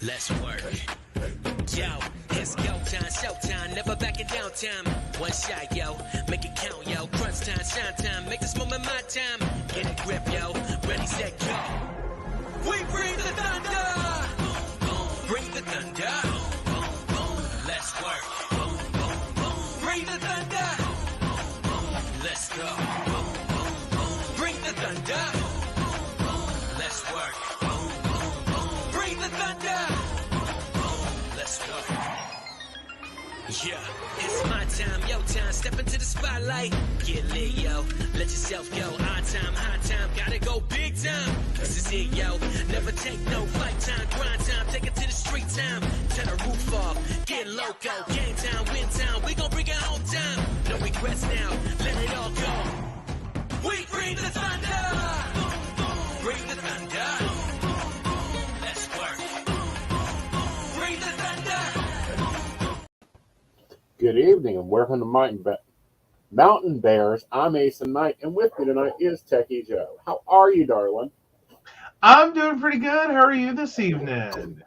Let's work. Yo, it's go time, showtime, never backing down time. One shot, yo, make it count, yo. Crunch time, shine time, make this moment my time. Get a grip, yo, ready, set, go. We bring the thunder. Bring the thunder. Let's work. Bring the thunder. Let's go. Bring the thunder. Let's work. Bring the thunder. Let's go. Yeah, it's my time, your time. Step into the spotlight. Get lit, yo. Let yourself go. Our time, high time. Gotta go big time. This is it, yo. Never take no fight time, grind time. Take it to the street time. Turn the roof off. Get loco. Game time, win time. We gon' bring it home time. No regrets now. Let it all go. We bring the thunder. Bring the thunder. Let's work. Bring the thunder. Good evening and welcome to Mountain Bears. I'm Aeson Knight, and with me tonight is Techy Joe. How are you, darling? I'm doing pretty good. How are you this evening?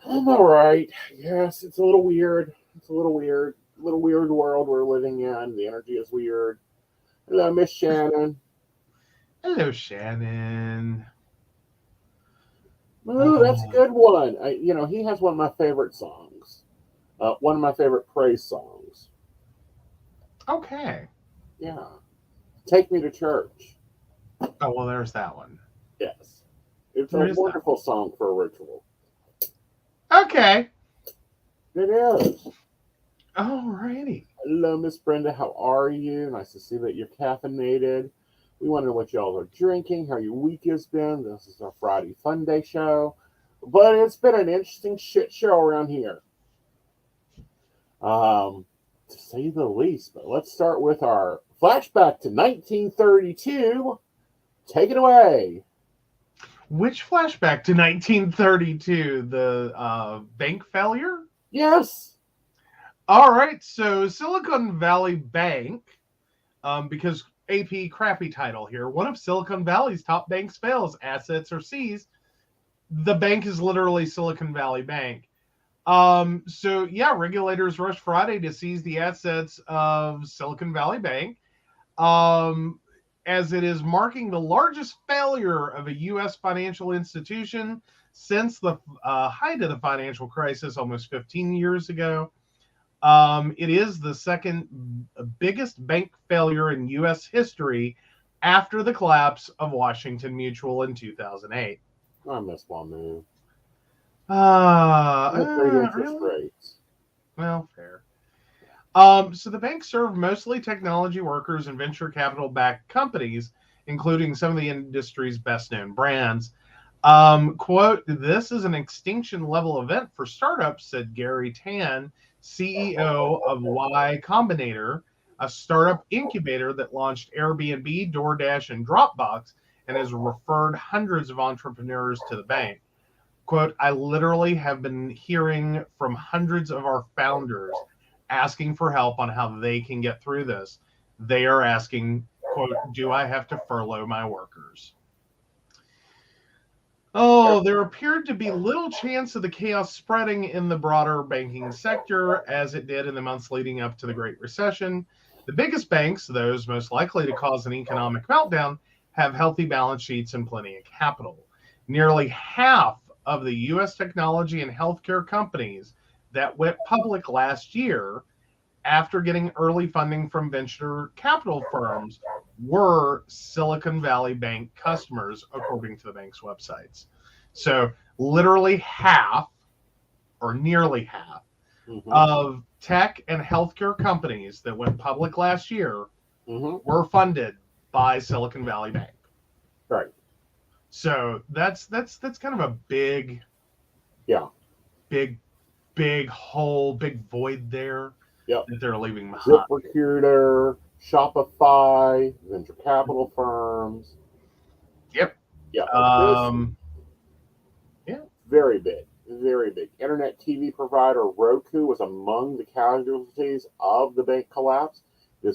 I'm all right. Yes, it's a little weird. It's a little weird. Little weird world we're living in. The energy is weird. Hello, Miss Shannon. Hello, Shannon. Oh, that's a good one. He has one of my favorite songs. One of my favorite praise songs. Okay. Yeah. Take Me to Church. Oh, well, there's that one. Yes. It's a wonderful song for a ritual. Okay. It is. Alrighty. Hello, Miss Brenda. How are you? Nice to see that you're caffeinated. We want to know what y'all are drinking, how your week has been. This is our Friday Fun Day show. But it's been an interesting shit show around here. To say the least. But let's start with our flashback to 1932. Take it away. Which flashback to 1932? The bank failure? Yes. All right. So Silicon Valley Bank, because AP crappy title here, one of Silicon Valley's top banks fails, assets are seized. The bank is literally Silicon Valley Bank. Regulators rushed Friday to seize the assets of Silicon Valley Bank, as it is marking the largest failure of a U.S. financial institution since the height of the financial crisis almost 15 years ago. It is the second biggest bank failure in U.S. history after the collapse of Washington Mutual in 2008. I missed one move. Interest rates. Well, fair. So the bank served mostly technology workers and venture capital-backed companies, including some of the industry's best-known brands. Quote, "This is an extinction-level event for startups," said Gary Tan, CEO of Y Combinator, a startup incubator that launched Airbnb, DoorDash, and Dropbox, and has referred hundreds of entrepreneurs to the bank. Quote, "I literally have been hearing from hundreds of our founders asking for help on how they can get through this. They are asking, quote, do I have to furlough my workers?" Oh, there appeared to be little chance of the chaos spreading in the broader banking sector as it did in the months leading up to the Great Recession. The biggest banks, those most likely to cause an economic meltdown, have healthy balance sheets and plenty of capital. Nearly half of the U.S. technology and healthcare companies that went public last year after getting early funding from venture capital firms were Silicon Valley Bank customers, according to the bank's websites. So literally half, or nearly half, of tech and healthcare companies that went public last year were funded by Silicon Valley Bank. Right. So that's kind of a big hole, big void there that they're leaving behind. ZipRecruiter, Shopify, venture capital firms. Yep. Yeah. Very big. Very big. Internet TV provider Roku was among the casualties of the bank collapse. It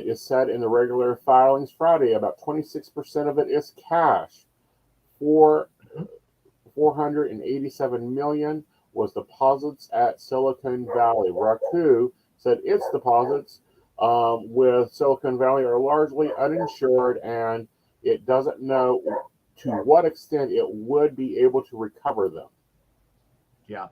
is said in the regular filings Friday about 26% of it is cash. 487 million was deposits at Silicon Valley. Raku said its deposits with Silicon Valley are largely uninsured, and it doesn't know to what extent it would be able to recover them. Yeah.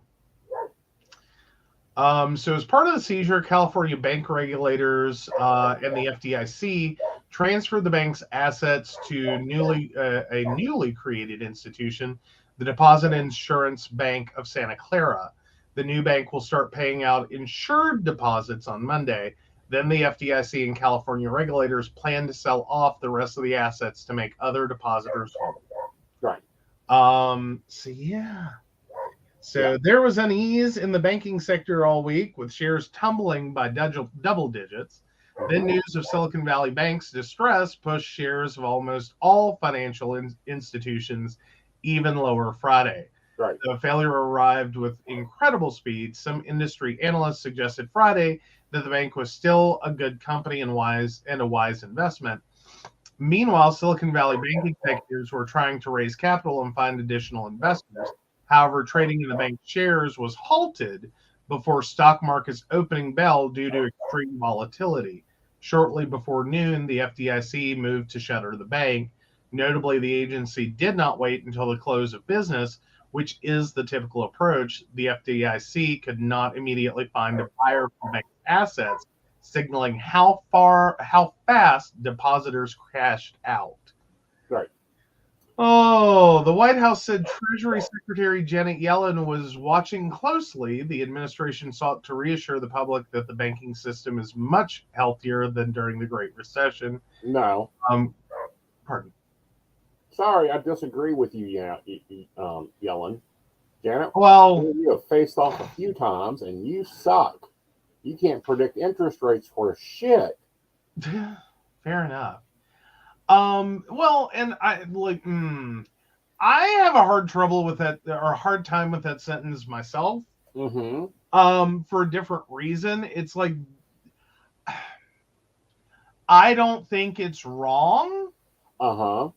So as part of the seizure, California bank regulators and the FDIC transferred the bank's assets to a newly created institution, the Deposit Insurance Bank of Santa Clara. The new bank will start paying out insured deposits on Monday. Then the FDIC and California regulators plan to sell off the rest of the assets to make other depositors whole. Right. So there was unease in the banking sector all week, with shares tumbling by double digits. Then news of Silicon Valley Bank's distress pushed shares of almost all financial institutions even lower Friday. Right. The failure arrived with incredible speed. Some industry analysts suggested Friday that the bank was still a good company and a wise investment. Meanwhile, Silicon Valley bank executives were trying to raise capital and find additional investors. However, trading in the bank's shares was halted before stock market's opening bell due to extreme volatility. Shortly before noon, the FDIC moved to shutter the bank. Notably, the agency did not wait until the close of business, which is the typical approach. The FDIC could not immediately find a buyer for bank assets, signaling how fast depositors crashed out. Right. Oh, the White House said Treasury Secretary Janet Yellen was watching closely. The administration sought to reassure the public that the banking system is much healthier than during the Great Recession. No. Pardon. Sorry, I disagree with you, Yellen. Janet, Well, you have faced off a few times, and you suck. You can't predict interest rates for shit. fair enough. Well, and I have a hard time with that sentence myself. Mm-hmm. For a different reason. It's like, I don't think it's wrong. Uh-huh.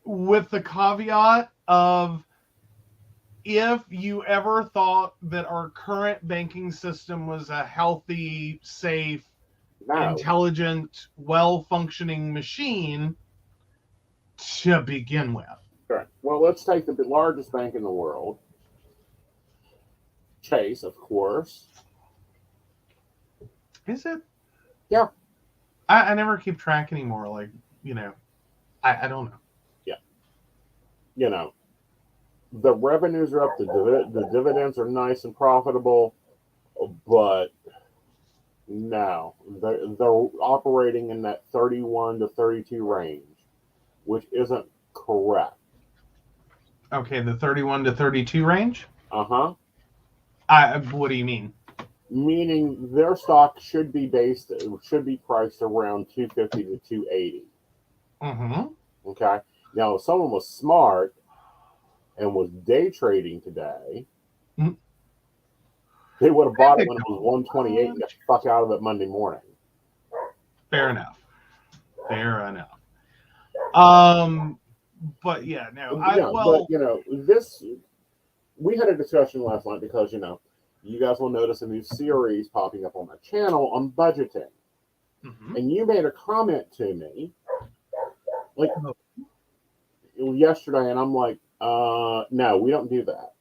With the caveat of, if you ever thought that our current banking system was a healthy, safe, intelligent, well-functioning machine to begin with. Right. Well, let's take the largest bank in the world. Chase, of course. Is it? Yeah. I never keep track anymore. Like, I don't know. Yeah. The revenues are up, the dividends are nice and profitable, but no, they're operating in that 31 to 32 range, which isn't correct. Okay, the 31 to 32 range? Uh-huh. What do you mean? Meaning their stock should be priced around 250 to 280. Mm-hmm. Okay. Now, if someone was smart and was day trading today, they would have bought it when it was 128 and got the fuck out of it Monday morning. Fair enough. But yeah, no. We had a discussion last night because, you guys will notice a new series popping up on my channel on budgeting. Mm-hmm. And you made a comment to me yesterday, and I'm like, no, we don't do that.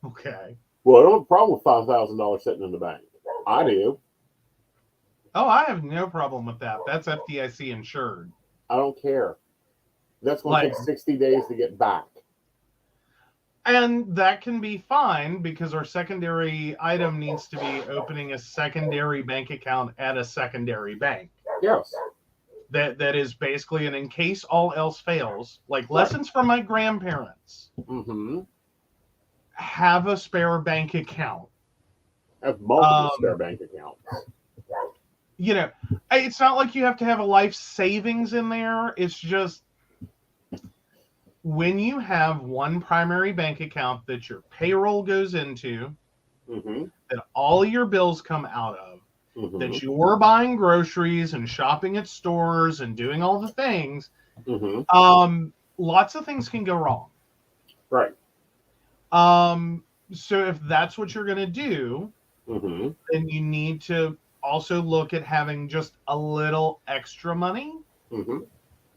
Okay. Well, I don't have a problem with $5,000 sitting in the bank. I do. Oh, I have no problem with that. That's FDIC insured. I don't care. That's going to take 60 days to get back. And that can be fine, because our secondary item needs to be opening a secondary bank account at a secondary bank. Yes. That is basically an in case all else fails, like lessons from my grandparents. Mm-hmm. Have a spare bank account. Have multiple spare bank accounts. It's not like you have to have a life savings in there. It's just, when you have one primary bank account that your payroll goes into, mm-hmm. that all your bills come out of, mm-hmm. that you're buying groceries and shopping at stores and doing all the things, mm-hmm. lots of things can go wrong. Right. So if that's what you're going to do, then you need to also look at having just a little extra money.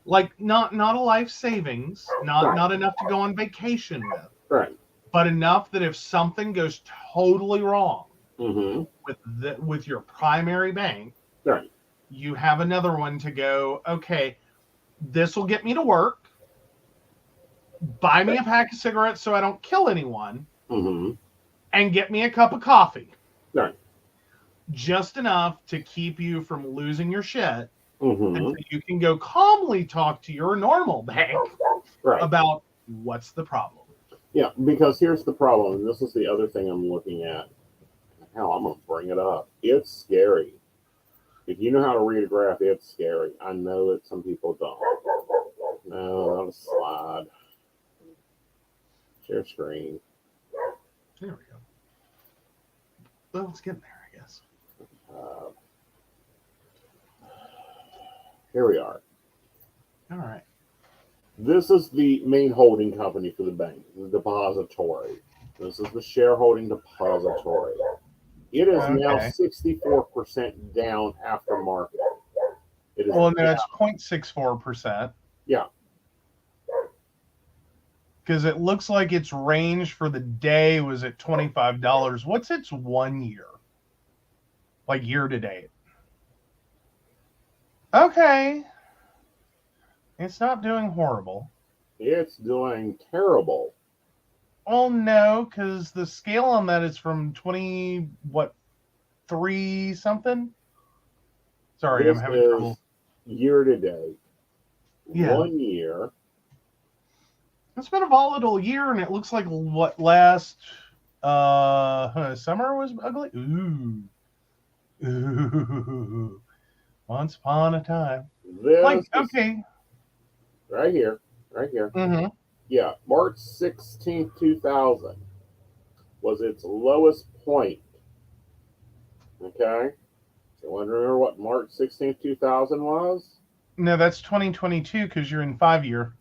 Like not a life savings, not enough to go on vacation with. Right. But enough that if something goes totally wrong with your primary bank, right. you have another one to go, okay, this will get me to work, buy me a pack of cigarettes so I don't kill anyone, and get me a cup of coffee. Right. Just enough to keep you from losing your shit until you can go calmly talk to your normal bank about what's the problem. Yeah, because here's the problem, and this is the other thing I'm looking at. Hell, I'm going to bring it up. It's scary. If you know how to read a graph, it's scary. I know that some people don't. No, not a slide. Share screen. There we go. Well, it's getting there, I guess. Here we are. All right. This is the main holding company for the bank, the depository. This is the shareholding depository. It is now 64% down after market. It is no, it's 0.64%. Yeah. Because it looks like its range for the day was at $25. What's its 1 year? Like year to date? Okay. It's not doing horrible. It's doing terrible. Oh, no, because the scale on that is from 3 something? Sorry, This I'm having trouble. Year to date. Yeah. 1 year. It's been a volatile year, and it looks like what last summer was ugly. Ooh. Once upon a time. Okay. Right here. Yeah, March 16th, 2000 was its lowest point. Okay? So, want to remember what March 16th, 2000 was? No, that's 2022 because you're in 5 year.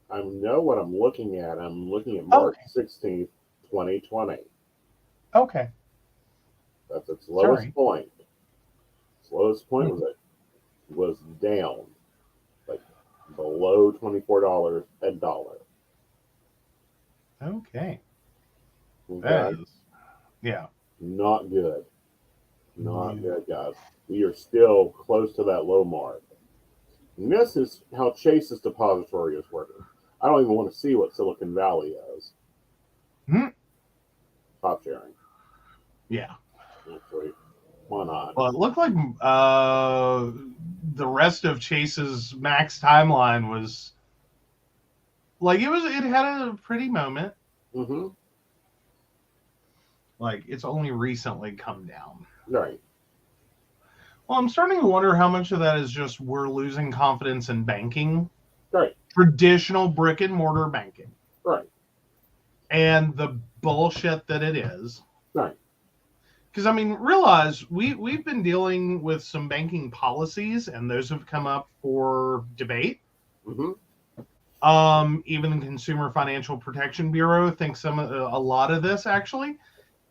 I know what I'm looking at. I'm looking at March 16th, 2020. Okay. That's its lowest point. Its lowest point was down, like below $24 a dollar. Okay. That is, yeah. Not good. Not good, guys. We are still close to that low mark. And this is how Chase's depository is working. I don't even want to see what Silicon Valley is. Top sharing. Yeah. Actually, why not? Well, it looked like the rest of Chase's max timeline was like it had a pretty moment. Like it's only recently come down. Right. Well, I'm starting to wonder how much of that is just we're losing confidence in banking. Right. Traditional brick and mortar banking. Right. And the bullshit that it is. Right. Because, I mean, realize we've been dealing with some banking policies, and those have come up for debate. Even the Consumer Financial Protection Bureau thinks a lot of this actually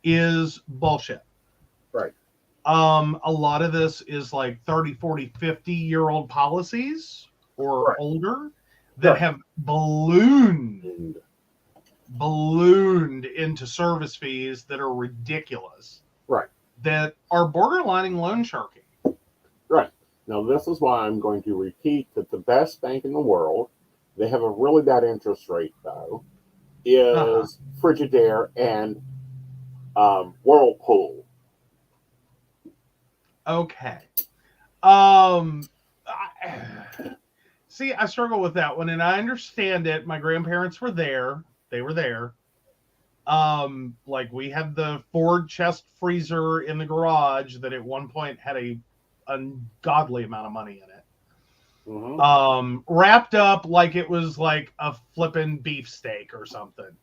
is bullshit. Right. A lot of this is like 30, 40, 50-year-old policies or older that have ballooned into service fees that are ridiculous. Right. That are borderlining loan sharking. Right. Now, this is why I'm going to repeat that the best bank in the world, they have a really bad interest rate, though, is Frigidaire and Whirlpool. Okay. See, I struggle with that one, and I understand it. My grandparents were there. They were there. Like we had the Ford chest freezer in the garage that at one point had a ungodly amount of money in it. Wrapped up like it was like a flippin' beefsteak or something.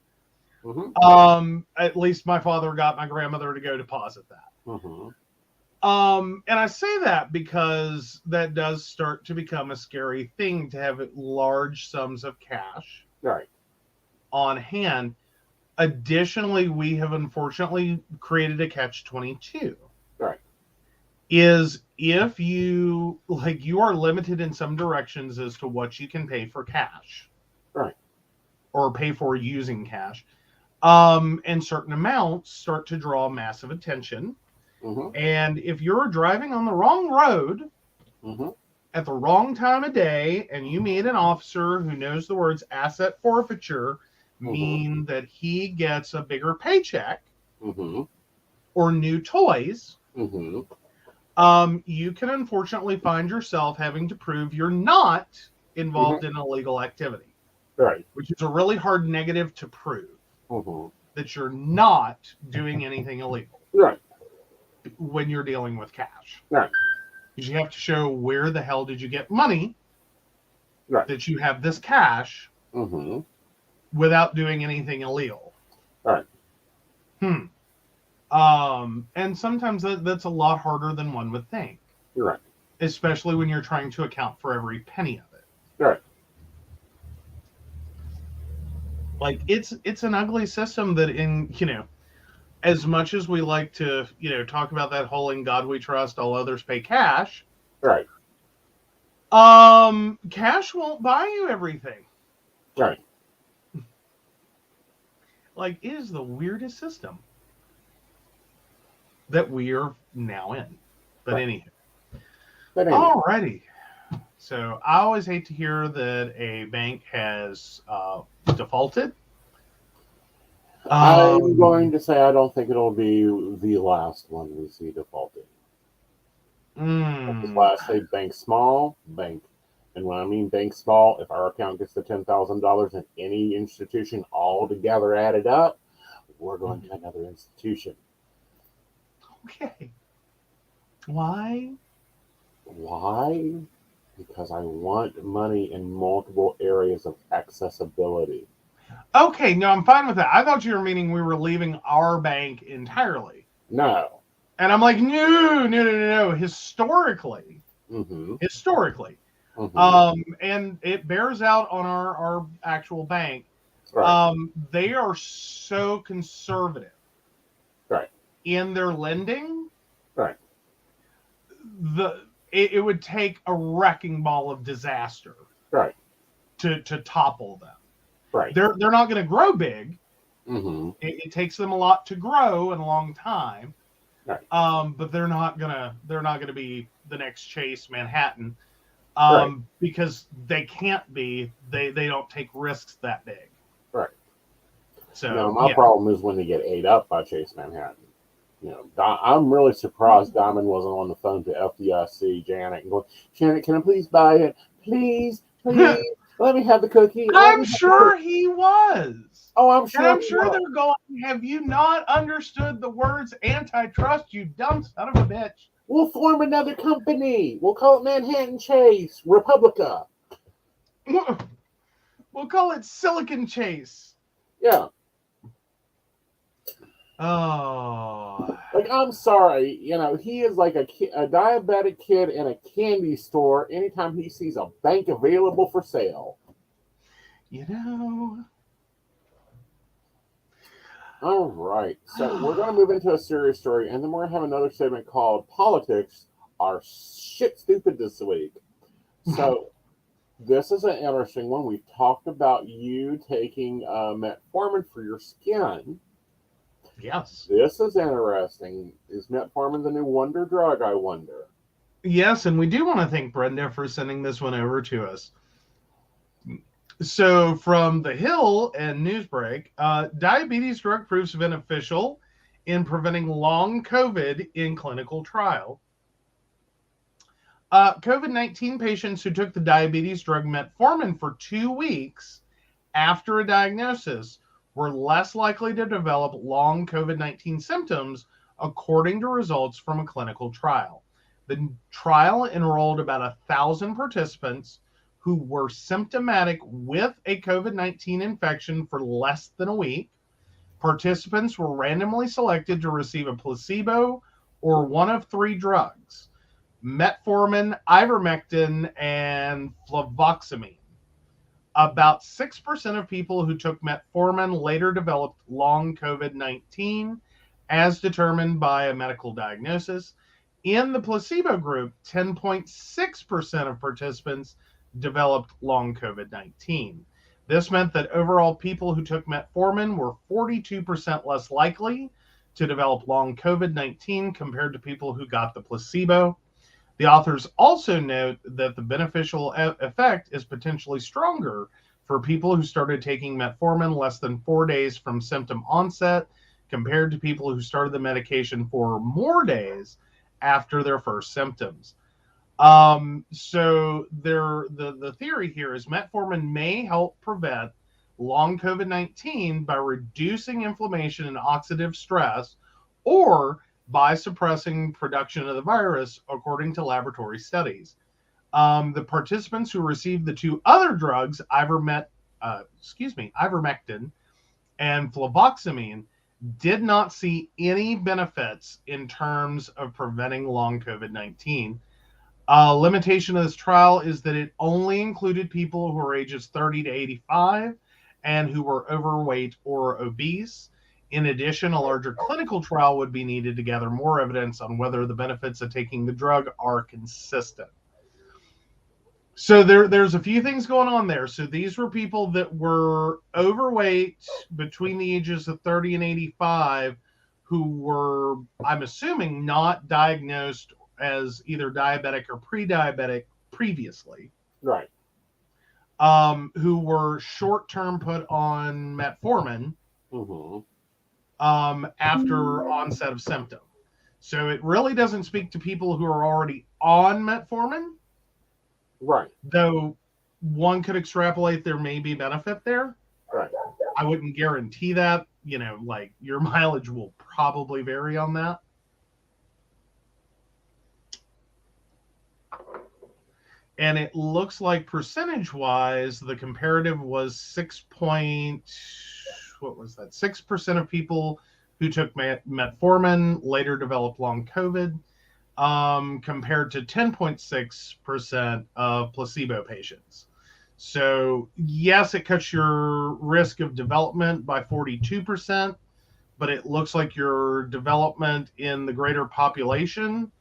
At least my father got my grandmother to go deposit that. And I say that because that does start to become a scary thing to have large sums of cash Right. on hand. Additionally, we have unfortunately created a catch-22. Right. Is if you are limited in some directions as to what you can pay for cash. Right. Or pay for using cash. And certain amounts start to draw massive attention. Mm-hmm. And if you're driving on the wrong road Mm-hmm. at the wrong time of day and you meet an officer who knows the words asset forfeiture mean that he gets a bigger paycheck Mm-hmm. or new toys, Mm-hmm. you can unfortunately find yourself having to prove you're not involved in illegal activity. Right. Which is a really hard negative to prove. Mm-hmm. That you're not doing anything illegal. Right. When you're dealing with cash. Right. Because you have to show where the hell did you get money. Right. That you have this cash. Mm-hmm. Without doing anything illegal. Right. And sometimes that's a lot harder than one would think. You're right. Especially when you're trying to account for every penny of it. Right. Like it's an ugly system that as much as we like to, talk about that whole "in God we trust, all others pay cash." Right. Cash won't buy you everything. Right. Like, it is the weirdest system that we are now in. But right. anywho. But anyway. Alrighty. So I always hate to hear that a bank has defaulted. I'm going to say I don't think it'll be the last one we see defaulting. Because when I say bank small, bank. And when I mean bank small, if our account gets to $10,000 in any institution all together added up, we're going to another institution. Okay. Why? Why? Because I want money in multiple areas of accessibility. Okay, no, I'm fine with that. I thought you were meaning we were leaving our bank entirely. No. And I'm like, no. Historically. Mm-hmm. And it bears out on our actual bank. Right. They are so conservative. Right. In their lending. Right. It would take a wrecking ball of disaster. Right. To topple them. Right. They're not going to grow big. Mm-hmm. It takes them a lot to grow in a long time. Right. But they're not gonna be the next Chase Manhattan. Right. Because they can't be. They don't take risks that big. Right. So my problem is when they get ate up by Chase Manhattan. I'm really surprised Diamond wasn't on the phone to FDIC, Janet, and going, Janet, can I please buy it? Please, let me have the cookie. I'm sure he was. Oh, I'm sure. And I'm sure they're going, have you not understood the words antitrust, you dumb son of a bitch? We'll form another company. We'll call it Manhattan Chase Republica. We'll call it Silicon Chase. Yeah. Oh. Like, I'm sorry. He is like a diabetic kid in a candy store anytime he sees a bank available for sale. All right. So we're going to move into a serious story, and then we're going to have another segment called Politics Are Shit Stupid This Week. So this is an interesting one. We've talked about you taking metformin for your skin. Yes. This is interesting. Is metformin the new wonder drug, I wonder? Yes, and we do want to thank Brenda for sending this one over to us. So from The Hill and Newsbreak, diabetes drug proves beneficial in preventing long COVID in clinical trial. COVID-19 patients who took the diabetes drug metformin for 2 weeks after a diagnosis were less likely to develop long COVID-19 symptoms, according to results from a clinical trial. The trial enrolled about 1,000 participants who were symptomatic with a COVID-19 infection for less than a week. Participants were randomly selected to receive a placebo or one of three drugs: metformin, ivermectin, and fluvoxamine. About 6% of people who took metformin later developed long COVID-19, as determined by a medical diagnosis. In the placebo group, 10.6% of participants developed long COVID-19. This meant that overall people who took metformin were 42% less likely to develop long COVID-19 compared to people who got the placebo. The authors also note that the beneficial effect is potentially stronger for people who started taking metformin less than 4 days from symptom onset compared to people who started the medication for more days after their first symptoms. So the theory here is metformin may help prevent long COVID-19 by reducing inflammation and oxidative stress, or by suppressing production of the virus, according to laboratory studies. The participants who received the two other drugs, ivermectin and fluvoxamine, did not see any benefits in terms of preventing long COVID-19. Limitation of this trial is that it only included people who were ages 30 to 85 and who were overweight or obese. In addition, a larger clinical trial would be needed to gather more evidence on whether the benefits of taking the drug are consistent. So there's a few things going on there. So these were people that were overweight between the ages of 30 and 85 who were, I'm assuming, not diagnosed as either diabetic or pre-diabetic previously. Right. Who were short-term put on metformin after onset of symptom. So it really doesn't speak to people who are already on metformin. Right. Though one could extrapolate there may be benefit there. Right. I wouldn't guarantee that. You know, like your mileage will probably vary on that. And it looks like percentage-wise, the comparative was 6% of people who took metformin later developed long COVID, compared to 10.6% of placebo patients. So yes, it cuts your risk of development by 42%, but it looks like your development in the greater population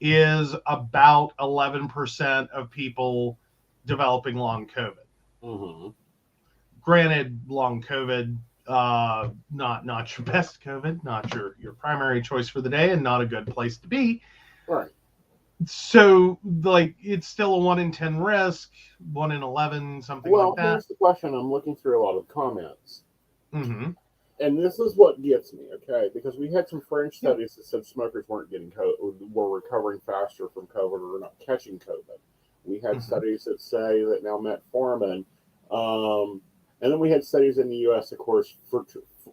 is about 11% of people developing long COVID. Granted, long COVID, not your best COVID, not your primary choice for the day, and not a good place to be. Right. So, like, it's still a 1 in 10 risk, 1 in 11, something like that. Well, here's the question. I'm looking through a lot of comments. And this is what gets me, okay? Because we had some French studies that said smokers weren't getting COVID, were recovering faster from COVID or not catching COVID. We had studies that say that now metformin, and then we had studies in the U.S., of course, for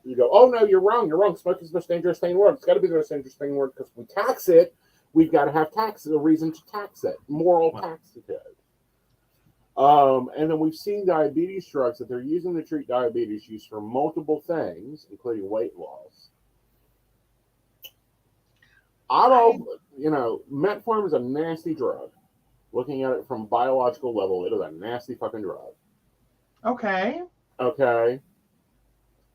you go, oh no, you're wrong. Smoking is the most dangerous thing in the world. It's got to be the most dangerous thing in the world because we tax it. We've got to have taxes, a reason to tax it, moral tax it. And then we've seen diabetes drugs that they're using to treat diabetes used for multiple things, including weight loss. Metformin is a nasty drug. Looking at it from a biological level, it is a nasty fucking drug. Okay.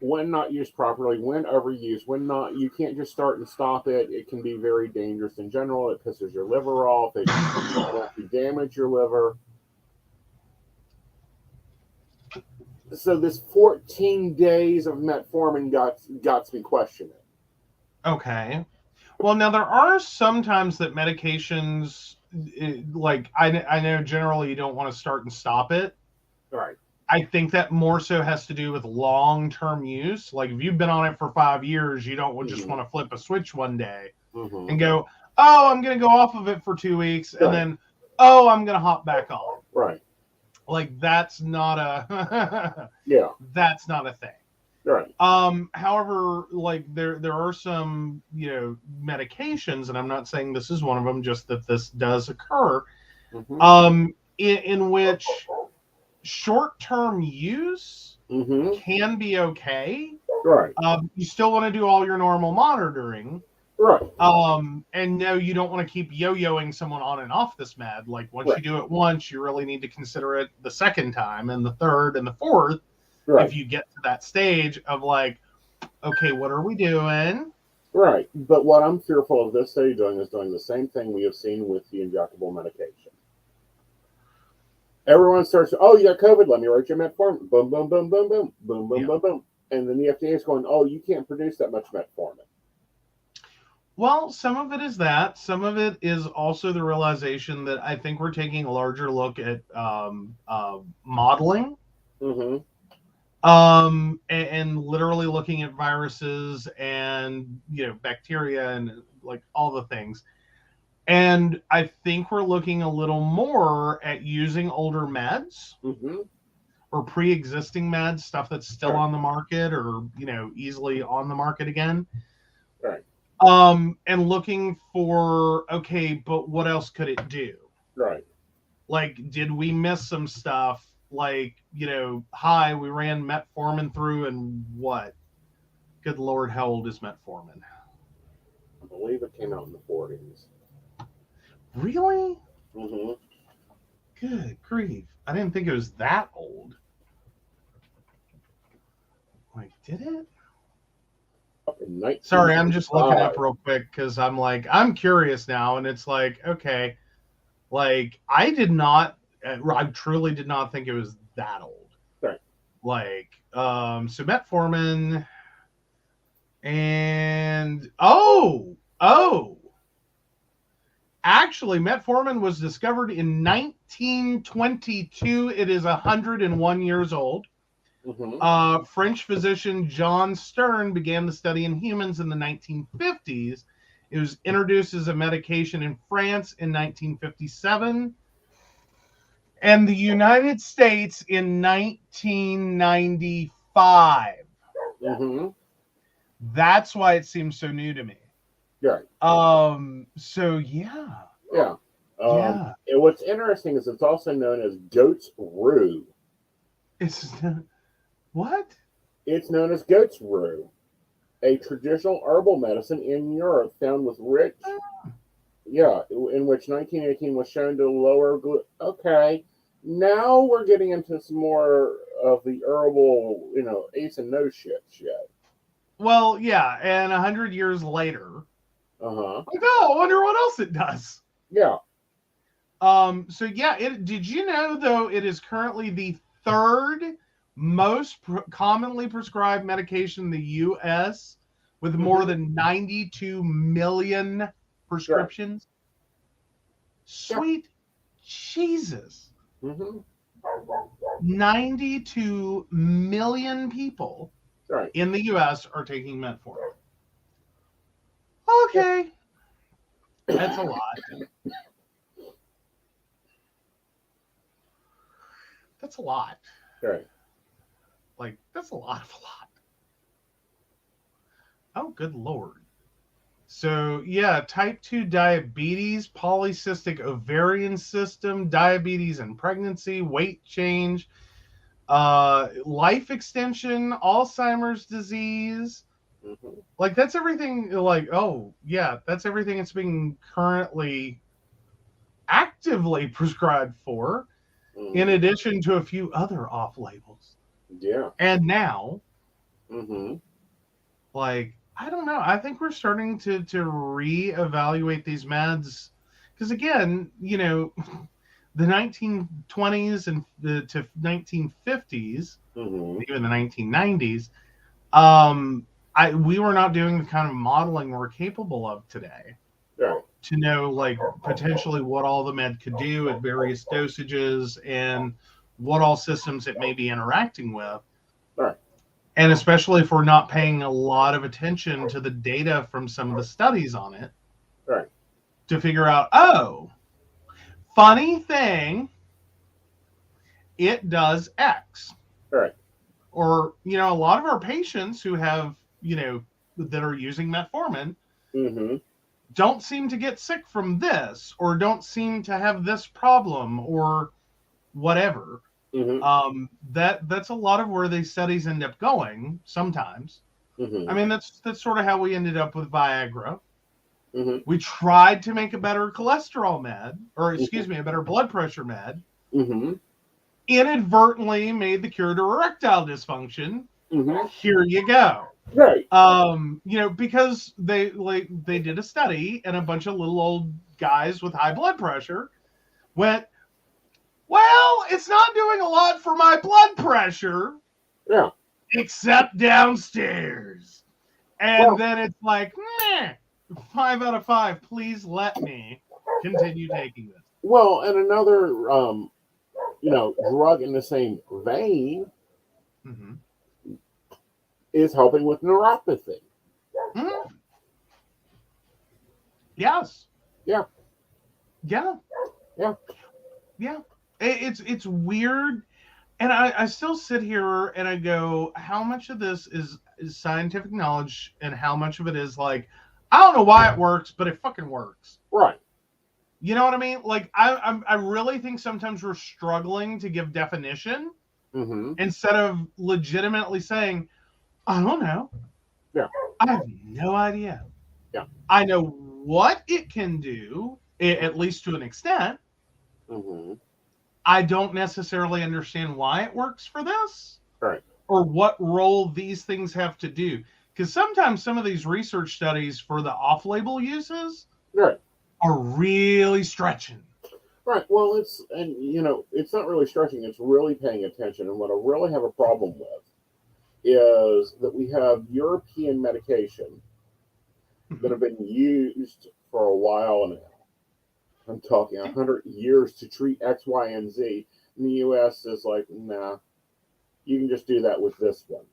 When not used properly, when overused, when not, you can't just start and stop it. It can be very dangerous in general. It pisses your liver off. It can actually damage your liver. So this 14 days of metformin got me questioning. Okay. Well, now there are sometimes that medications, like I know generally you don't want to start and stop it. Right. I think that more so has to do with long-term use. Like if you've been on it for 5 years, you don't just want to flip a switch one day and go, oh, I'm going to go off of it for 2 weeks. And then, oh, I'm going to hop back on. Right. Like that's not a, that's not a thing. Right. However, like there are some, medications, and I'm not saying this is one of them, just that this does occur, in which short-term use can be okay. Right. You still want to do all your normal monitoring, Right. And no, you don't want to keep yo-yoing someone on and off this med. Like once Right. you do it once, you really need to consider it the second time and the third and the fourth. Right. If you get to that stage of like, okay, what are we doing? Right. But what I'm fearful of this study doing is doing the same thing we have seen with the injectable medication. Everyone starts, oh, you got COVID, let me write you metformin. Boom, boom, boom, boom, boom, boom, boom, Yeah. boom, boom. And then the FDA is going, oh, you can't produce that much metformin. Well, some of it is that. Some of it is also the realization that I think we're taking a larger look at modeling, Mm-hmm. and literally looking at viruses and bacteria and like all the things. And I think we're looking a little more at using older meds Mm-hmm. or pre-existing meds, stuff that's still on the market or easily on the market again. Right. And looking for, okay, but what else could it do? Right. Like, did we miss some stuff? Like, we ran metformin through and what? Good Lord, how old is metformin? I believe it came out in the 40s. Really? Mm-hmm. Good grief. I didn't think it was that old. Like, did it? Sorry, I'm just looking up real quick because I'm curious now, and it's like, okay, like I truly did not think it was that old. Right. Like, so metformin and actually, metformin was discovered in 1922. It is 101 years old. Mm-hmm. French physician John Stern began the study in humans in the 1950s. It was introduced as a medication in France in 1957 and the United States in 1995. Mm-hmm. That's why it seems so new to me. Right. So yeah. Yeah. Yeah. And what's interesting is it's also known as goat's rue. It's what? It's known as goat's rue, a traditional herbal medicine in Europe found with rich, in which 1918 was shown to lower. Okay, now we're getting into some more of the herbal, Aeson no shit. Well, yeah, and 100 years later, I wonder what else it does. Yeah. So yeah, did you know though it is currently the third most commonly prescribed medication in the U.S. with more than 92 million prescriptions? Sure. Sweet Jesus. 92 million people in the U.S. are taking metformin. Okay. That's a lot. That's a lot. Right. Like, that's a lot of a lot. Oh, good Lord. So, yeah, type 2 diabetes, polycystic ovarian system, diabetes and pregnancy, weight change, life extension, Alzheimer's disease. Like, that's everything. Like, oh, yeah, that's everything it's being currently actively prescribed for, in addition to a few other off labels. Yeah. And now, like, I don't know. I think we're starting to reevaluate these meds because, again, the 1920s and to 1950s, even the 1990s, we were not doing the kind of modeling we're capable of today. Right. To know, like, potentially what all the med could do at various dosages and what all systems it may be interacting with. Right. And especially if we're not paying a lot of attention to the data from some of the studies on it. Right. To figure out, oh, funny thing, it does X. Right. Or, a lot of our patients who have, that are using metformin don't seem to get sick from this or don't seem to have this problem or whatever. That's a lot of where these studies end up going sometimes. I mean, that's sort of how we ended up with Viagra. Mm-hmm. We tried to make a better cholesterol med, or excuse me, a better blood pressure med. Mm-hmm. Inadvertently made the cure to erectile dysfunction. Mm-hmm. Here you go. Right. Because they did a study and a bunch of little old guys with high blood pressure went, well, it's not doing a lot for my blood pressure. Yeah. Except downstairs. And then it's like, 5 out of 5. Please let me continue taking this. Well, and another, drug in the same vein is helping with neuropathy. Mm-hmm. Yes. Yeah. Yeah. Yeah. Yeah. It's weird. And I still sit here and I go, how much of this is scientific knowledge and how much of it is like, I don't know why it works, but it fucking works. Right. You know what I mean? Like, I really think sometimes we're struggling to give definition instead of legitimately saying, I don't know. Yeah. I have no idea. Yeah. I know what it can do, at least to an extent. Mm-hmm. I don't necessarily understand why it works for this. Right. Or what role these things have to do. Because sometimes some of these research studies for the off-label uses are really stretching. Right. Well, it's not really stretching. It's really paying attention. And what I really have a problem with is that we have European medication that have been used for a while now. I'm talking 100 years to treat X, Y, and Z. And the U.S. is like, nah, you can just do that with this one.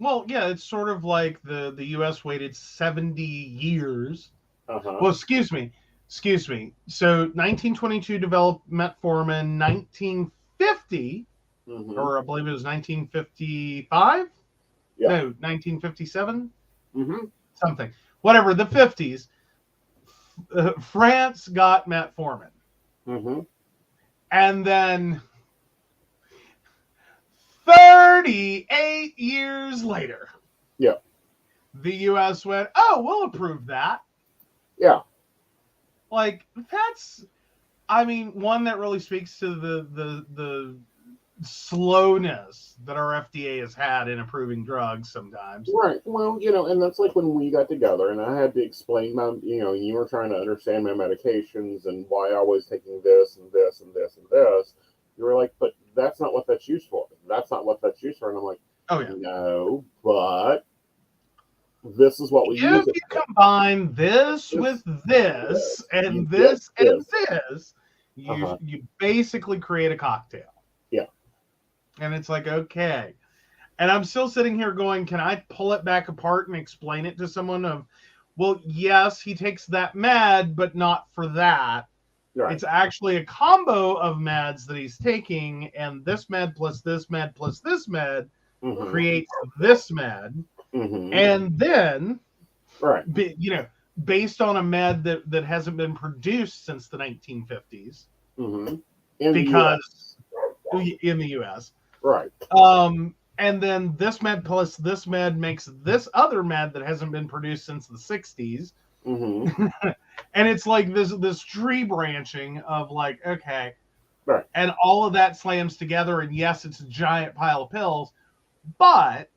Well, yeah, it's sort of like the U.S. waited 70 years. Well, excuse me. So 1922 developed metformin, 1950, or I believe it was 1955? Yeah. No, 1957? Something. Whatever, the 50s. France got metformin. And then 38 years later, the U.S. went, oh, we'll approve that. Yeah. Like, that's, I mean, one that really speaks to the slowness that our FDA has had in approving drugs sometimes. Right. Well, and that's like when we got together and I had to explain my, you were trying to understand my medications and why I was taking this and this and this and this. You were like, but that's not what that's used for. That's not what that's used for. And I'm like, oh, yeah. No, but this is what we use. If you combine this with this and this and this, you basically create a cocktail. Yeah. And it's like, okay. And I'm still sitting here going, can I pull it back apart and explain it to someone of, well, yes, he takes that med, but not for that. Right. It's actually a combo of meds that he's taking, and this med plus this med plus this med creates this med. And then, based on a med that hasn't been produced since the 1950s, because in the U.S. Right. And then this med plus this med makes this other med that hasn't been produced since the 60s. And it's like this tree branching of like, okay. Right. And all of that slams together, and yes, it's a giant pile of pills, but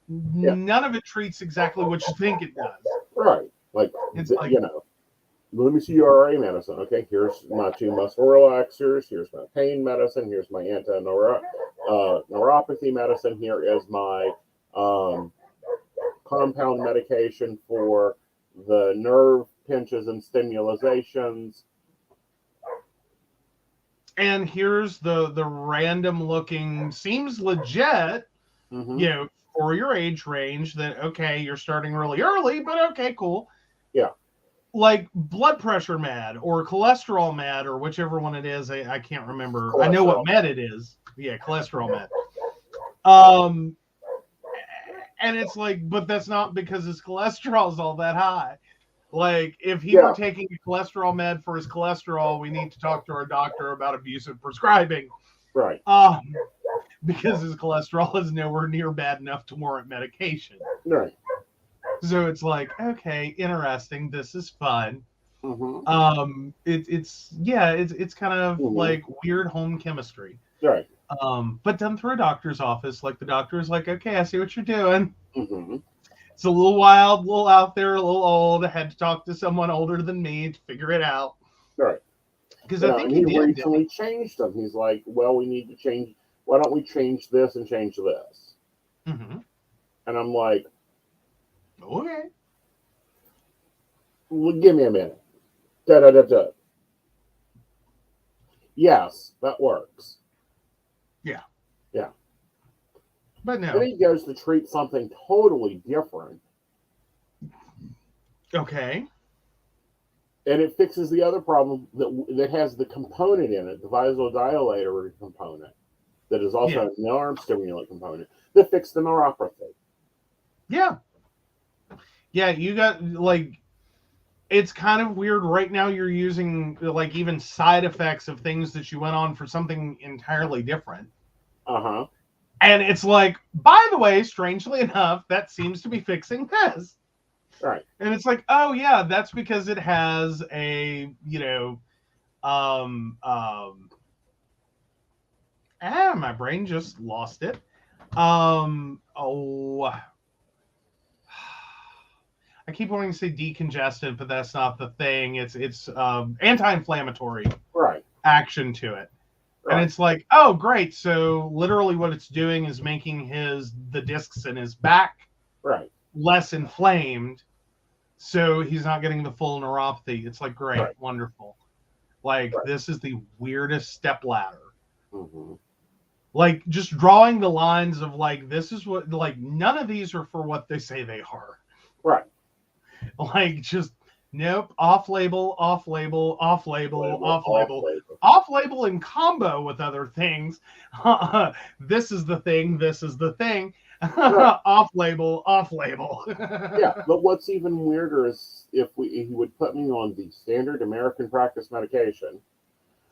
none of it treats exactly what you think it does. Right. Like, it's like, let me see your RA medicine. Okay, here's my 2 muscle relaxers. Here's my pain medicine. Here's my neuropathy medicine. Here is my compound medication for the nerve pinches and stimulations. And here's the random looking, seems legit, for your age range that, okay, you're starting really early, but okay, cool. Yeah. Like blood pressure med or cholesterol med or whichever one it is. I can't remember. Cholesterol. I know what med it is. Yeah, cholesterol med. And it's like, but that's not because his cholesterol is all that high. Like, if he were taking a cholesterol med for his cholesterol, we need to talk to our doctor about abusive prescribing. Right. Because his cholesterol is nowhere near bad enough to warrant medication. Right. So it's like, okay, interesting. This is fun. It's kind of like weird home chemistry. Right. But done through a doctor's office. Like the doctor is like, okay, I see what you're doing. Mm-hmm. It's a little wild, a little out there, a little old. I had to talk to someone older than me to figure it out. Right. Because I think he did. Recently changed them. He's like, well, we need to change. Why don't we change this and change this? Mm-hmm. And I'm like, okay. Well, give me a minute. Da da da da. Yes, that works. Yeah. Yeah. But no. Then he goes to treat something totally different. Okay. And it fixes the other problem that has the component in it, the vasodilator component, that is also an arm stimulant component, that fixed the neuropathy. Yeah. Yeah, you got, like, it's kind of weird right now you're using, like, even side effects of things that you went on for something entirely different. Uh-huh. And it's like, by the way, strangely enough, that seems to be fixing this. Right. And it's like, oh yeah, that's because it has a, my brain just lost it. I keep wanting to say decongestant, but that's not the thing. It's anti-inflammatory action to it. Right. And it's like, oh, great. So literally what it's doing is making the discs in his back less inflamed. So he's not getting the full neuropathy. It's like, great, wonderful. Like, this is the weirdest step ladder. Mm-hmm. Like, just drawing the lines of, like, this is what, like, none of these are for what they say they are. Right. Like, just, nope, off-label, off-label, off-label, off-label. Off-label in combo with other things. This is the thing, this is the thing. Right. Off-label, off-label. Yeah, but what's even weirder is if he would put me on the standard American practice medication,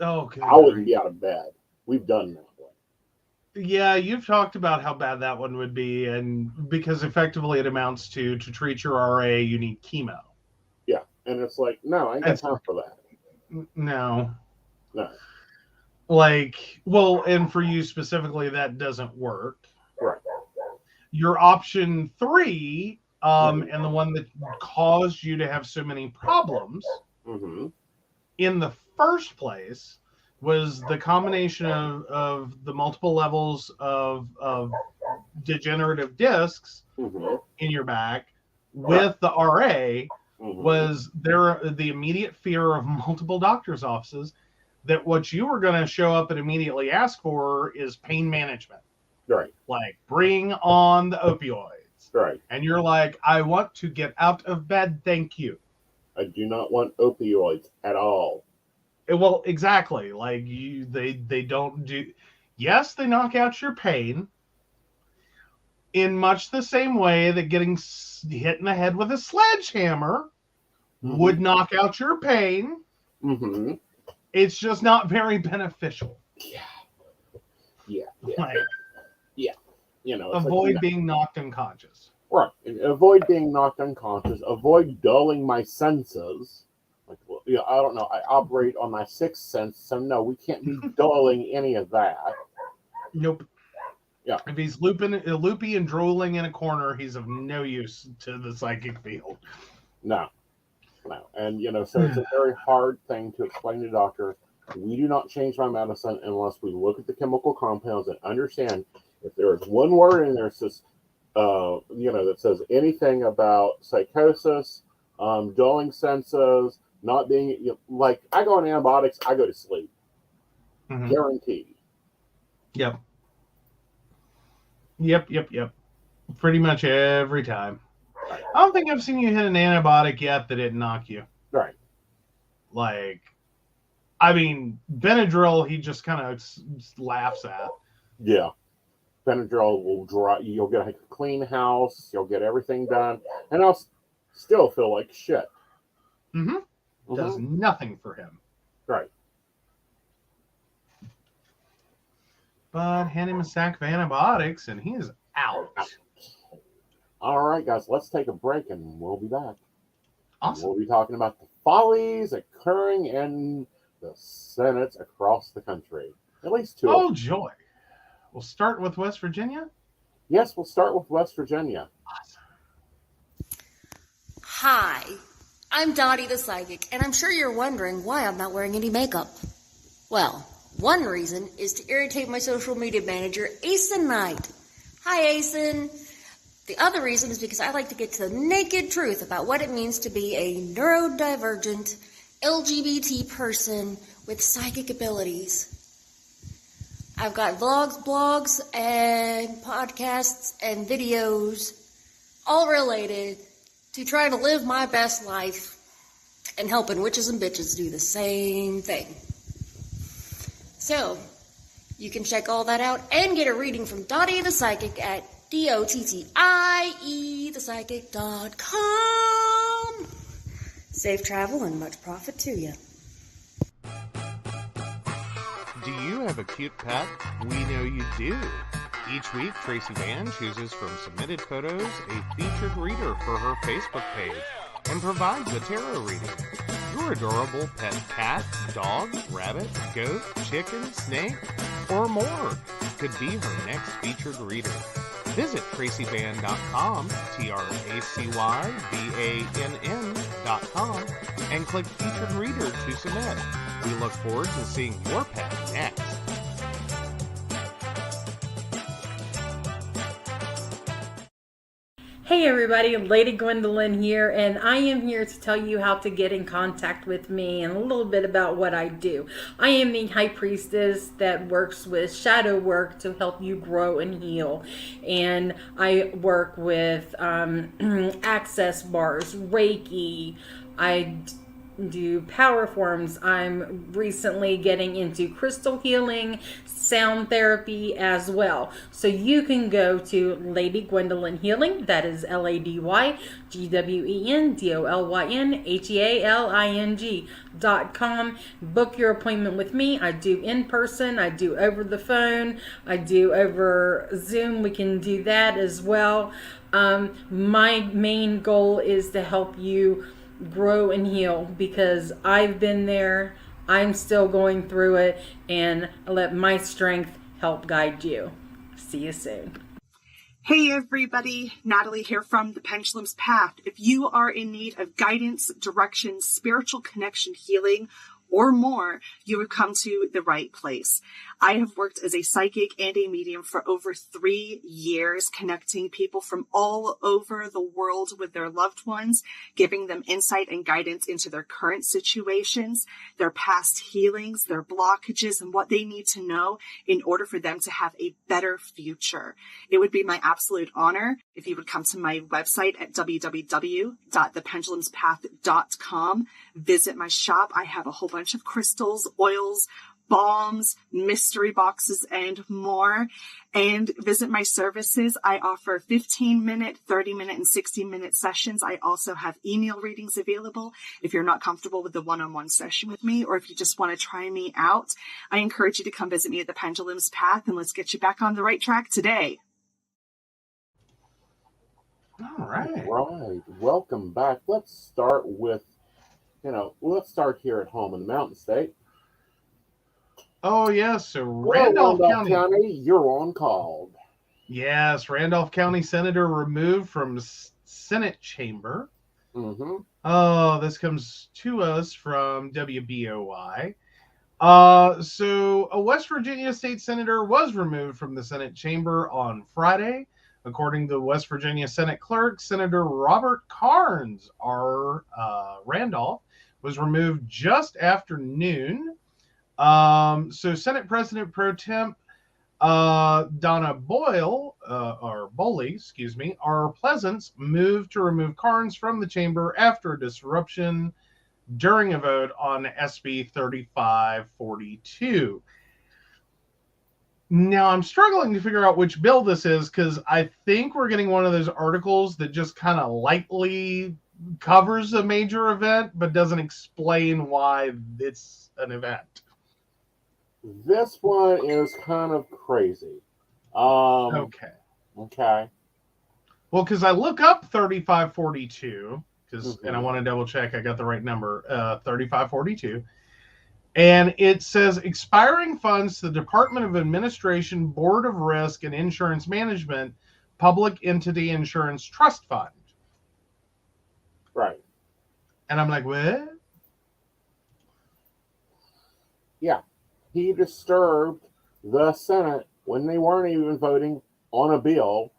okay, I wouldn't be out of bed. We've done that one. Yeah, you've talked about how bad that one would be, and because effectively it amounts to treat your RA, you need chemo. Yeah, and it's like, no, I ain't got time for that. No. Like, well, and for you specifically, that doesn't work. Right. Your option 3, and the one that caused you to have so many problems in the first place was the combination of the multiple levels of degenerative discs in your back with the RA was the immediate fear of multiple doctor's offices that what you were going to show up and immediately ask for is pain management. Right. Like, bring on the opioids. Right. And you're like, I want to get out of bed, thank you. I do not want opioids at all. Well, exactly. Like, they don't do... Yes, they knock out your pain in much the same way that getting hit in the head with a sledgehammer would knock out your pain. It's just not very beneficial. Yeah. Like, you know, avoid being knocked unconscious. Right. Avoid being knocked unconscious. Avoid dulling my senses. Like, well, I don't know. I operate on my sixth sense, so no, we can't be dulling any of that. Nope. Yeah. If he's loopy and drooling in a corner, he's of no use to the psychic field. No. And, so it's a very hard thing to explain to the doctor. We do not change my medicine unless we look at the chemical compounds and understand if there is one word in there that says, that says anything about psychosis, dulling senses, not being, like, I go on antibiotics, I go to sleep. Guaranteed. Yep. Pretty much every time. I don't think I've seen you hit an antibiotic yet that didn't knock you. Right. Like, I mean, Benadryl, he just kind of laughs at. Yeah. Benadryl will dry. You'll get a clean house. You'll get everything done. And I'll still feel like shit. Does nothing for him. Right. But hand him a stack of antibiotics and he is out. All right, guys, let's take a break and we'll be back. Awesome. We'll be talking about the follies occurring in the Senates across the country. At least two. Oh, joy. We'll start with West Virginia. Yes, we'll start with West Virginia. Awesome. Hi, I'm Dottie the Psychic, and I'm sure you're wondering why I'm not wearing any makeup. Well, one reason is to irritate my social media manager, Aeson Knight. Hi, Aeson. The other reason is because I like to get to the naked truth about what it means to be a neurodivergent LGBT person with psychic abilities. I've got vlogs, blogs, and podcasts and videos all related to trying to live my best life and helping witches and bitches do the same thing. So, you can check all that out and get a reading from Dottie the Psychic at DOTTIEthepsychic.com. Safe travel and much profit to you. Do you have a cute pet? We know you do. Each week, Tracy Van chooses from submitted photos a featured reader for her Facebook page and provides a tarot reading. Your adorable pet cat, dog, rabbit, goat, chicken, snake, or more could be her next featured reader. Visit tracyvan.com, TracyVann.com, and click Featured Reader to submit. We look forward to seeing your pet next. Hey everybody, Lady Gwendolyn here, and I am here to tell you how to get in contact with me and a little bit about what I do. I am the High Priestess that works with shadow work to help you grow and heal, and I work with access bars, Reiki, I do power forms. I'm recently getting into crystal healing, sound therapy as well. So you can go to Lady Gwendolyn Healing, that is LadyGwendolynHealing.com. Book your appointment with me. I do in person, I do over the phone, I do over Zoom. We can do that as well. My main goal is to help you grow and heal, because I've been there, I'm still going through it, and let my strength help guide you. See you soon. Hey everybody, Natalie here from The Pendulum's Path. If you are in need of guidance, direction, spiritual connection, healing, or more, you have come to the right place. I have worked as a psychic and a medium for over 3 years, connecting people from all over the world with their loved ones, giving them insight and guidance into their current situations, their past healings, their blockages, and what they need to know in order for them to have a better future. It would be my absolute honor if you would come to my website at www.thependulumspath.com. Visit my shop. I have a whole bunch of crystals, oils, balms, mystery boxes, and more. And visit my services. I offer 15-minute, 30-minute, and 60-minute sessions. I also have email readings available if you're not comfortable with the one-on-one session with me, or if you just want to try me out. I encourage you to come visit me at the Pendulum's Path, and let's get you back on the right track today. All right. Right. Welcome back. Let's start with, let's start here at home in the Mountain State. Oh, yes. So Randolph County, you're on call. Yes, Randolph County Senator removed from Senate chamber. Mm-hmm. Oh, this comes to us from WBOI. So a West Virginia state senator was removed from the Senate chamber on Friday. According to the West Virginia Senate clerk, Senator Robert Carnes, Randolph, was removed just after noon. So Senate President Pro Temp Donna Boyle, R. Pleasance, moved to remove Carnes from the chamber after a disruption during a vote on SB 3542. Now, I'm struggling to figure out which bill this is, because I think we're getting one of those articles that just kind of lightly covers a major event, but doesn't explain why it's an event. This one is kind of crazy. Okay. Well, because I look up 3542, and I want to double check I got the right number, 3542. And it says expiring funds to the Department of Administration, Board of Risk and Insurance Management, Public Entity Insurance Trust Fund. Right. And I'm like, what? Yeah. He disturbed the Senate when they weren't even voting on a bill.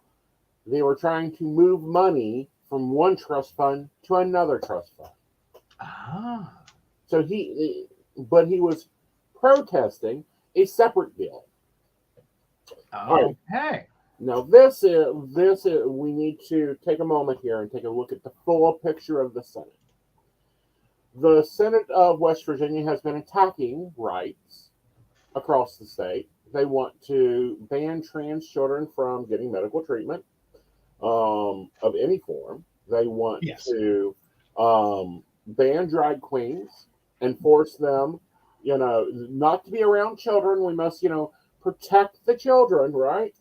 They were trying to move money from one trust fund to another trust fund. Ah. So he was protesting a separate bill. Okay. Now this is we need to take a moment here and take a look at the full picture of the Senate. The Senate of West Virginia has been attacking rights across the state. They want to ban trans children from getting medical treatment of any form. They want to ban drag queens and force them, not to be around children. We must, protect the children, right?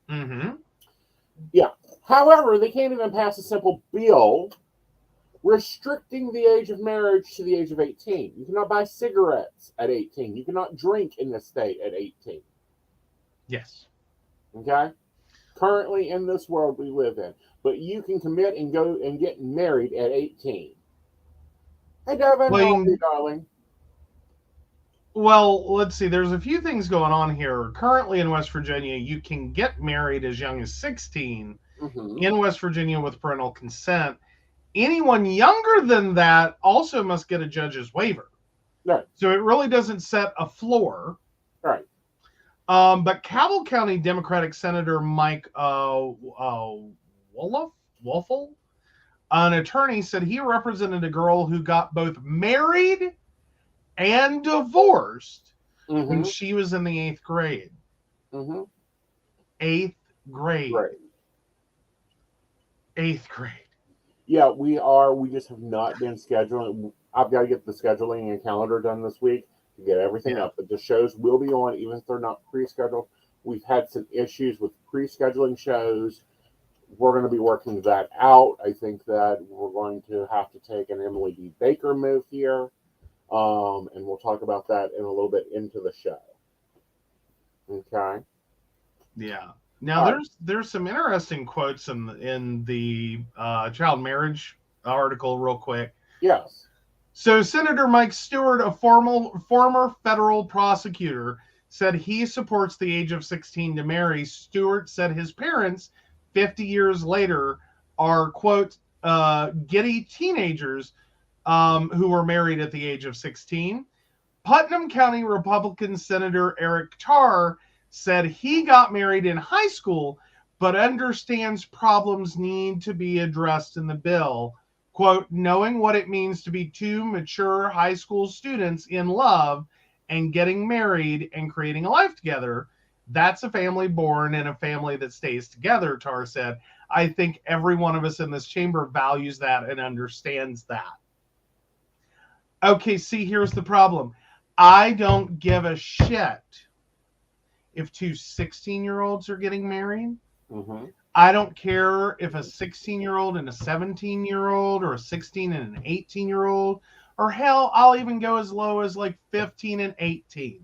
Mm-hmm. Yeah. However, they can't even pass a simple bill restricting the age of marriage to the age of 18. You cannot buy cigarettes at 18. You cannot drink in this state at 18. Yes. Okay? Currently in this world we live in. But you can commit and go and get married at 18. Hey, Devin, how are you, darling? Well, let's see. There's a few things going on here. Currently in West Virginia, you can get married as young as 16 in West Virginia with parental consent. Anyone younger than that also must get a judge's waiver. Right. So it really doesn't set a floor. Right. But Cabell County Democratic Senator Mike Wolfel, an attorney, said he represented a girl who got both married and divorced when she was in the 8th grade. 8th grade. Right. 8th grade. Yeah, we are. We just have not been scheduling. I've got to get the scheduling and calendar done this week to get everything up. But the shows will be on, even if they're not pre-scheduled. We've had some issues with pre-scheduling shows. We're going to be working that out. I think that we're going to have to take an Emily D. Baker move here. And we'll talk about that in a little bit into the show. Okay. Yeah. Now there's some interesting quotes in the child marriage article, real quick. Yes. So Senator Mike Stewart, a former federal prosecutor, said he supports the age of 16 to marry. Stewart said his parents, 50 years later, are, quote, giddy teenagers who were married at the age of 16. Putnam County Republican Senator Eric Tarr said he got married in high school, but understands problems need to be addressed in the bill. Quote, knowing what it means to be two mature high school students in love and getting married and creating a life together, that's a family born and a family that stays together, Tarr said. I think every one of us in this chamber values that and understands that. Okay, see, here's the problem. I don't give a shit if two 16-year-olds are getting married. I don't care if a 16-year-old and a 17-year-old or a 16 and an 18-year-old, or hell, I'll even go as low as like 15 and 18.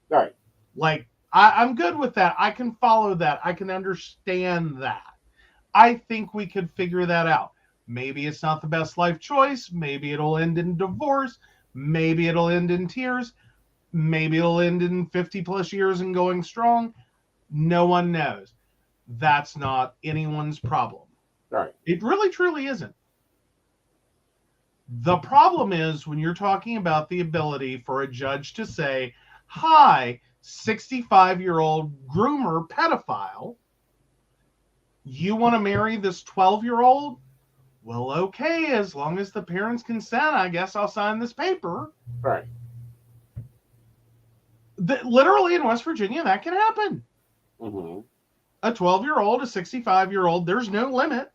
Right. Like, I'm good with that. I can follow that. I can understand that. I think we could figure that out. Maybe it's not the best life choice. Maybe it'll end in divorce. Maybe it'll end in tears. Maybe it'll end in 50 plus years and going strong. No one knows. That's not anyone's problem. Right. It really, truly isn't. The problem is when you're talking about the ability for a judge to say, hi, 65-year-old groomer pedophile, you want to marry this 12-year-old? Well, okay, as long as the parents consent, I guess I'll sign this paper. Right. Literally in West Virginia, that can happen. A 12-year-old, a 65-year-old, there's no limit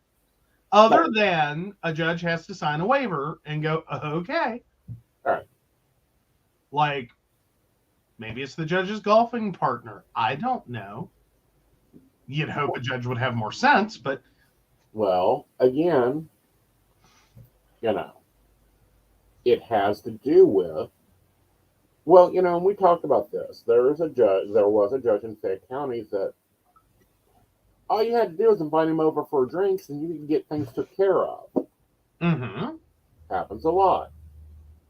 other than a judge has to sign a waiver and go, okay. All right. Like, maybe it's the judge's golfing partner. I don't know. You'd hope a judge would have more sense, but Well, again, it has to do with, well, and we talked about this. There was a judge in Fayette County that all you had to do was invite him over for drinks and you could get things took care of. Mm-hmm. Happens a lot.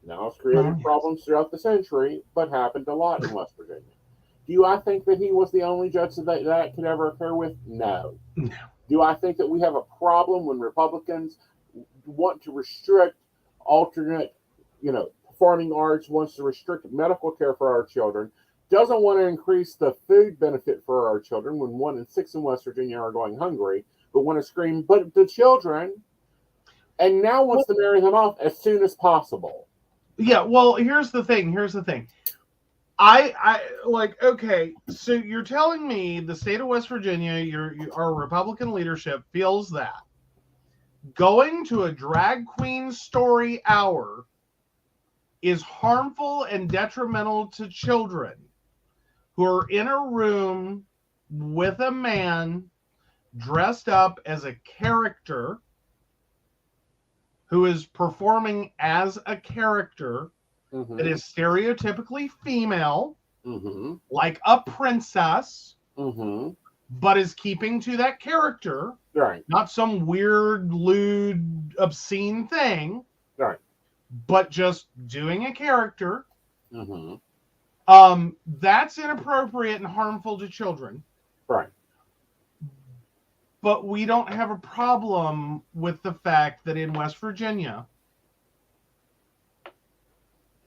Now it's created problems throughout the century, but happened a lot in West Virginia. Do I think that he was the only judge that could ever occur with? No. No. Do I think that we have a problem when Republicans want to restrict alternate, performing arts, wants to restrict medical care for our children, doesn't want to increase the food benefit for our children when 1 in 6 in West Virginia are going hungry, but want to scream, but the children, and now wants to marry them off as soon as possible. Yeah, well, here's the thing. I like, okay, so you're telling me the state of West Virginia, our Republican leadership feels that going to a drag queen story hour is harmful and detrimental to children who are in a room with a man dressed up as a character who is performing as a character that is stereotypically female, like a princess, but is keeping to that character, right? Not some weird, lewd, obscene thing, right? But just doing a character. That's inappropriate and harmful to children, right? But we don't have a problem with the fact that in West Virginia,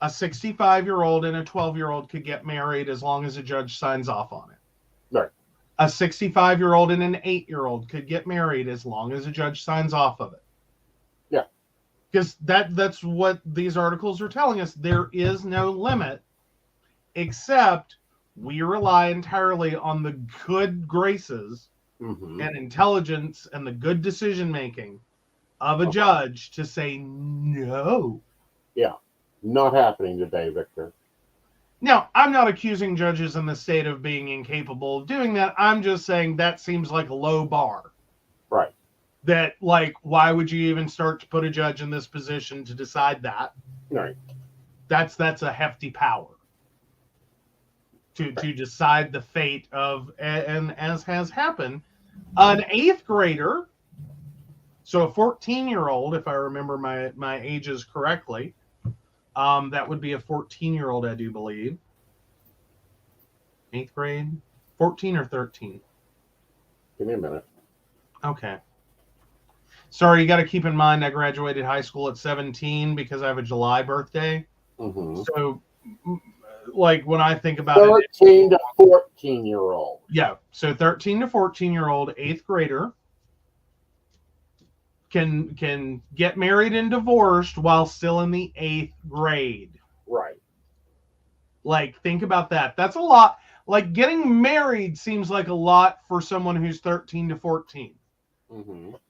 a 65-year-old and a 12-year-old could get married as long as a judge signs off on it. Right. A 65-year-old and an 8-year-old could get married as long as a judge signs off of it. Yeah. Because that's what these articles are telling us. There is no limit, except we rely entirely on the good graces and intelligence and the good decision-making of a judge to say no. Yeah. Not happening today, Victor. Now, I'm not accusing judges in the state of being incapable of doing that. I'm just saying that seems like a low bar. Right. That, like, why would you even start to put a judge in this position to decide that? Right. That's a hefty power to decide the fate of, and as has happened, an 8th grader, so a 14-year-old, if I remember my ages correctly, that would be a 14-year-old, I do believe. 8th grade? 14 or 13? Give me a minute. Okay. Sorry, you got to keep in mind I graduated high school at 17 because I have a July birthday. So, like, when I think about 13 to 14-year-old. Yeah, so 13 to 14-year-old 8th grader can get married and divorced while still in the 8th grade. Right. Like, think about that. That's a lot. Like, getting married seems like a lot for someone who's 13 to 14.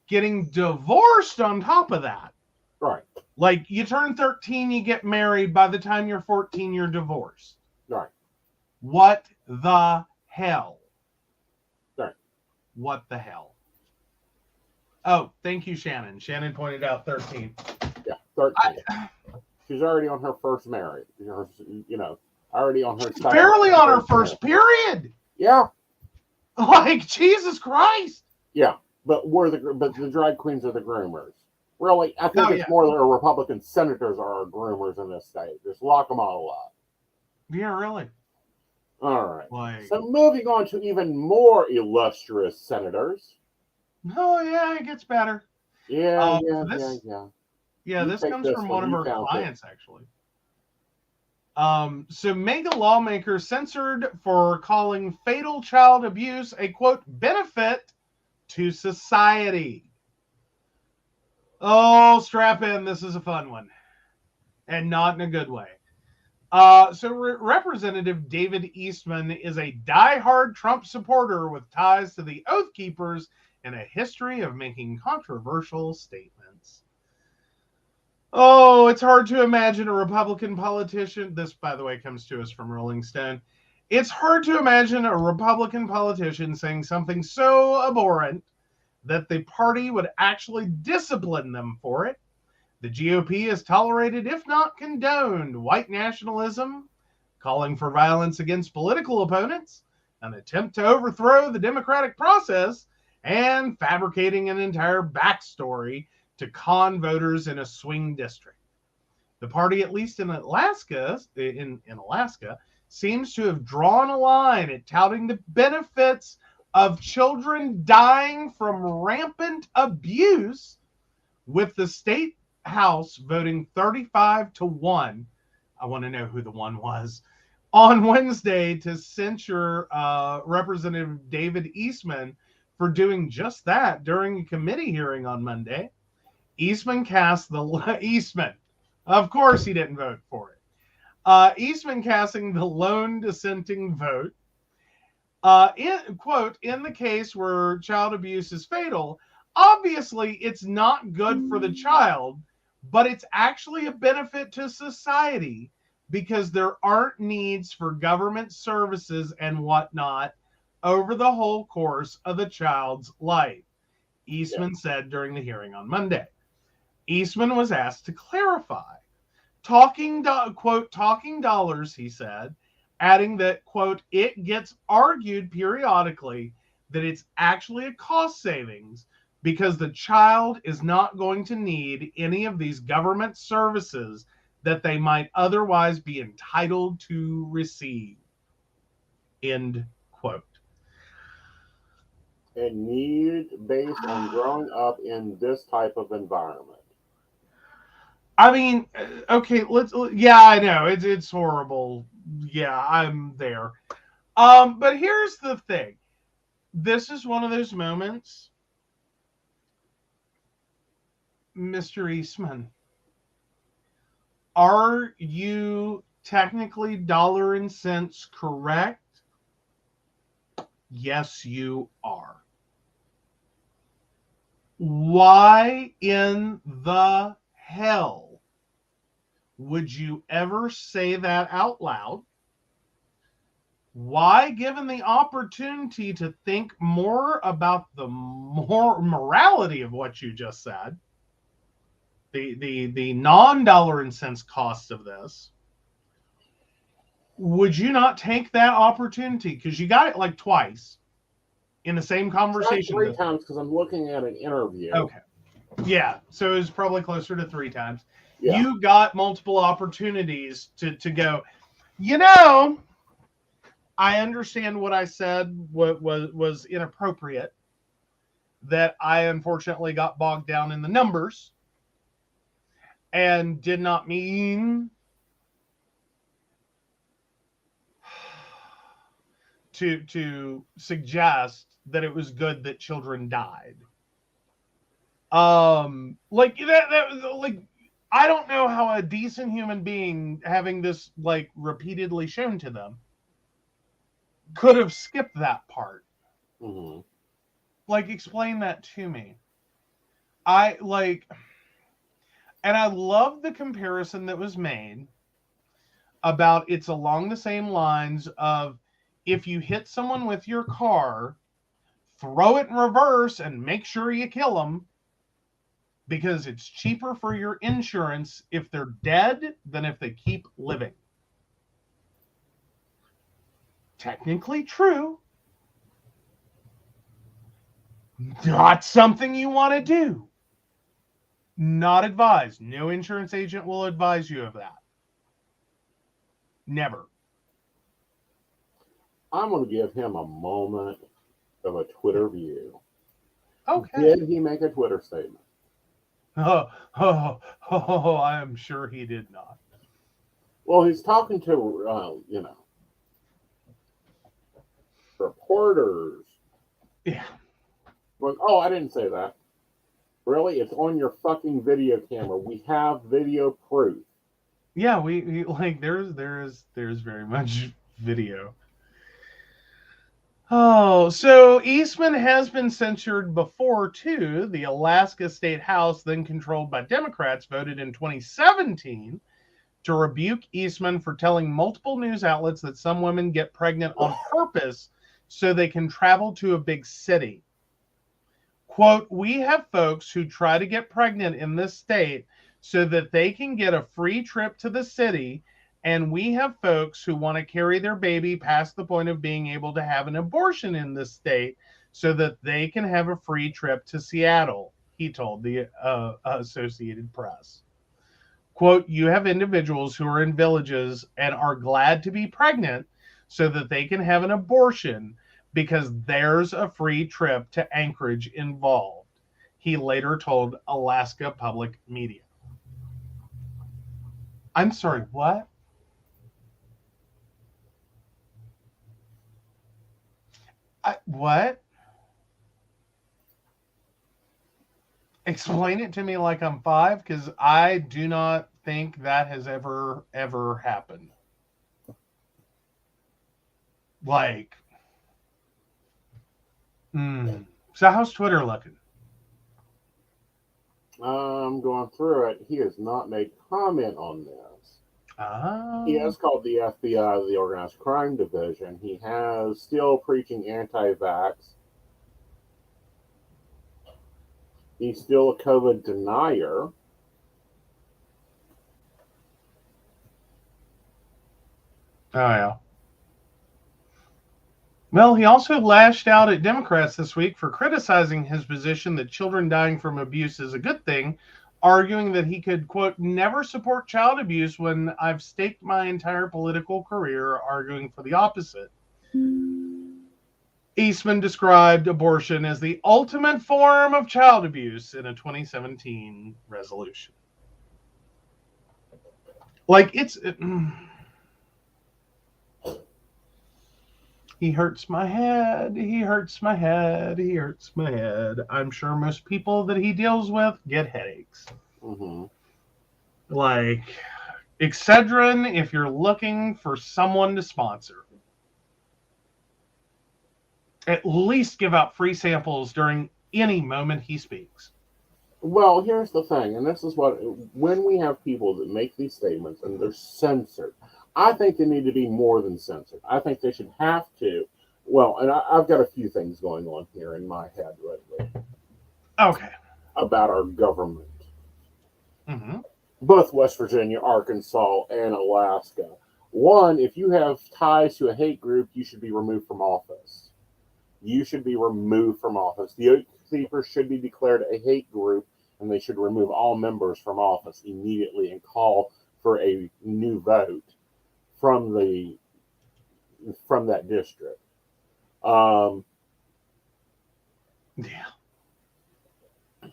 Getting divorced on top of that. Right. Like, you turn 13, you get married. By the time you're 14, you're divorced. Right. What the hell? Right. What the hell? Oh, thank you, Shannon. Shannon pointed out 13. Yeah, 13. She's already on her first marriage. Already on her second. Barely on her first period. Yeah. Like, Jesus Christ. Yeah, but the drag queens are the groomers. Really, I think it's more the Republican senators are groomers in this state. Just lock them all up. Yeah, really. All right. Like, so moving on to even more illustrious senators. Oh, yeah, it gets better. Yeah. Yeah, this comes from one of our clients, actually. So mega lawmaker censored for calling fatal child abuse a, quote, benefit to society. Oh, strap in. This is a fun one. And not in a good way. Representative David Eastman is a diehard Trump supporter with ties to the Oath Keepers and a history of making controversial statements. Oh, it's hard to imagine a Republican politician. This, by the way, comes to us from Rolling Stone. It's hard to imagine a Republican politician saying something so abhorrent that the party would actually discipline them for it. The GOP has tolerated, if not condoned, white nationalism, calling for violence against political opponents, an attempt to overthrow the democratic process, and fabricating an entire backstory to con voters in a swing district. The party, at least in Alaska, seems to have drawn a line at touting the benefits of children dying from rampant abuse, with the state house voting 35-1. I want to know who the one was. On Wednesday to censure Representative David Eastman for doing just that during a committee hearing on Monday. Eastman cast the Eastman. Of course he didn't vote for it. Eastman casting the lone dissenting vote. In the case where child abuse is fatal, obviously it's not good for the child, but it's actually a benefit to society because there aren't needs for government services and whatnot over the whole course of the child's life, Eastman said during the hearing on Monday. Eastman was asked to clarify. Talking dollars, he said, adding that, quote, it gets argued periodically that it's actually a cost savings because the child is not going to need any of these government services that they might otherwise be entitled to receive. End quote. And need based on growing up in this type of environment. I mean, okay, I know it's horrible. Yeah, I'm there. But here's the thing. This is one of those moments, Mr. Eastman. Are you technically dollar and cents correct? Yes, you are. Why in the hell would you ever say that out loud? Why, given the opportunity to think more about the morality of what you just said, the non-dollar and cents cost of this, would you not take that opportunity? Because you got it like twice in the same conversation. 3 times because I'm looking at an interview. Okay. Yeah. So it was probably closer to 3 times. Yeah. You got multiple opportunities to go, you know, I understand what I said was inappropriate, that I unfortunately got bogged down in the numbers and did not mean to suggest that it was good that children died. Like I don't know how a decent human being, having this like repeatedly shown to them, could have skipped that part. Mm-hmm. Like, explain that to me. I love the comparison that was made about it's along the same lines of if you hit someone with your car, throw it in reverse and make sure you kill them because it's cheaper for your insurance if they're dead than if they keep living. Technically true. Not something you want to do. Not advised. No insurance agent will advise you of that. Never. I'm going to give him a moment of a Twitter view. Okay. Did he make a Twitter statement? Oh, I am sure he did not. Well, he's talking to, reporters. Yeah. Like, oh, I didn't say that. Really? It's on your fucking video camera. We have video proof. Yeah, we like there's very much video. Oh, so Eastman has been censured before too. The Alaska State House, then controlled by Democrats, voted in 2017 to rebuke Eastman for telling multiple news outlets that some women get pregnant on purpose so they can travel to a big city. Quote, we have folks who try to get pregnant in this state so that they can get a free trip to the city. And we have folks who want to carry their baby past the point of being able to have an abortion in this state so that they can have a free trip to Seattle, he told the Associated Press. Quote, you have individuals who are in villages and are glad to be pregnant so that they can have an abortion because there's a free trip to Anchorage involved, he later told Alaska Public Media. I'm sorry, what? What? Explain it to me like I'm 5, because I do not think that has ever happened. Like, So how's Twitter looking? I'm going through it. He has not made comment on this. He has called the FBI the Organized Crime Division. He has still preaching anti-vax. He's still a COVID denier. Oh, yeah. Well, he also lashed out at Democrats this week for criticizing his position that children dying from abuse is a good thing, arguing that he could, quote, never support child abuse when I've staked my entire political career arguing for the opposite. Eastman described abortion as the ultimate form of child abuse in a 2017 resolution. Like, he hurts my head, he hurts my head, he hurts my head. I'm sure most people that he deals with get headaches. Mm-hmm. Like, Excedrin, if you're looking for someone to sponsor, at least give out free samples during any moment he speaks. Well, here's the thing, and this is what, when we have people that make these statements and they're censored, I think they need to be more than censored. I think they should have to. Well, and I've got a few things going on here in my head lately. Okay. About our government. Mm-hmm. Both West Virginia, Arkansas, and Alaska. One, if you have ties to a hate group, you should be removed from office. You should be removed from office. The Oath Keepers should be declared a hate group, and they should remove all members from office immediately and call for a new vote from that district. Yeah.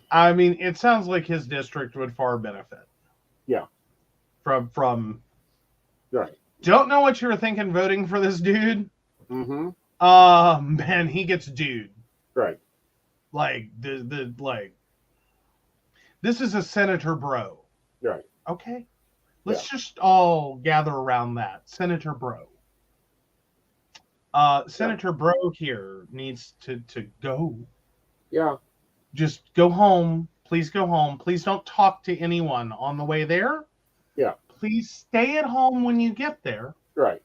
I mean, it sounds like his district would far benefit. Yeah. From right. Don't know what you were thinking voting for this dude. Mm-hmm. Man, he gets dude. Right. Like this is a senator bro. Right. Okay. Let's just all gather around that. Senator Bro. Senator Bro here needs to go. Yeah. Just go home. Please go home. Please don't talk to anyone on the way there. Yeah. Please stay at home when you get there. Right.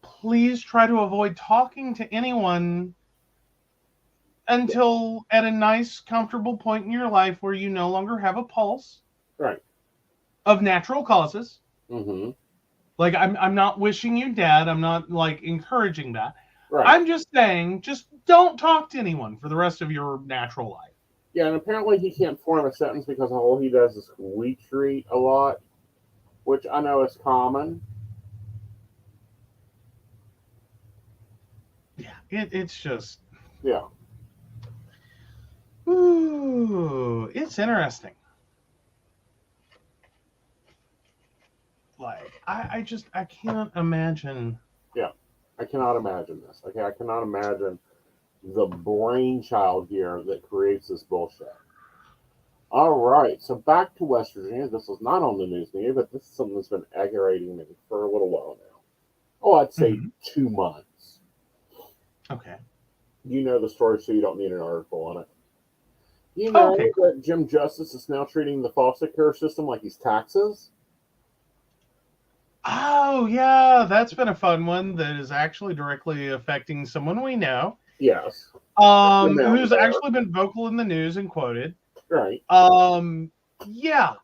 Please try to avoid talking to anyone until at a nice, comfortable point in your life where you no longer have a pulse. Right. Of natural causes. Mm-hmm. Like, I'm not wishing you dead. I'm not, like, encouraging that. Right. I'm just saying, just don't talk to anyone for the rest of your natural life. Yeah, and apparently he can't form a sentence because all he does is we treat a lot, which I know is common. Yeah, it's just... Yeah. Ooh, it's interesting. Like, I can't imagine. Yeah, I cannot imagine this. Okay, I cannot imagine the brainchild here that creates this bullshit. All right, so back to West Virginia. This is not on the news media, but this is something that's been aggravating me for a little while now. Oh, I'd say 2 months. Okay. You know the story, so you don't need an article on it. You know that Jim Justice is now treating the foster care system like he's taxes? Oh, yeah, that's been a fun one that is actually directly affecting someone we know. Yes. Who's actually been vocal in the news and quoted. Right. Yeah.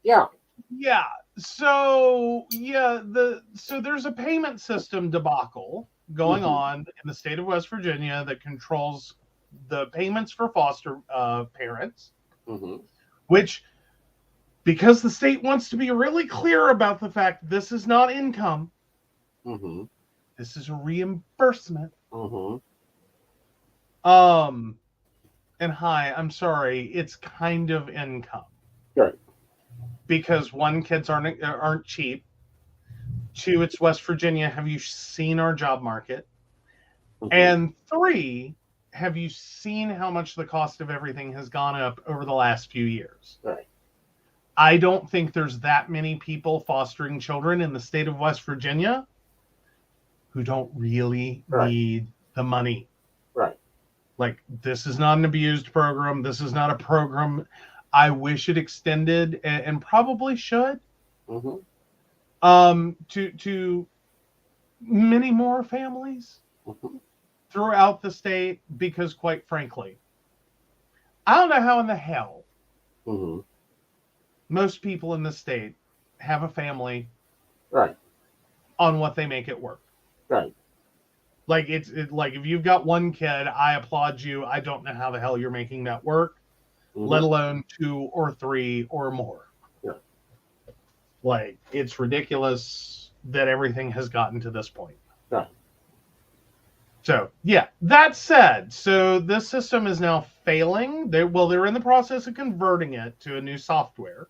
Yeah. Yeah. So there's a payment system debacle going on in the state of West Virginia that controls the payments for foster parents, which, because the state wants to be really clear about the fact this is not income, this is a reimbursement. And hi, I'm sorry, it's kind of income. Right. Because one, kids aren't cheap. Two, it's West Virginia. Have you seen our job market? And three, have you seen how much the cost of everything has gone up over the last few years? Right. I don't think there's that many people fostering children in the state of West Virginia who don't really need the money. Right. Like, this is not an abused program. This is not a program I wish it extended, and probably should, to many more families throughout the state, because, quite frankly, I don't know how in the hell most people in the state have a family on what they make it work. Right. Like, it's like, if you've got one kid, I applaud you. I don't know how the hell you're making that work, let alone 2 or 3 or more. Yeah. Like, it's ridiculous that everything has gotten to this point. Right. So, yeah, that said, so this system is now failing. They're in the process of converting it to a new software.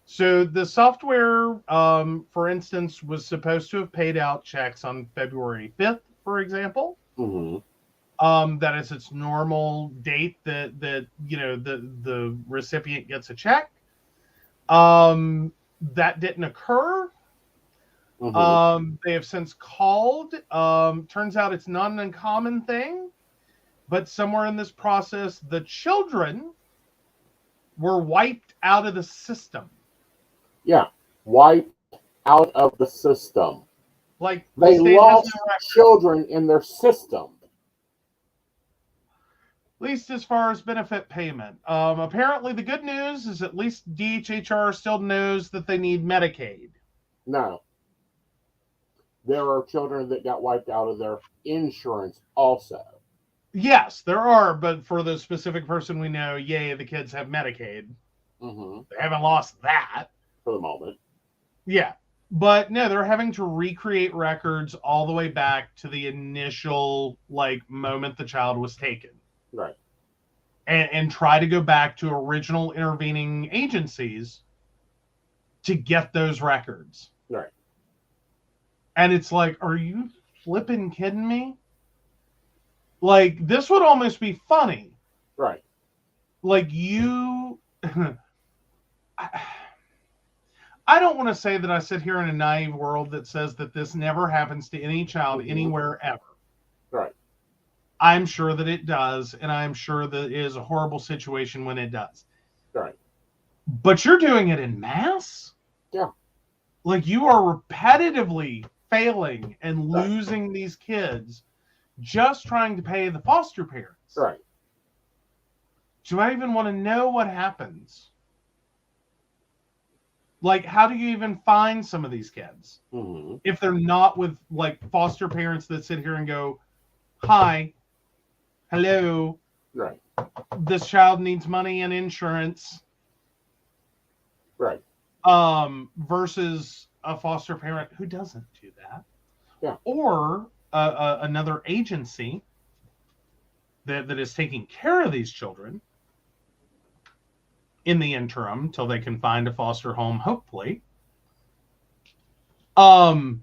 So the software, for instance, was supposed to have paid out checks on February 5th, for example. That is its normal date that the recipient gets a check. That didn't occur. They have since called. Turns out it's not an uncommon thing, but somewhere in this process, the children were wiped out of the system. Yeah, wiped out of the system. Like, they lost children in their system. At least as far as benefit payment. Apparently, the good news is at least DHHR still knows that they need Medicaid. No. There are children that got wiped out of their insurance also. Yes, there are, but for the specific person we know, yay, the kids have Medicaid. They haven't lost that. For the moment. Yeah. But no, they're having to recreate records all the way back to the initial, moment the child was taken. Right. And try to go back to original intervening agencies to get those records. Right. And it's like, are you flipping kidding me? Like, this would almost be funny. Right. Like, you... I don't want to say that I sit here in a naive world that says that this never happens to any child anywhere ever. Right. I'm sure that it does, and I'm sure that it is a horrible situation when it does. Right. But you're doing it en masse? Yeah. Like, you are repetitively failing and losing these kids just trying to pay the foster parents. Right. Do I even want to know what happens? Like, how do you even find some of these kids? If they're not with, foster parents that sit here and go, hi, hello, right, this child needs money and insurance. Right. Versus a foster parent who doesn't do that. Yeah. Or another agency that is taking care of these children in the interim till they can find a foster home, hopefully. What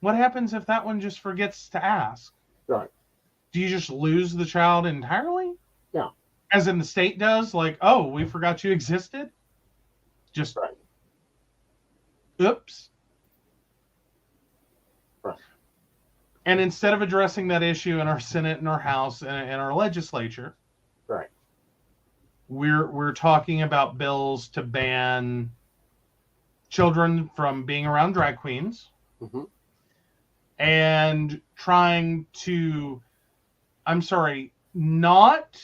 happens if that one just forgets to ask? Right. Do you just lose the child entirely? Yeah. As in the state does? Like, oh, we forgot you existed? Just, right. Oops. Right. And instead of addressing that issue in our Senate and our House and our legislature, right, we're talking about bills to ban children from being around drag queens and trying to, not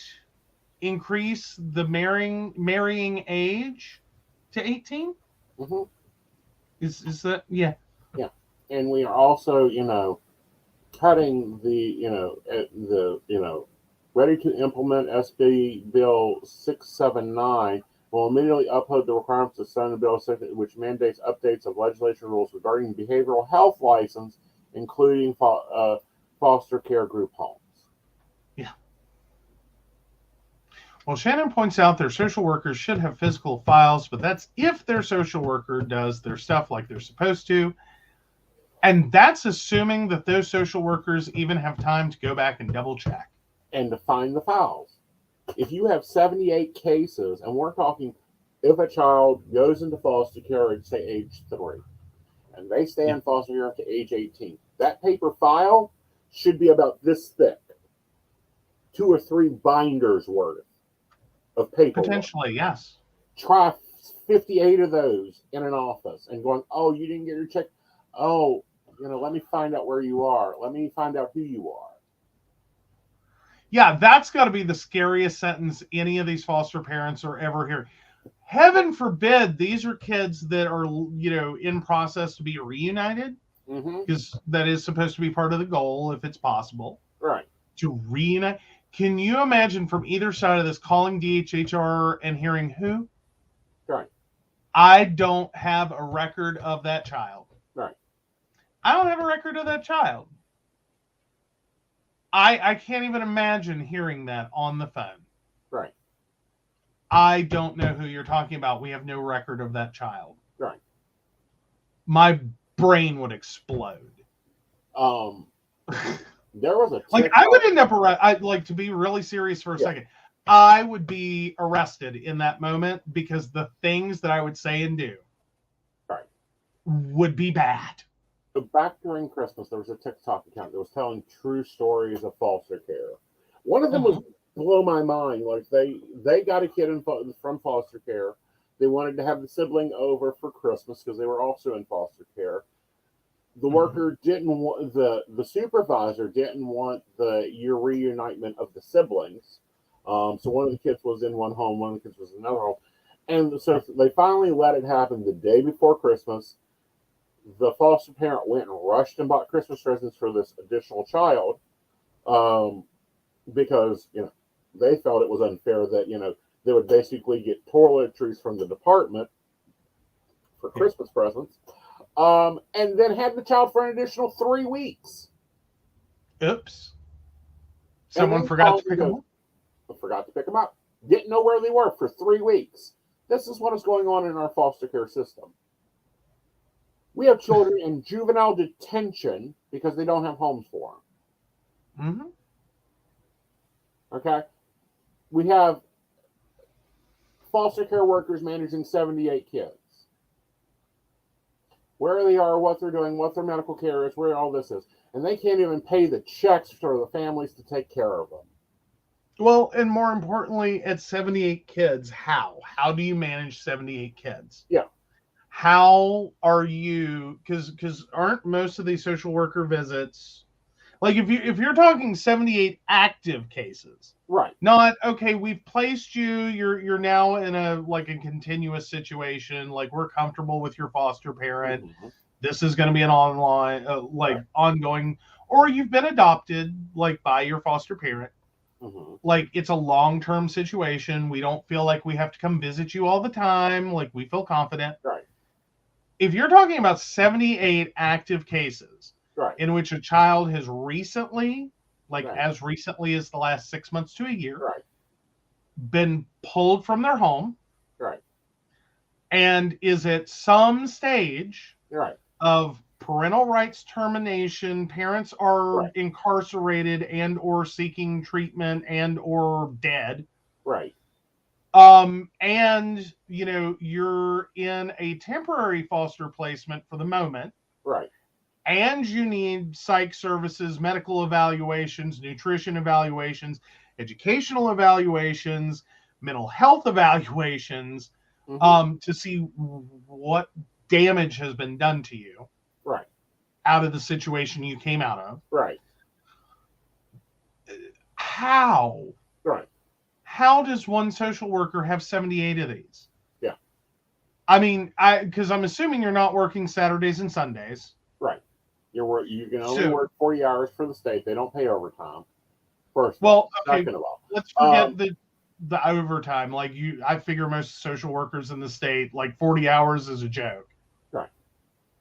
increase the marrying age to 18? Mm-hmm. Is that, yeah. Yeah. And we are also, cutting ready to implement SB Bill 679 will immediately uphold the requirements of Senate Bill 6, which mandates updates of legislation rules regarding behavioral health license, including foster care group homes. Yeah. Well, Shannon points out their social workers should have physical files, but that's if their social worker does their stuff like they're supposed to. And that's assuming that those social workers even have time to go back and double check. And to find the files. If you have 78 cases, and we're talking if a child goes into foster care at, say, age 3, and they stay in foster care up to age 18, that paper file should be about this thick. 2 or 3 binders worth of paper. Potentially, yes. Try 58 of those in an office and going, oh, you didn't get your check. Oh, let me find out where you are. Let me find out who you are. Yeah, that's got to be the scariest sentence any of these foster parents are ever hearing. Heaven forbid these are kids that are, in process to be reunited, because that is supposed to be part of the goal if it's possible. Right. To reunite. Can you imagine from either side of this calling DHHR and hearing who? Right. I don't have a record of that child. Right. I don't have a record of that child. I can't even imagine hearing that on the phone. Right. I don't know who you're talking about. We have no record of that child. Right. My brain would explode. There was a I would end up to be really serious for a second. I would be arrested in that moment because the things that I would say and do would be bad. So back during Christmas, there was a TikTok account that was telling true stories of foster care. One of them was blow my mind. Like they got a kid from foster care. They wanted to have the sibling over for Christmas because they were also in foster care. The worker didn't want the supervisor didn't want the reunitement of the siblings. So one of the kids was in one home, one of the kids was in another home, and so they finally let it happen the day before Christmas. The foster parent went and rushed and bought Christmas presents for this additional child, because they felt it was unfair that they would basically get toiletries from the department for Christmas presents. And then had the child for an additional 3 weeks. Oops. Someone forgot to pick them up. Forgot to pick them up. Didn't know where they were for 3 weeks. This is what is going on in our foster care system. We have children in juvenile detention because they don't have homes for them. Okay? We have foster care workers managing 78 kids. Where they are, what they're doing, what their medical care is, where all this is. And they can't even pay the checks for the families to take care of them. Well, and more importantly, at 78 kids, how? How do you manage 78 kids? Yeah. How are you, because aren't most of these social worker visits, like if you're talking 78 active cases, right? Not okay, we've placed you, you're now in a continuous situation, like we're comfortable with your foster parent. This is going to be an online ongoing, or you've been adopted by your foster parent. It's a long-term situation. We don't feel like we have to come visit you all the time. We feel confident. Right. If you're talking about 78 active cases in which a child has recently, as recently as the last 6 months to a year, been pulled from their home, and is at some stage of parental rights termination, parents are incarcerated and or seeking treatment and or dead, and you're in a temporary foster placement for the moment, and you need psych services, medical evaluations, nutrition evaluations, educational evaluations, mental health evaluations, to see what damage has been done to you. out of the situation you came out of. Right. How? Right. How does one social worker have 78 of these? Yeah. I mean, because I'm assuming you're not working Saturdays and Sundays. Right. You can only work 40 hours for the state. They don't pay overtime. First of Well, all. okay. Second of all. Let's forget the overtime. Like I figure most social workers in the state, like 40 hours is a joke. Right.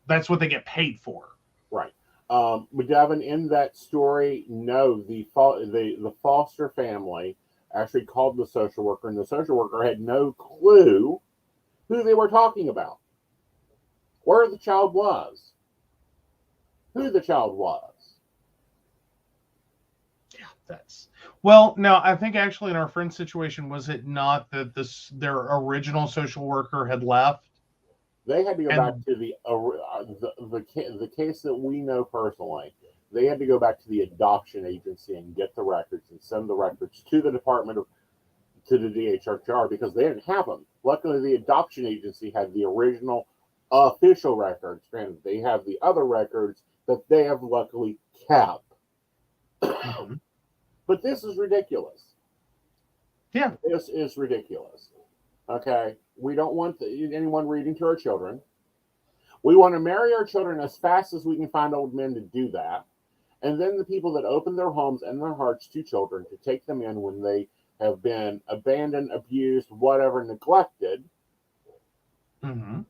That's what they get paid for. Right. But Devin, in that story, no, the foster family actually called the social worker, and the social worker had no clue who they were talking about, where the child was, who the child was. Yeah, that's well. No, I think actually in our friend's situation, was it not that their original social worker had left? They had to go back to the case that we know personally. They had to go back to the adoption agency and get the records and send the records to the to the DHR because they didn't have them. Luckily, the adoption agency had the original official records. Granted, they have the other records that they have luckily kept. But this is ridiculous. Yeah. This is ridiculous. Okay? We don't want anyone reading to our children. We want to marry our children as fast as we can find old men to do that. And then the people that open their homes and their hearts to children to take them in when they have been abandoned, abused, whatever, neglected. Mm-hmm.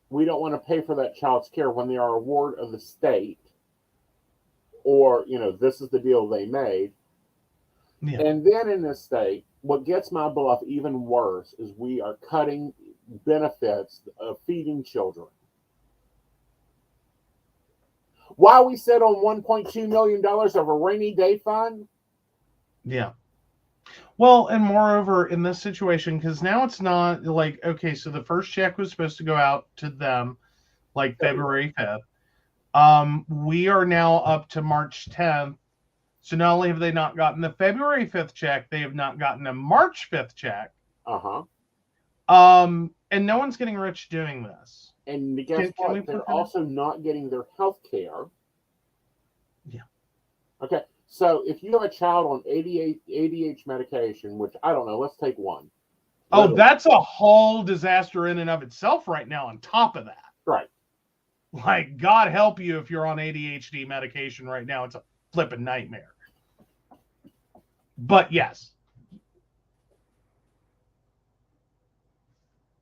We don't want to pay for that child's care when they are a ward of the state. Or, this is the deal they made. Yeah. And then in this state, what gets my bluff even worse is we are cutting benefits of feeding children. Why we sit on $1.2 million of a rainy day fund? Yeah. Well, and moreover, in this situation, because now it's not like, okay, so the first check was supposed to go out to them like February 5th. We are now up to March 10th. So not only have they not gotten the February 5th check, they have not gotten a March 5th check. Uh-huh. And no one's getting rich doing this. And guess what? They're also not getting their health care. Yeah. Okay. So if you have a child on ADHD medication, which I don't know, let's take one. Oh, that's a whole disaster in and of itself right now on top of that. Right. Like, God help you if you're on ADHD medication right now. It's a flipping nightmare. But yes.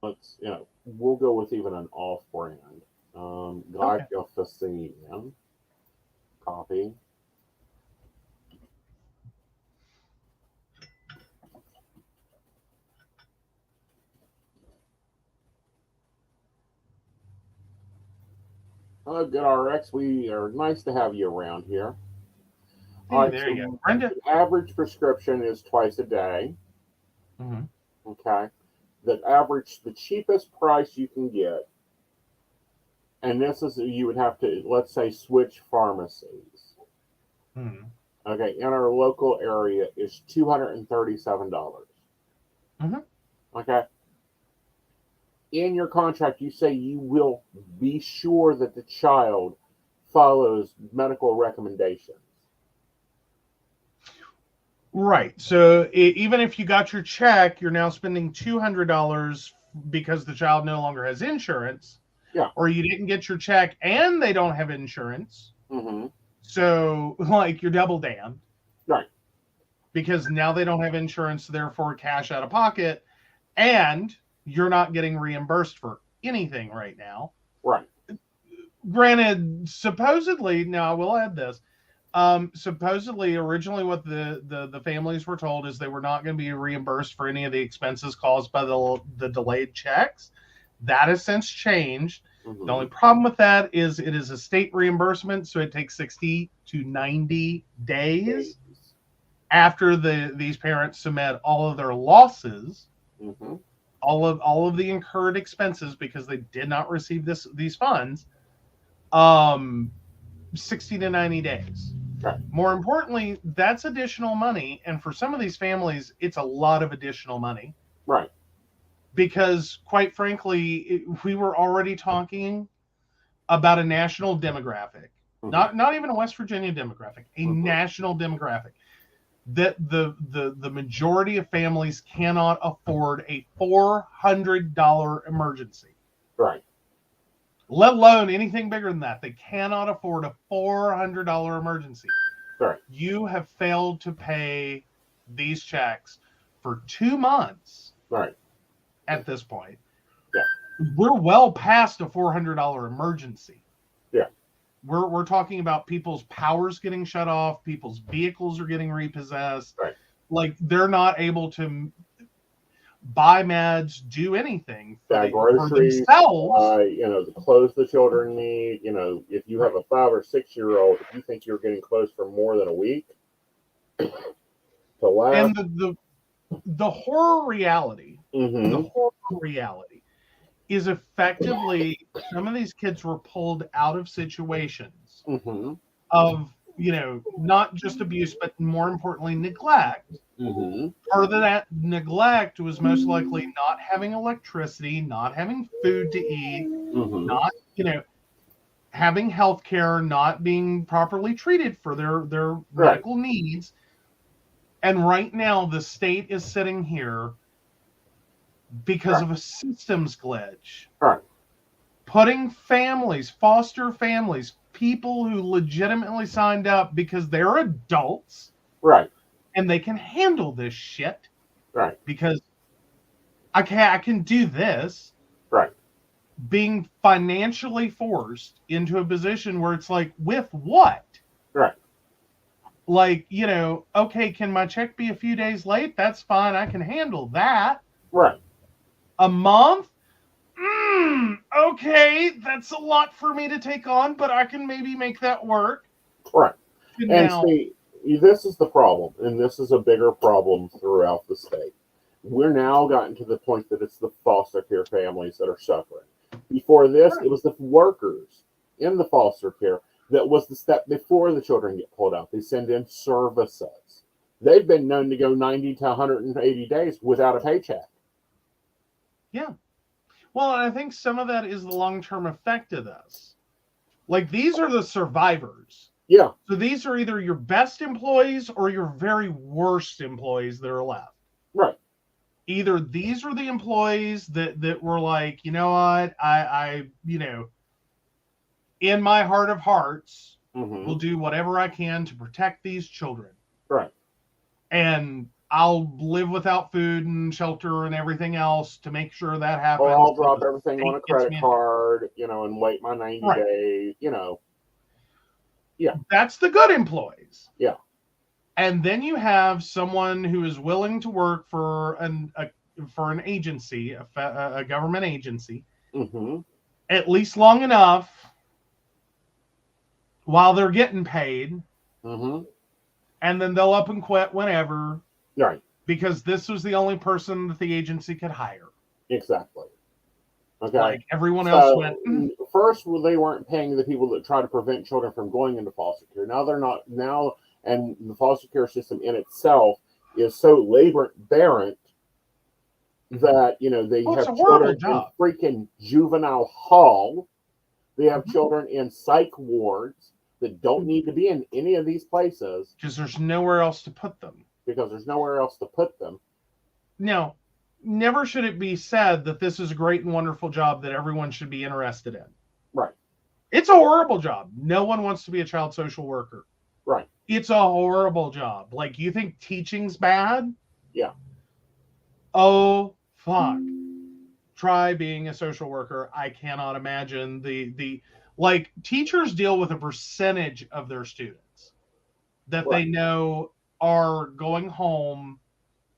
Let's, we'll go with even an off-brand. Glyphosate. Copy. Hello, Good RX. We are nice to have you around here. Hey, all right, there you go. Brenda. The average prescription is twice a day. Mm-hmm. Okay. The cheapest price you can get, and this is, you would have to, let's say, switch pharmacies. Mm-hmm. Okay, in our local area is $237. Mm-hmm. Okay. In your contract, you say you will be sure that the child follows medical recommendations. Right. So even if you got your check, you're now spending $200 because the child no longer has insurance. Yeah. Or you didn't get your check and they don't have insurance. Mm-hmm. So, you're double damned. Right. Because now they don't have insurance, therefore cash out of pocket, and you're not getting reimbursed for anything right now. Right. Granted, supposedly, now I will add this, supposedly originally what the families were told is they were not going to be reimbursed for any of the expenses caused by the delayed checks. That has since changed. Mm-hmm. The only problem with that is it is a state reimbursement, so it takes 60 to 90 days after these parents submit all of their losses, mm-hmm. all of the incurred expenses because they did not receive these funds. 60 to 90 days. Right. More importantly, that's additional money, and for some of these families, it's a lot of additional money. Right. Because, quite frankly, we were already talking about a national demographic Not even a West Virginia demographic, a national demographic. That the majority of families cannot afford a $400 emergency. Right. Let alone anything bigger than that. They cannot afford a $400 emergency. Right. You have failed to pay these checks for 2 months. Right. At this point. Yeah. We're well past a $400 emergency. Yeah. We're talking about people's powers getting shut off, people's vehicles are getting repossessed. Right. Like they're not able to buy meds, do anything for groceries, themselves. The clothes the children need. If you have a 5 or 6 year old, if you think you're getting clothes for more than a week, to last. And the horror reality, the horror reality is effectively some of these kids were pulled out of situations of, not just abuse, but more importantly, neglect. Part of that neglect was most likely not having electricity, not having food to eat, not, having health care, not being properly treated for their medical needs. And right now, the state is sitting here because of a systems glitch. Putting families, foster families, people who legitimately signed up because they're adults. And they can handle this shit. Because I can do this. Being financially forced into a position where it's like, with what? Like, okay, can my check be a few days late? That's fine. I can handle that. A month? Okay, that's a lot for me to take on, but I can maybe make that work. And see, this is the problem, and this is a bigger problem throughout the state. We're now gotten to the point that it's the foster care families that are suffering. Before this, it was the workers in the foster care that was the step before the children get pulled out. They send in services. They've been known to go 90 to 180 days without a paycheck. Yeah. Well, I think some of that is the long-term effect of this. Like, these are the survivors. Yeah. So these are either your best employees or your very worst employees that are left. Either these are the employees that were like, you know what, I in my heart of hearts, will do whatever I can to protect these children. And I'll live without food and shelter and everything else to make sure that happens. Or I'll drop everything on a credit card, and wait my 90 days, Yeah. That's the good employees. Yeah. And then you have someone who is willing to work for an agency, a government agency, at least long enough while they're getting paid, and then they'll up and quit whenever, because this was the only person that the agency could hire. Exactly. Okay. Like everyone else went. First, they weren't paying the people that try to prevent children from going into foster care. Now they're not. Now, and the foster care system in itself is so labor-barren that they have children in freaking juvenile hall. They have children in psych wards that don't need to be in any of these places because there's nowhere else to put them. Now, never should it be said that this is a great and wonderful job that everyone should be interested in. It's a horrible job. No one wants to be a child social worker. It's a horrible job. Like, you think teaching's bad? Yeah. Oh, fuck. Try being a social worker. I cannot imagine like, teachers deal with a percentage of their students that they know are going home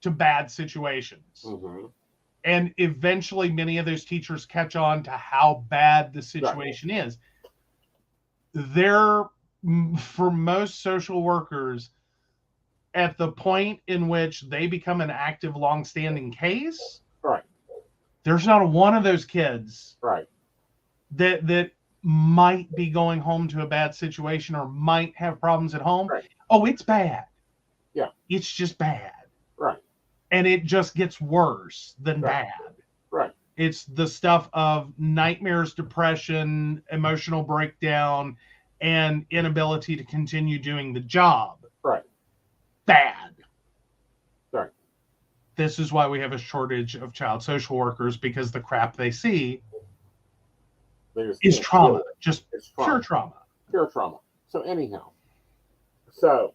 to bad situations. And eventually many of those teachers catch on to how bad the situation is. They're, for most social workers, at the point in which they become an active, long-standing case, there's not one of those kids that might be going home to a bad situation or might have problems at home. Oh, it's bad. Yeah. It's just bad. And it just gets worse than bad. It's the stuff of nightmares, depression, emotional breakdown, and inability to continue doing the job. Right. Bad. Right. This is why we have a shortage of child social workers, because the crap they see is trauma. Just pure trauma. Pure trauma. So anyhow, so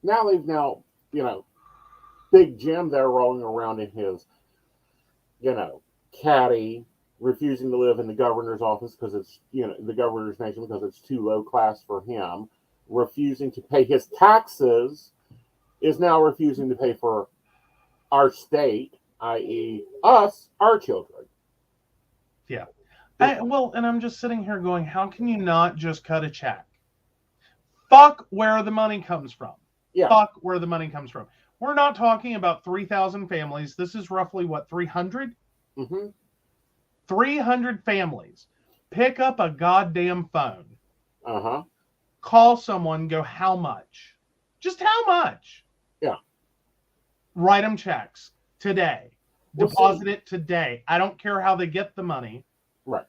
now they've Big Jim there rolling around in his, caddy, refusing to live in the governor's office because it's, the governor's mansion because it's too low class for him, refusing to pay his taxes, is now refusing to pay for our state, i.e. us, our children. Yeah. And I'm just sitting here going, how can you not just cut a check? Fuck where the money comes from. Yeah. Fuck where the money comes from. We're not talking about 3,000 families. This is roughly, 300? Mm-hmm. 300 families. Pick up a goddamn phone. Uh-huh. Call someone, go, how much? Just how much? Yeah. Write them checks today. Deposit it today. I don't care how they get the money. Right.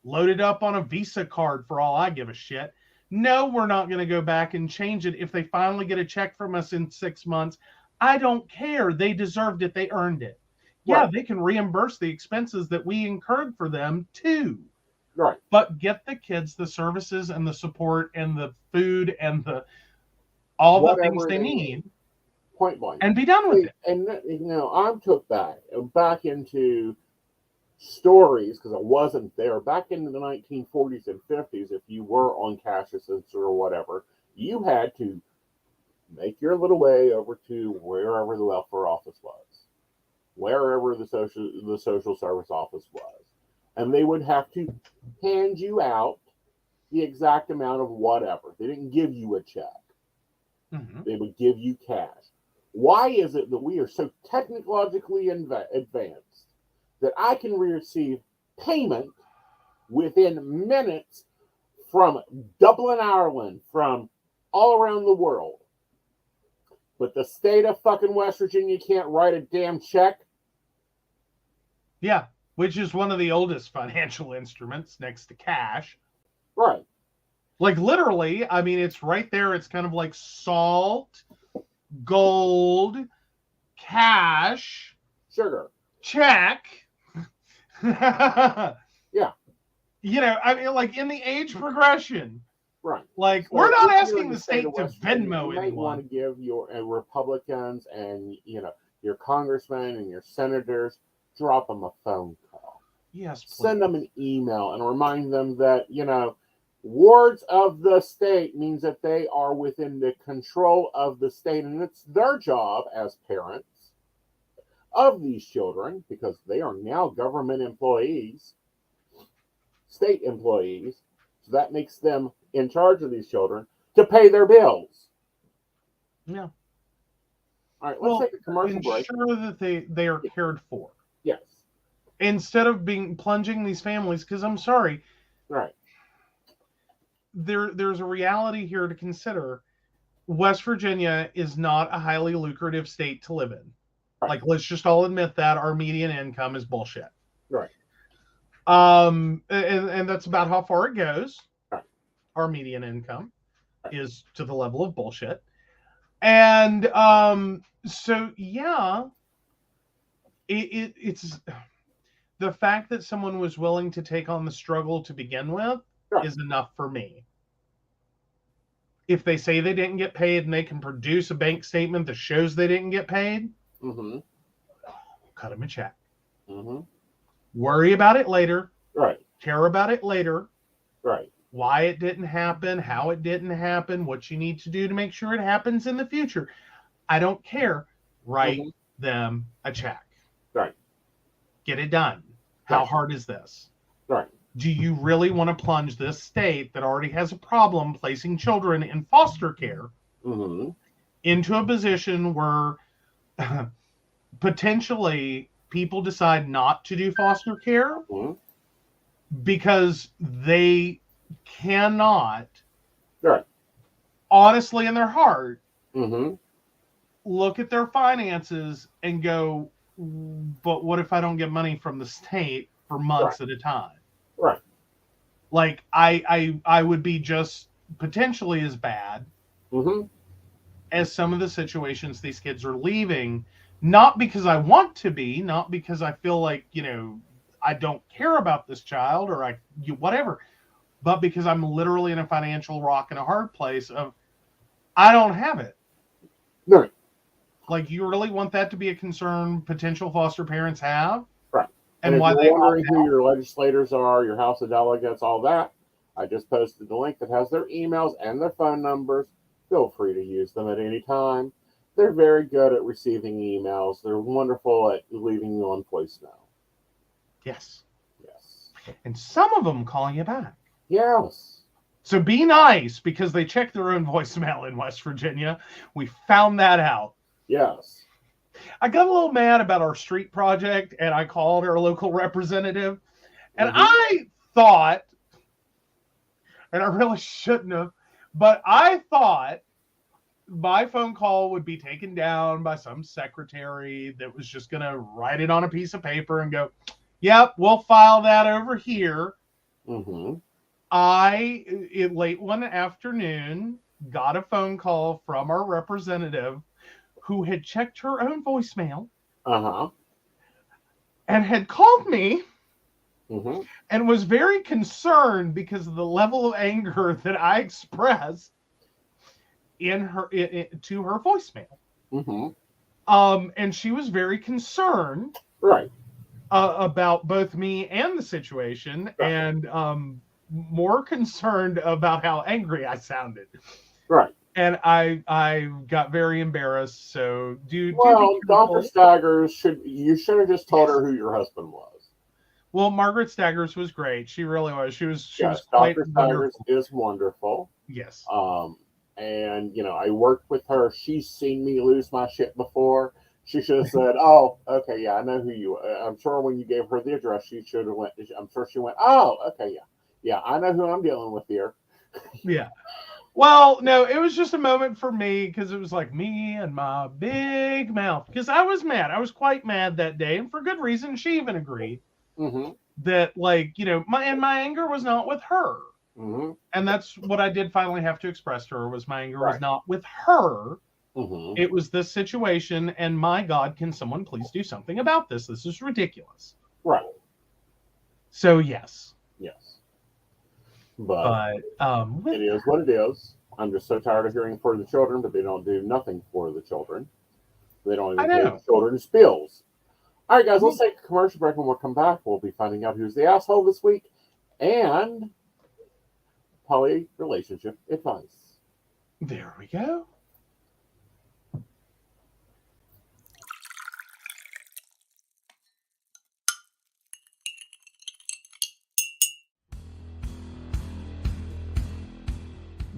Load it up on a Visa card for all I give a shit. No, we're not going to go back and change it if they finally get a check from us in 6 months. I don't care. They deserved it. They earned it. Yeah, Right. they can reimburse the expenses that we incurred for them too. Right. But get the kids the services and the support and the food and all the things they need. Point blank. And be done with it. And I'm took back into stories, because I wasn't there, back in the 1940s and 50s. If you were on cash assistance or whatever, you had to make your little way over to wherever the welfare office was, wherever the social service office was, and they would have to hand you out the exact amount of whatever. They didn't give you a check. Mm-hmm. They would give you cash. Why is it that we are so technologically advanced that I can receive payment within minutes from Dublin, Ireland, from all around the world, but the state of fucking West Virginia can't write a damn check? Yeah, which is one of the oldest financial instruments next to cash. Right. Like literally, I mean, it's right there. It's kind of like salt, gold, cash, sugar, check. Yeah. I mean, like in the age progression. Right. Like, So we're not if you're asking in the state to West Virginia, Venmo you may anyone. want to give your Republicans and your congressmen and your senators, drop them a phone call. Yes, please. Send them an email and remind them that wards of the state means that they are within the control of the state, and it's their job as parents of these children, because they are now government employees, state employees, so that makes them in charge of these children, to pay their bills. Yeah. All right, let's take a commercial break. Ensure that they are cared for. Yes. Instead of plunging these families, because I'm sorry. Right. There's a reality here to consider. West Virginia is not a highly lucrative state to live in. Right. Like, let's just all admit that our median income is bullshit. Right. And that's about how far it goes. Right. Our median income is to the level of bullshit. And so yeah, it's the fact that someone was willing to take on the struggle to begin with is enough for me. If they say they didn't get paid and they can produce a bank statement that shows they didn't get paid, cut them a check. Worry about it later. Right. Care about it later. Right. Why it didn't happen, how it didn't happen, what you need to do to make sure it happens in the future. I don't care. Write them a check. Right. Get it done. How hard is this? Right. Do you really want to plunge this state that already has a problem placing children in foster care into a position where potentially people decide not to do foster care because they cannot, honestly in their heart, look at their finances and go, but what if I don't get money from the state for months at a time? Right. Like, I would be just potentially as bad as some of the situations these kids are leaving, not because I want to be, not because I feel like, I don't care about this child or whatever, but because I'm literally in a financial rock and a hard place of, I don't have it. Right. Like, you really want that to be a concern potential foster parents have? Right. And if why you're they wondering opt who out? your legislators are, your House of Delegates, all that, I just posted the link that has their emails and their phone numbers. Feel free to use them at any time. They're very good at receiving emails. They're wonderful at leaving you on voicemail. Yes. Yes. And some of them calling you back. Yes. So be nice, because they check their own voicemail in West Virginia. We found that out. Yes. I got a little mad about our street project, and I called our local representative. And I thought, and I really shouldn't have, but I thought my phone call would be taken down by some secretary that was just going to write it on a piece of paper and go, yep, we'll file that over here. Late one afternoon, got a phone call from our representative who had checked her own voicemail and had called me and was very concerned because of the level of anger that I expressed to her voicemail. And she was very concerned about both me and the situation, and more concerned about how angry I sounded. And I got very embarrassed. So Dr. Staggers should have just told her who your husband was. Well, Margaret Staggers was great. She really was. She was quite Dr. Staggers wonderful. is wonderful. Yes. And I worked with her. She's seen me lose my shit before. She should have said, "Oh, okay, yeah, I know who you are." I'm sure when you gave her the address, she should have went. I'm sure she went, "Oh, okay, yeah, I know who I'm dealing with here." Yeah. Well, no, it was just a moment for me, because it was like me and my big mouth. Because I was mad. I was quite mad that day, and for good reason. She even agreed that, my anger was not with her. And that's what I did finally have to express to her, was my anger was not with her. It was this situation, and my God, can someone please do something about this? This is ridiculous. Right. So, yes. But it is what it is. I'm just so tired of hearing for the children, but they don't do nothing for the children. They don't even pay the children's bills. All right, guys, let's take a commercial break. When we come back, we'll be finding out who's the asshole this week and poly relationship advice. There we go.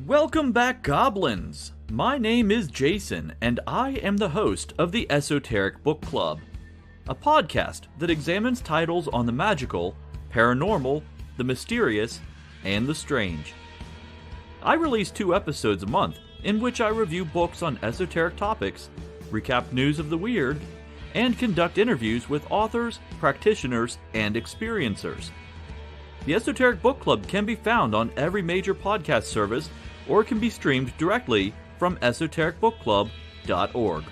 Welcome back, Goblins! My name is Jason, and I am the host of the Esoteric Book Club, a podcast that examines titles on the magical, paranormal, the mysterious, and the strange. I release 2 episodes a month, in which I review books on esoteric topics, recap news of the weird, and conduct interviews with authors, practitioners, and experiencers. The Esoteric Book Club can be found on every major podcast service, or can be streamed directly from esotericbookclub.org.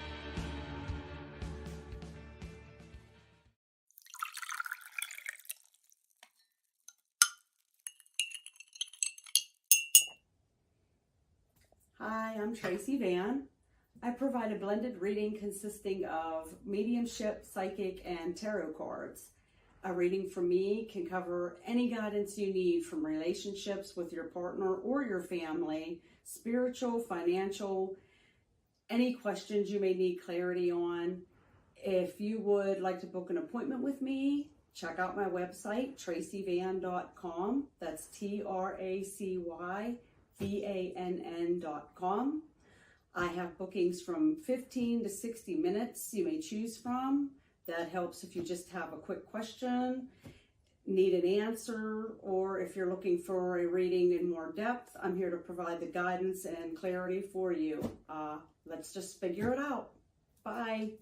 Hi, I'm Tracy Van. I provide a blended reading consisting of mediumship, psychic, and tarot cards. A reading from me can cover any guidance you need, from relationships with your partner or your family, spiritual, financial, any questions you may need clarity on. If you would like to book an appointment with me, check out my website, tracyvann.com. That's TracyVann.com. I have bookings from 15 to 60 minutes you may choose from. That helps if you just have a quick question, need an answer, or if you're looking for a reading in more depth, I'm here to provide the guidance and clarity for you. Let's just figure it out. Bye.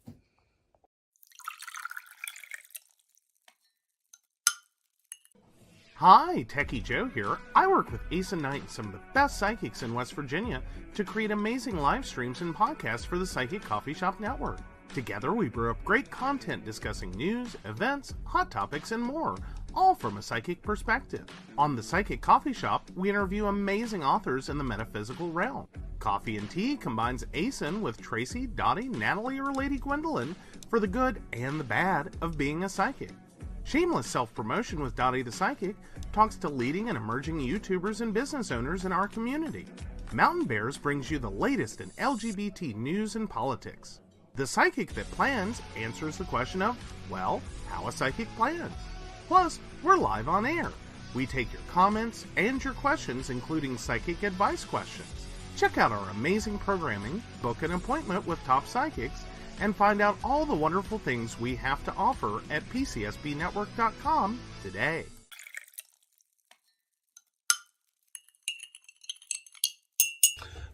Hi, Techie Joe here. I work with Aeson and some of the best psychics in West Virginia to create amazing live streams and podcasts for the Psychic Coffee Shop Network. Together, we brew up great content discussing news, events, hot topics, and more, all from a psychic perspective. On the Psychic Coffee Shop, we interview amazing authors in the metaphysical realm. Coffee and Tea combines Aeson with Tracy, Dottie, Natalie, or Lady Gwendolyn for the good and the bad of being a psychic. Shameless Self-Promotion with Dottie the Psychic talks to leading and emerging YouTubers and business owners in our community. Mountain Bears brings you the latest in LGBT news and politics. The Psychic That Plans answers the question of, well, how a psychic plans. Plus, we're live on air. We take your comments and your questions, including psychic advice questions. Check out our amazing programming, book an appointment with top psychics, and find out all the wonderful things we have to offer at pcsbnetwork.com today.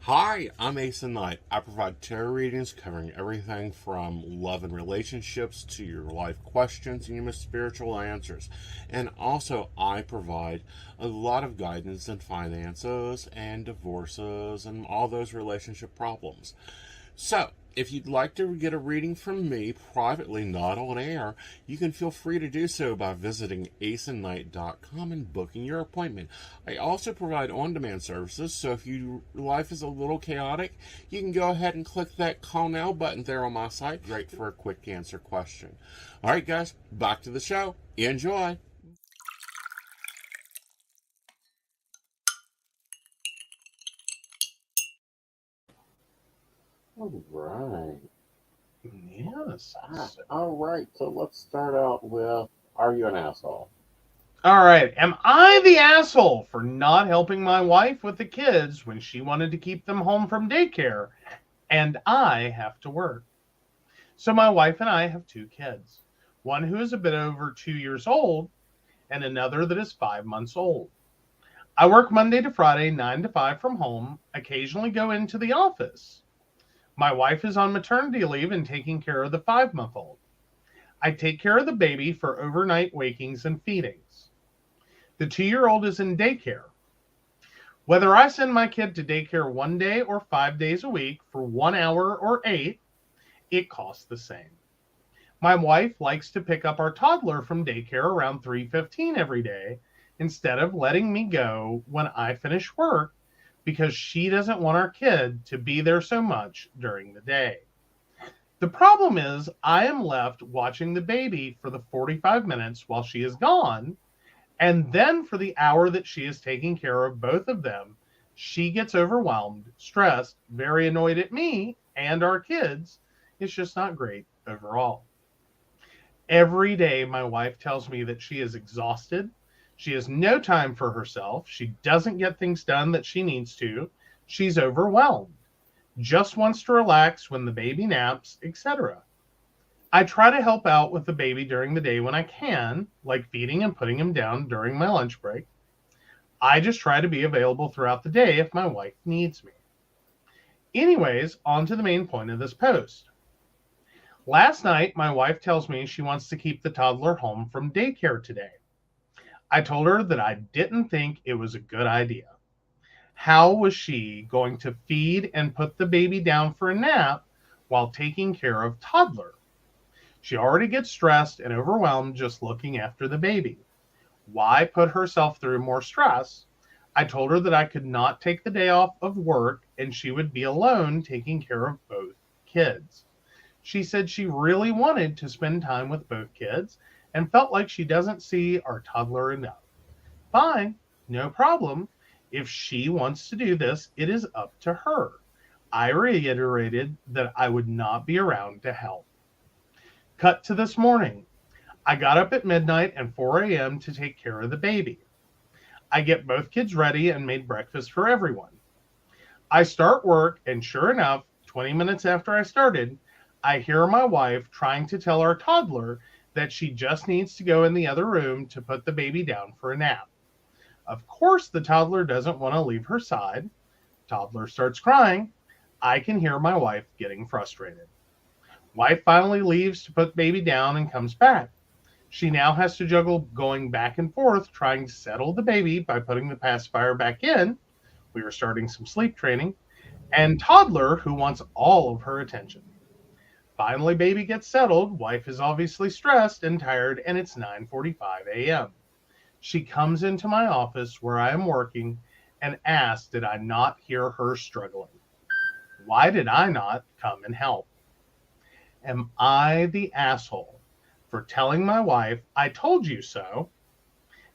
Hi, I'm Aeson Knight. I provide tarot readings covering everything from love and relationships to your life questions and your most spiritual answers. And also, I provide a lot of guidance in finances and divorces and all those relationship problems. So, if you'd like to get a reading from me privately, not on air, you can feel free to do so by visiting aesonnight.com and booking your appointment. I also provide on-demand services, so if your life is a little chaotic, you can go ahead and click that call now button there on my site. Great for a quick answer question. All right, guys, back to the show. Enjoy. All right. Yes. All right, so let's start out with, are you an asshole? All right. Am I the asshole for not helping my wife with the kids when she wanted to keep them home from daycare and I have to work? So my wife and I have two kids, one who is a bit over 2 years old and another that is 5 months old. I work Monday to Friday, 9 to 5 from home, occasionally go into the office. My wife is on maternity leave and taking care of the 5-month-old. I take care of the baby for overnight wakings and feedings. The 2-year-old is in daycare. Whether I send my kid to daycare 1 day or 5 days a week for 1 hour or 8, it costs the same. My wife likes to pick up our toddler from daycare around 3:15 every day instead of letting me go when I finish work, because she doesn't want our kid to be there so much during the day. The problem is I am left watching the baby for the 45 minutes while she is gone, and then for the hour that she is taking care of both of them, she gets overwhelmed, stressed, very annoyed at me and our kids. It's just not great overall. Every day my wife tells me that she is exhausted. She has no time for herself. She doesn't get things done that she needs to. She's overwhelmed. Just wants to relax when the baby naps, etc. I try to help out with the baby during the day when I can, like feeding and putting him down during my lunch break. I just try to be available throughout the day if my wife needs me. Anyways, on to the main point of this post. Last night, my wife tells me she wants to keep the toddler home from daycare today. I told her that I didn't think it was a good idea. How was she going to feed and put the baby down for a nap while taking care of toddler? She already gets stressed and overwhelmed just looking after the baby. Why put herself through more stress? I told her that I could not take the day off of work and she would be alone taking care of both kids. She said she really wanted to spend time with both kids and felt like she doesn't see our toddler enough. Fine, no problem. If she wants to do this, it is up to her. I reiterated that I would not be around to help. Cut to this morning. I got up at midnight and 4 a.m. to take care of the baby. I get both kids ready and made breakfast for everyone. I start work, and sure enough, 20 minutes after I started, I hear my wife trying to tell our toddler that she just needs to go in the other room to put the baby down for a nap. Of course, the toddler doesn't want to leave her side. Toddler starts crying. I can hear my wife getting frustrated. Wife finally leaves to put baby down and comes back. She now has to juggle going back and forth, trying to settle the baby by putting the pacifier back in. We were starting some sleep training. And toddler who wants all of her attention. Finally, baby gets settled. Wife is obviously stressed and tired, and it's 9:45 a.m. She comes into my office where I am working and asks, did I not hear her struggling? Why did I not come and help? Am I the asshole for telling my wife, I told you so,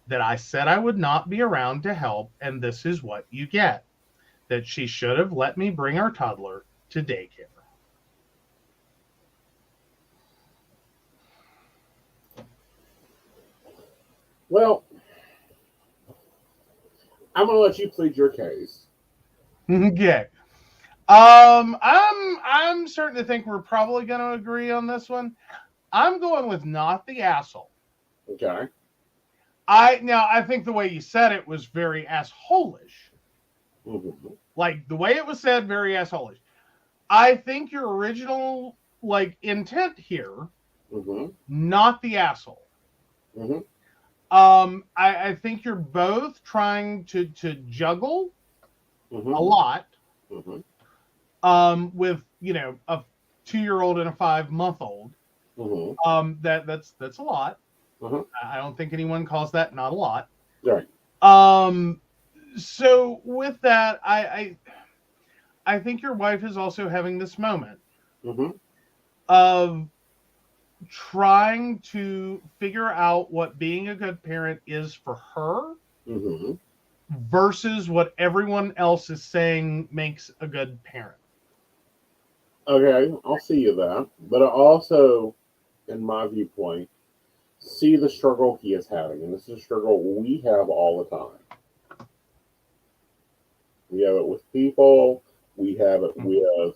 that I said I would not be around to help, and this is what you get? That she should have let me bring our toddler to daycare. Well, I'm going to let you plead your case. Okay. I'm starting to think we're probably going to agree on this one. I'm going with not the asshole. Okay. I think the way you said it was very asshole-ish. Mm-hmm. Like the way it was said, very asshole-ish. I think your original intent here, Mm-hmm. not the asshole. Mm-hmm. I think you're both trying to juggle Mm-hmm. a lot. Mm-hmm. With a 2-year-old and a 5-month-old. Mm-hmm. That's a lot. Mm-hmm. I don't think anyone calls that not a lot. Right. So with that, I think your wife is also having this moment Mm-hmm. of trying to figure out what being a good parent is for her Mm-hmm. versus what everyone else is saying makes a good parent. Okay, I'll see you that. But I also, in my viewpoint, see the struggle he is having. And this is a struggle we have all the time. We have it with people. We have it with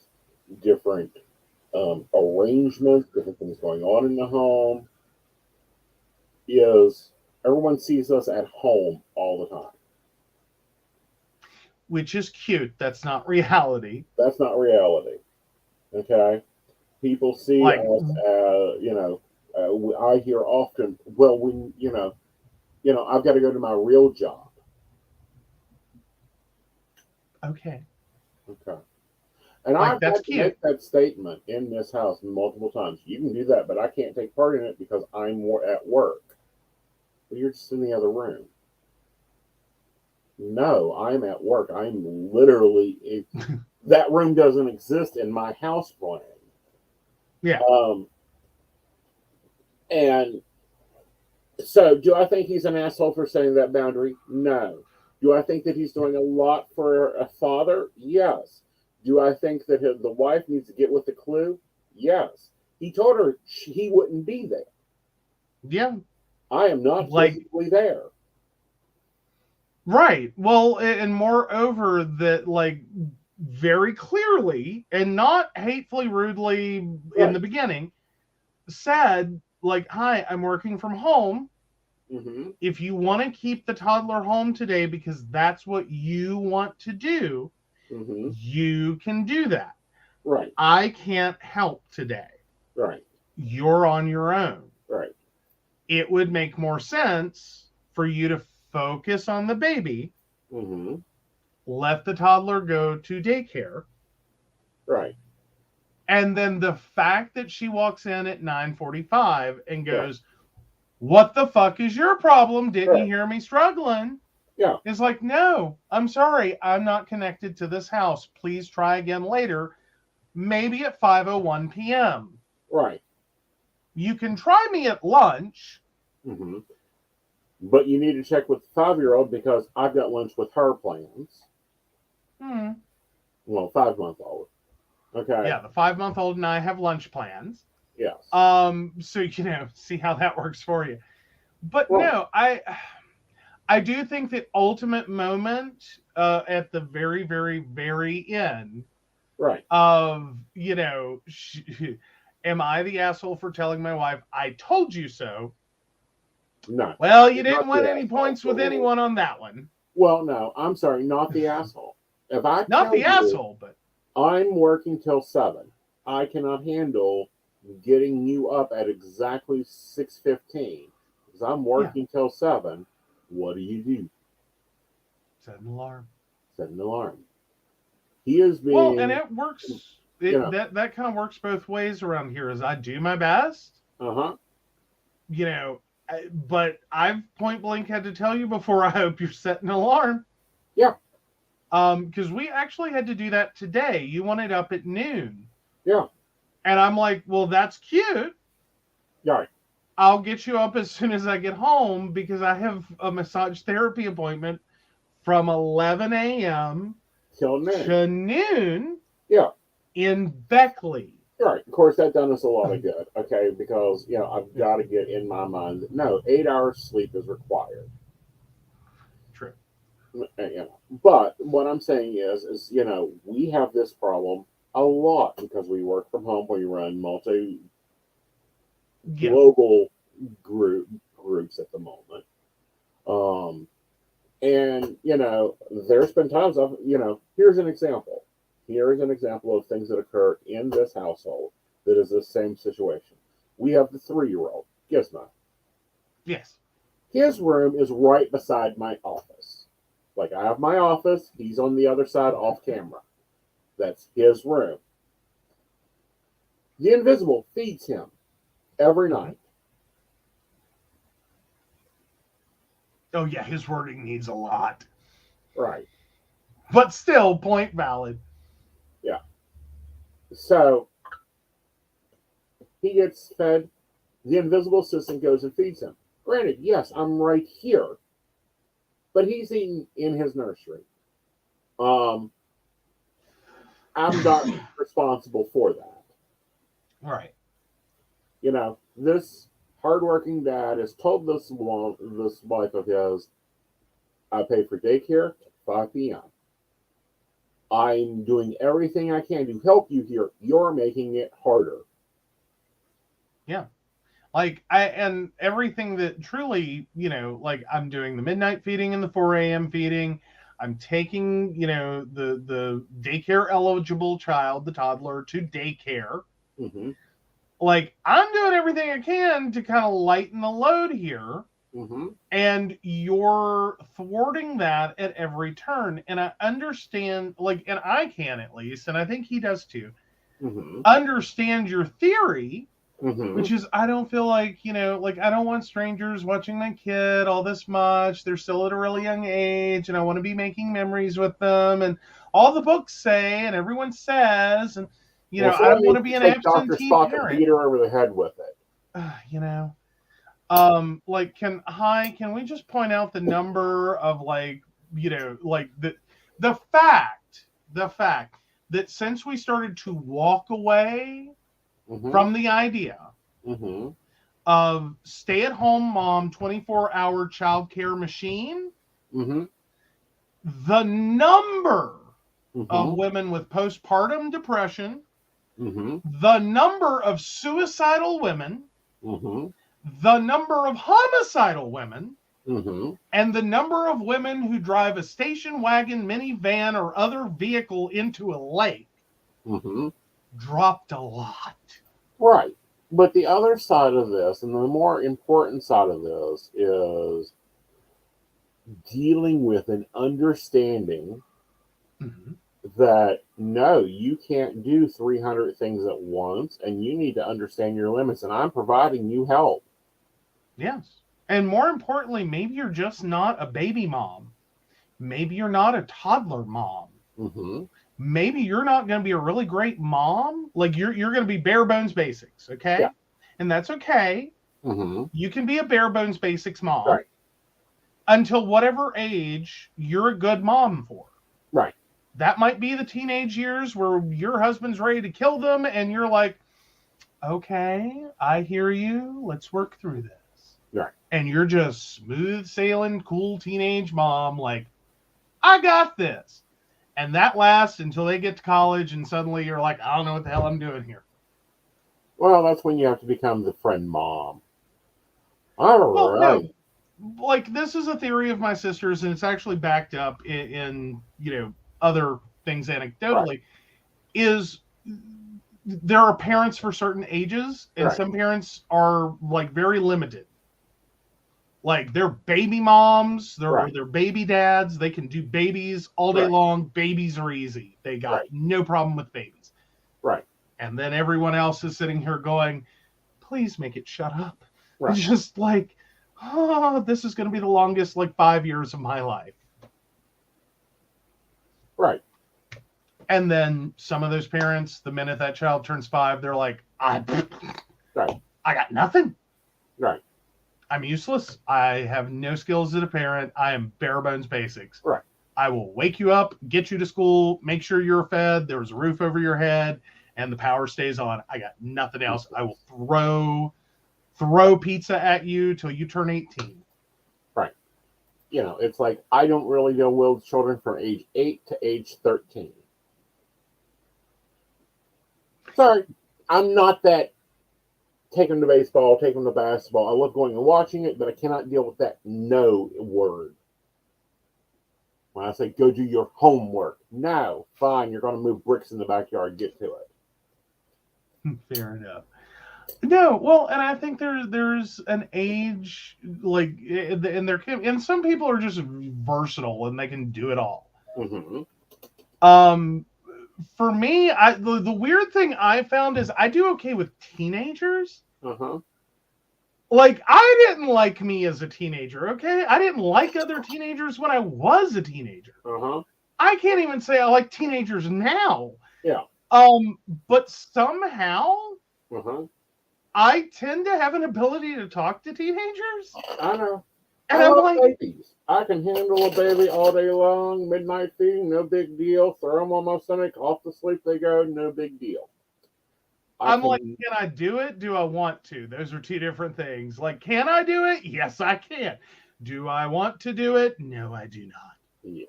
different arrangements, different things going on in the home. Is everyone sees us at home all the time. Which is cute. That's not reality. That's not reality. Okay? People see Like, us as, I hear often, well, when, I've got to go to my real job. okay. Okay. And Like, I've that's had to cute. make that statement in this house multiple times. You can do that, but I can't take part in it because I'm more at work. Well, you're just in the other room. No, I'm at work. I'm literally, that room doesn't exist in my house plan. Yeah. And so, do I think he's an asshole for setting that boundary? No. Do I think that he's doing a lot for a father? Yes. Do I think that the wife needs to get with the clue? Yes. He told her he wouldn't be there. Yeah. I am not physically there. Right. Well, and moreover, that very clearly and not hatefully, rudely in the beginning, said hi, I'm working from home. Mm-hmm. If you want to keep the toddler home today because that's what you want to do, mm-hmm. you can do that. Right. I can't help today. Right. You're on your own. Right. It would make more sense for you to focus on the baby. Mm-hmm. Let the toddler go to daycare. Right. And then the fact that she walks in at 9:45 and goes, what the fuck is your problem? Didn't you hear me struggling? Yeah. It's like, no, I'm sorry. I'm not connected to this house. Please try again later. Maybe at 5:01 p.m. Right. You can try me at lunch. Mm-hmm. But you need to check with the 5-year-old because I've got lunch with her plans. Well, 5-month-old. Okay. Yeah, the 5-month-old and I have lunch plans. Yes. So see how that works for you. But no, I do think that ultimate moment at the very, very, very end, right, of am I the asshole for telling my wife I told you so? No. Well, you didn't win any points with anyone on that one. Well, no, I'm sorry, not the asshole. If I not the asshole, but I'm working till 7, I cannot handle getting you up at exactly 6:15 because I'm working till 7. What do? Set an alarm. Set an alarm. He is being Well, and it works. you know, That kind of works both ways around here. Is I do my best, you know, but I've point blank had to tell you before. I hope you're setting an alarm. Yeah. Because we actually had to do that today. You wanted up at noon. Yeah. And I'm like, well, that's cute. Right. I'll get you up as soon as I get home because I have a massage therapy appointment from 11 a.m. till noon. to noon. Yeah. In Beckley. Right. Of course, that done us a lot of good. Okay, because I've got to get in my mind that no, 8 hours sleep is required. True. But what I'm saying is we have this problem a lot because we work from home. We run global groups at the moment. And there's been times here's an example. Here is an example of things that occur in this household that is the same situation. We have the 3-year-old, Gizmo. Yes. His room is right beside my office. Like, I have my office, he's on the other side off camera. That's his room. The Invisible feeds him every night. Oh, yeah, his wording needs a lot. Right. But still, point valid. Yeah. So, he gets fed. The invisible assistant goes and feeds him. Granted, yes, I'm right here. But he's eating in his nursery. I'm not responsible for that. Right. This hardworking dad has told this wife of his, I pay for daycare at 5 p.m. I'm doing everything I can to help you here. You're making it harder. Yeah. And everything that truly, I'm doing the midnight feeding and the 4 a.m. feeding. I'm taking, the daycare eligible child, the toddler, to daycare. Mm-hmm. I'm doing everything I can to kind of lighten the load here. Mm-hmm. And you're thwarting that at every turn. And I understand, and I can at least, and I think he does too, understand your theory, which is I don't feel like, I don't want strangers watching my kid all this much. They're still at a really young age, and I want to be making memories with them. And all the books say, and everyone says, and, I don't want to be an absentee Dr. Spock parent. And beat her over the head with it. Can we just point out the number of the fact that since we started to walk away from the idea of stay-at-home mom 24-hour childcare machine, the number of women with postpartum depression, the number of suicidal women, the number of homicidal women, and the number of women who drive a station wagon, minivan, or other vehicle into a lake dropped a lot. Right. But the other side of this, and the more important side of this, is dealing with and understanding that no, you can't do 300 things at once, and you need to understand your limits, and I'm providing you help. Yes. And more importantly, maybe you're just not a baby mom. Maybe you're not a toddler mom. Maybe you're not going to be a really great mom. You're going to be bare bones basics, okay? Yeah. And that's okay. You can be a bare bones basics mom. Right. Until whatever age you're a good mom for. Right. That might be the teenage years where your husband's ready to kill them and you're like, okay, I hear you. Let's work through this. Right. And you're just smooth sailing, cool teenage mom, I got this. And that lasts until they get to college and suddenly you're like, I don't know what the hell I'm doing here. Well, that's when you have to become the friend mom. All right. No, this is a theory of my sister's, and it's actually backed up in other things anecdotally, is there are parents for certain ages, and Right. some parents are like very limited. Like they're baby moms, they're baby dads. They can do babies all day long. Babies are easy. They got no problem with babies. Right. And then everyone else is sitting here going, please make it shut up. Right. It's just like, oh, this is going to be the longest 5 years of my life. Right. And then some of those parents, the minute that child turns 5, they're like, I got nothing. Right. I'm useless. I have no skills as a parent. I am bare bones basics. Right. I will wake you up, get you to school, make sure you're fed, there's a roof over your head, and the power stays on. I got nothing else. I will throw pizza at you till you turn 18. Right. It's like I don't really deal with children from age 8 to age 13. Sorry, I'm not that take them to baseball, take them to basketball. I love going and watching it, but I cannot deal with that no word. When I say go do your homework, no, fine, you're going to move bricks in the backyard, get to it. Fair enough. No, well, and I think there's an age in their kid, and some people are just versatile and they can do it all. Mm-hmm. For me, the weird thing I found is I do okay with teenagers. Uh-huh. Like, I didn't like me as a teenager, okay? I didn't like other teenagers when I was a teenager. Uh-huh. I can't even say I like teenagers now. Yeah. But somehow, I tend to have an ability to talk to teenagers. I know. And I I'm love like, babies. I can handle a baby all day long, midnight feeding, no big deal. Throw them on my stomach, off to sleep they go, no big deal. Like, can I do it? Do I want to? Those are two different things. Like, can I do it? Yes, I can. Do I want to do it? No, I do not. Yes.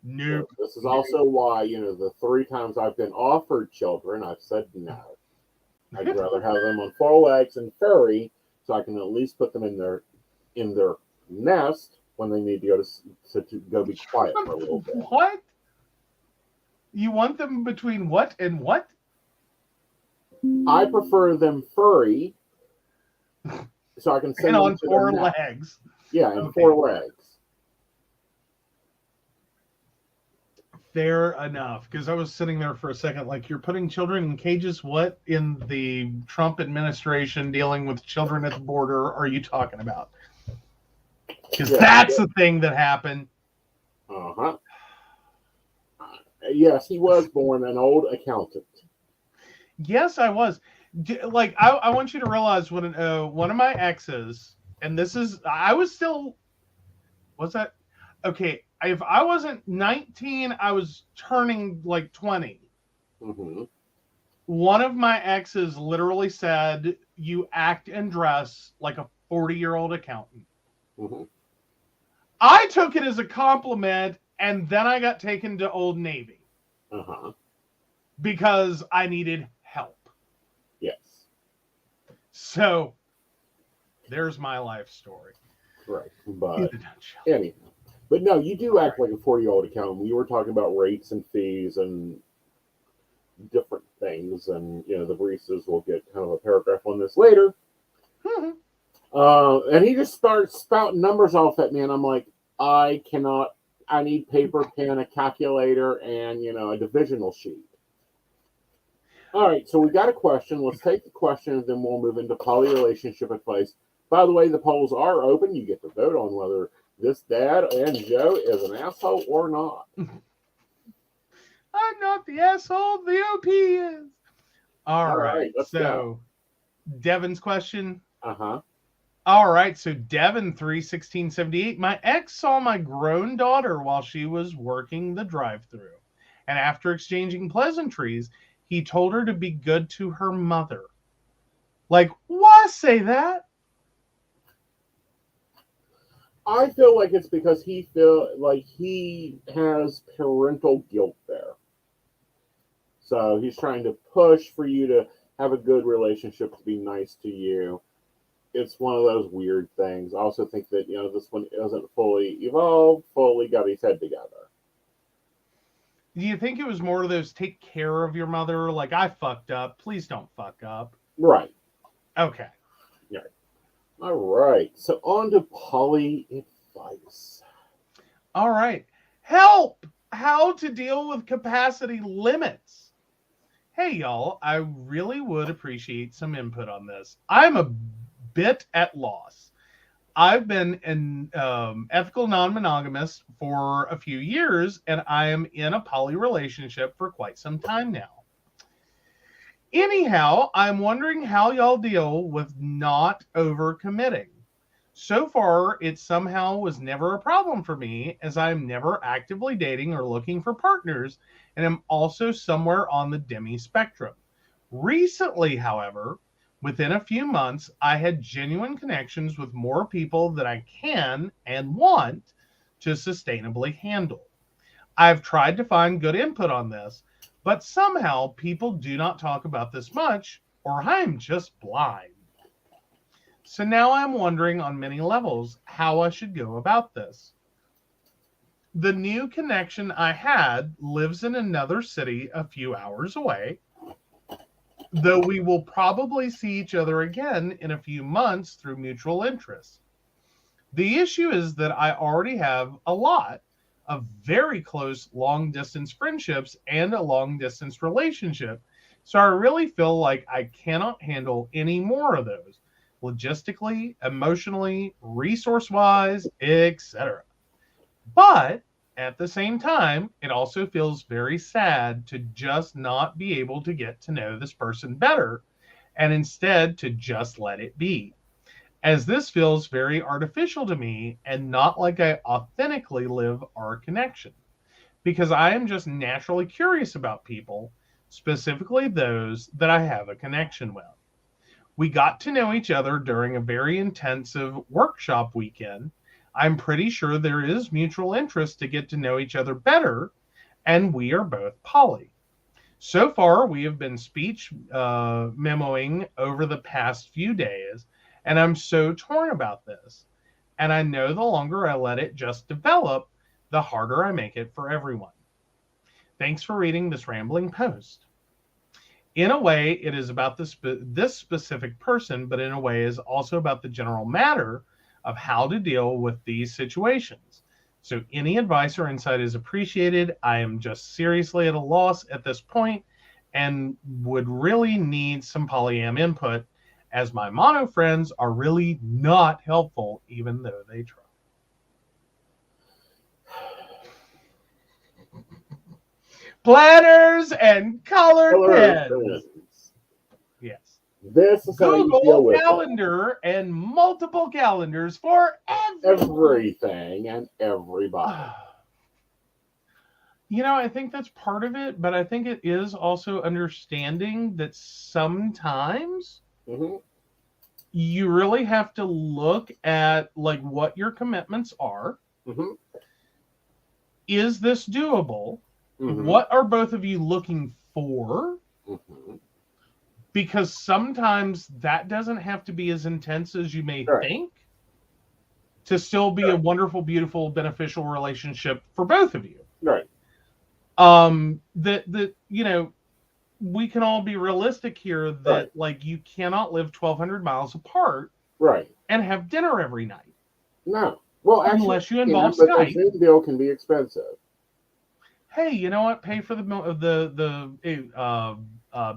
Nope. So this is also why, the 3 times I've been offered children, I've said no. I'd rather have them on 4 legs and furry, so I can at least put them in their nest when they need to go be quiet for a little bit. What? You want them between what and what? I prefer them furry, so I can send and them on to 4 the nest. legs. Yeah, and 4 legs. Fair enough, because I was sitting there for a second like, you're putting children in cages? What in the Trump administration dealing with children at the border are you talking about? Because that's the thing that happened. Uh-huh. Yes, he was born an old accountant. Yes, I was. Like, I want you to realize when one of my exes, and this is, I was still, was that? Okay, if I wasn't 19, I was turning like 20. Mm-hmm. One of my exes literally said, you act and dress like a 40-year-old accountant. Mm-hmm. I took it as a compliment, and then I got taken to Old Navy. Uh-huh. Because I needed help. Yes. So, there's my life story. Right. But anyhow. But no, you do act like a 40-year-old accountant. You were talking about rates and fees and different things, and the baristas will get kind of a paragraph on this later. And he just starts spouting numbers off at me, and I'm like, I need paper, pen, a calculator, and a divisional sheet. All right, so we got a question. Let's take the question, and then we'll move into poly relationship advice. By the way, the polls are open. You get to vote on whether this dad and Joe is an asshole or not. I'm not the asshole. The OP is. All right. Let's go. Devin's question. Uh-huh. All right. So Devin 31678. My ex saw my grown daughter while she was working the drive-thru, and after exchanging pleasantries, he told her to be good to her mother. Like, why say that? I feel like it's because he has parental guilt there. So he's trying to push for you to have a good relationship, to be nice to you. It's one of those weird things. I also think that, this one isn't fully evolved, fully got his head together. Do you think it was more of those take care of your mother? Like, I fucked up. Please don't fuck up. Right. Okay. Yeah. All right. So on to poly advice. All right. Help! How to deal with capacity limits. Hey, y'all, I really would appreciate some input on this. I'm a bit at loss. I've been an ethical non-monogamous for a few years, and I am in a poly relationship for quite some time now. Anyhow, I'm wondering how y'all deal with not overcommitting. So far, it somehow was never a problem for me, as I'm never actively dating or looking for partners, and am also somewhere on the demi spectrum. Recently, however, within a few months, I had genuine connections with more people that I can and want to sustainably handle. I've tried to find good input on this, but somehow people do not talk about this much, or I'm just blind. So now I'm wondering on many levels how I should go about this. The new connection I had lives in another city a few hours away, though we will probably see each other again in a few months through mutual interests. The issue is that I already have a lot of very close long-distance friendships and a long-distance relationship, so I really feel like I cannot handle any more of those, logistically, emotionally, resource-wise, etc. But at the same time, it also feels very sad to just not be able to get to know this person better and instead to just let it be, as this feels very artificial to me and not like I authentically live our connection, because I am just naturally curious about people, specifically those that I have a connection with. We got to know each other during a very intensive workshop weekend. I'm pretty sure there is mutual interest to get to know each other better, and we are both poly. So far, we have been speech memoing over the past few days, and I'm so torn about this. And I know the longer I let it just develop, the harder I make it for everyone. Thanks for reading this rambling post. In a way, it is about this specific person, but in a way is also about the general matter of how to deal with these situations. So any advice or insight is appreciated. I am just seriously at a loss at this point and would really need some polyam input, as my mono friends are really not helpful, even though they try. Planners and colored pens. Yes. This is how you deal Google with Calendar and multiple calendars for everything and everybody. You know, I think that's part of it, but I think it is also understanding that sometimes you really have to look at like what your commitments are. Is this doable? What are both of you looking for? Because sometimes that doesn't have to be as intense as you may think to still be a wonderful, beautiful, beneficial relationship for both of you. Right. That you know, we can all be realistic here that like you cannot live 1,200 miles apart and have dinner every night. No. Well, actually, unless you involve but Skype. the Zoom bill can be expensive. Hey, you know what? Pay for the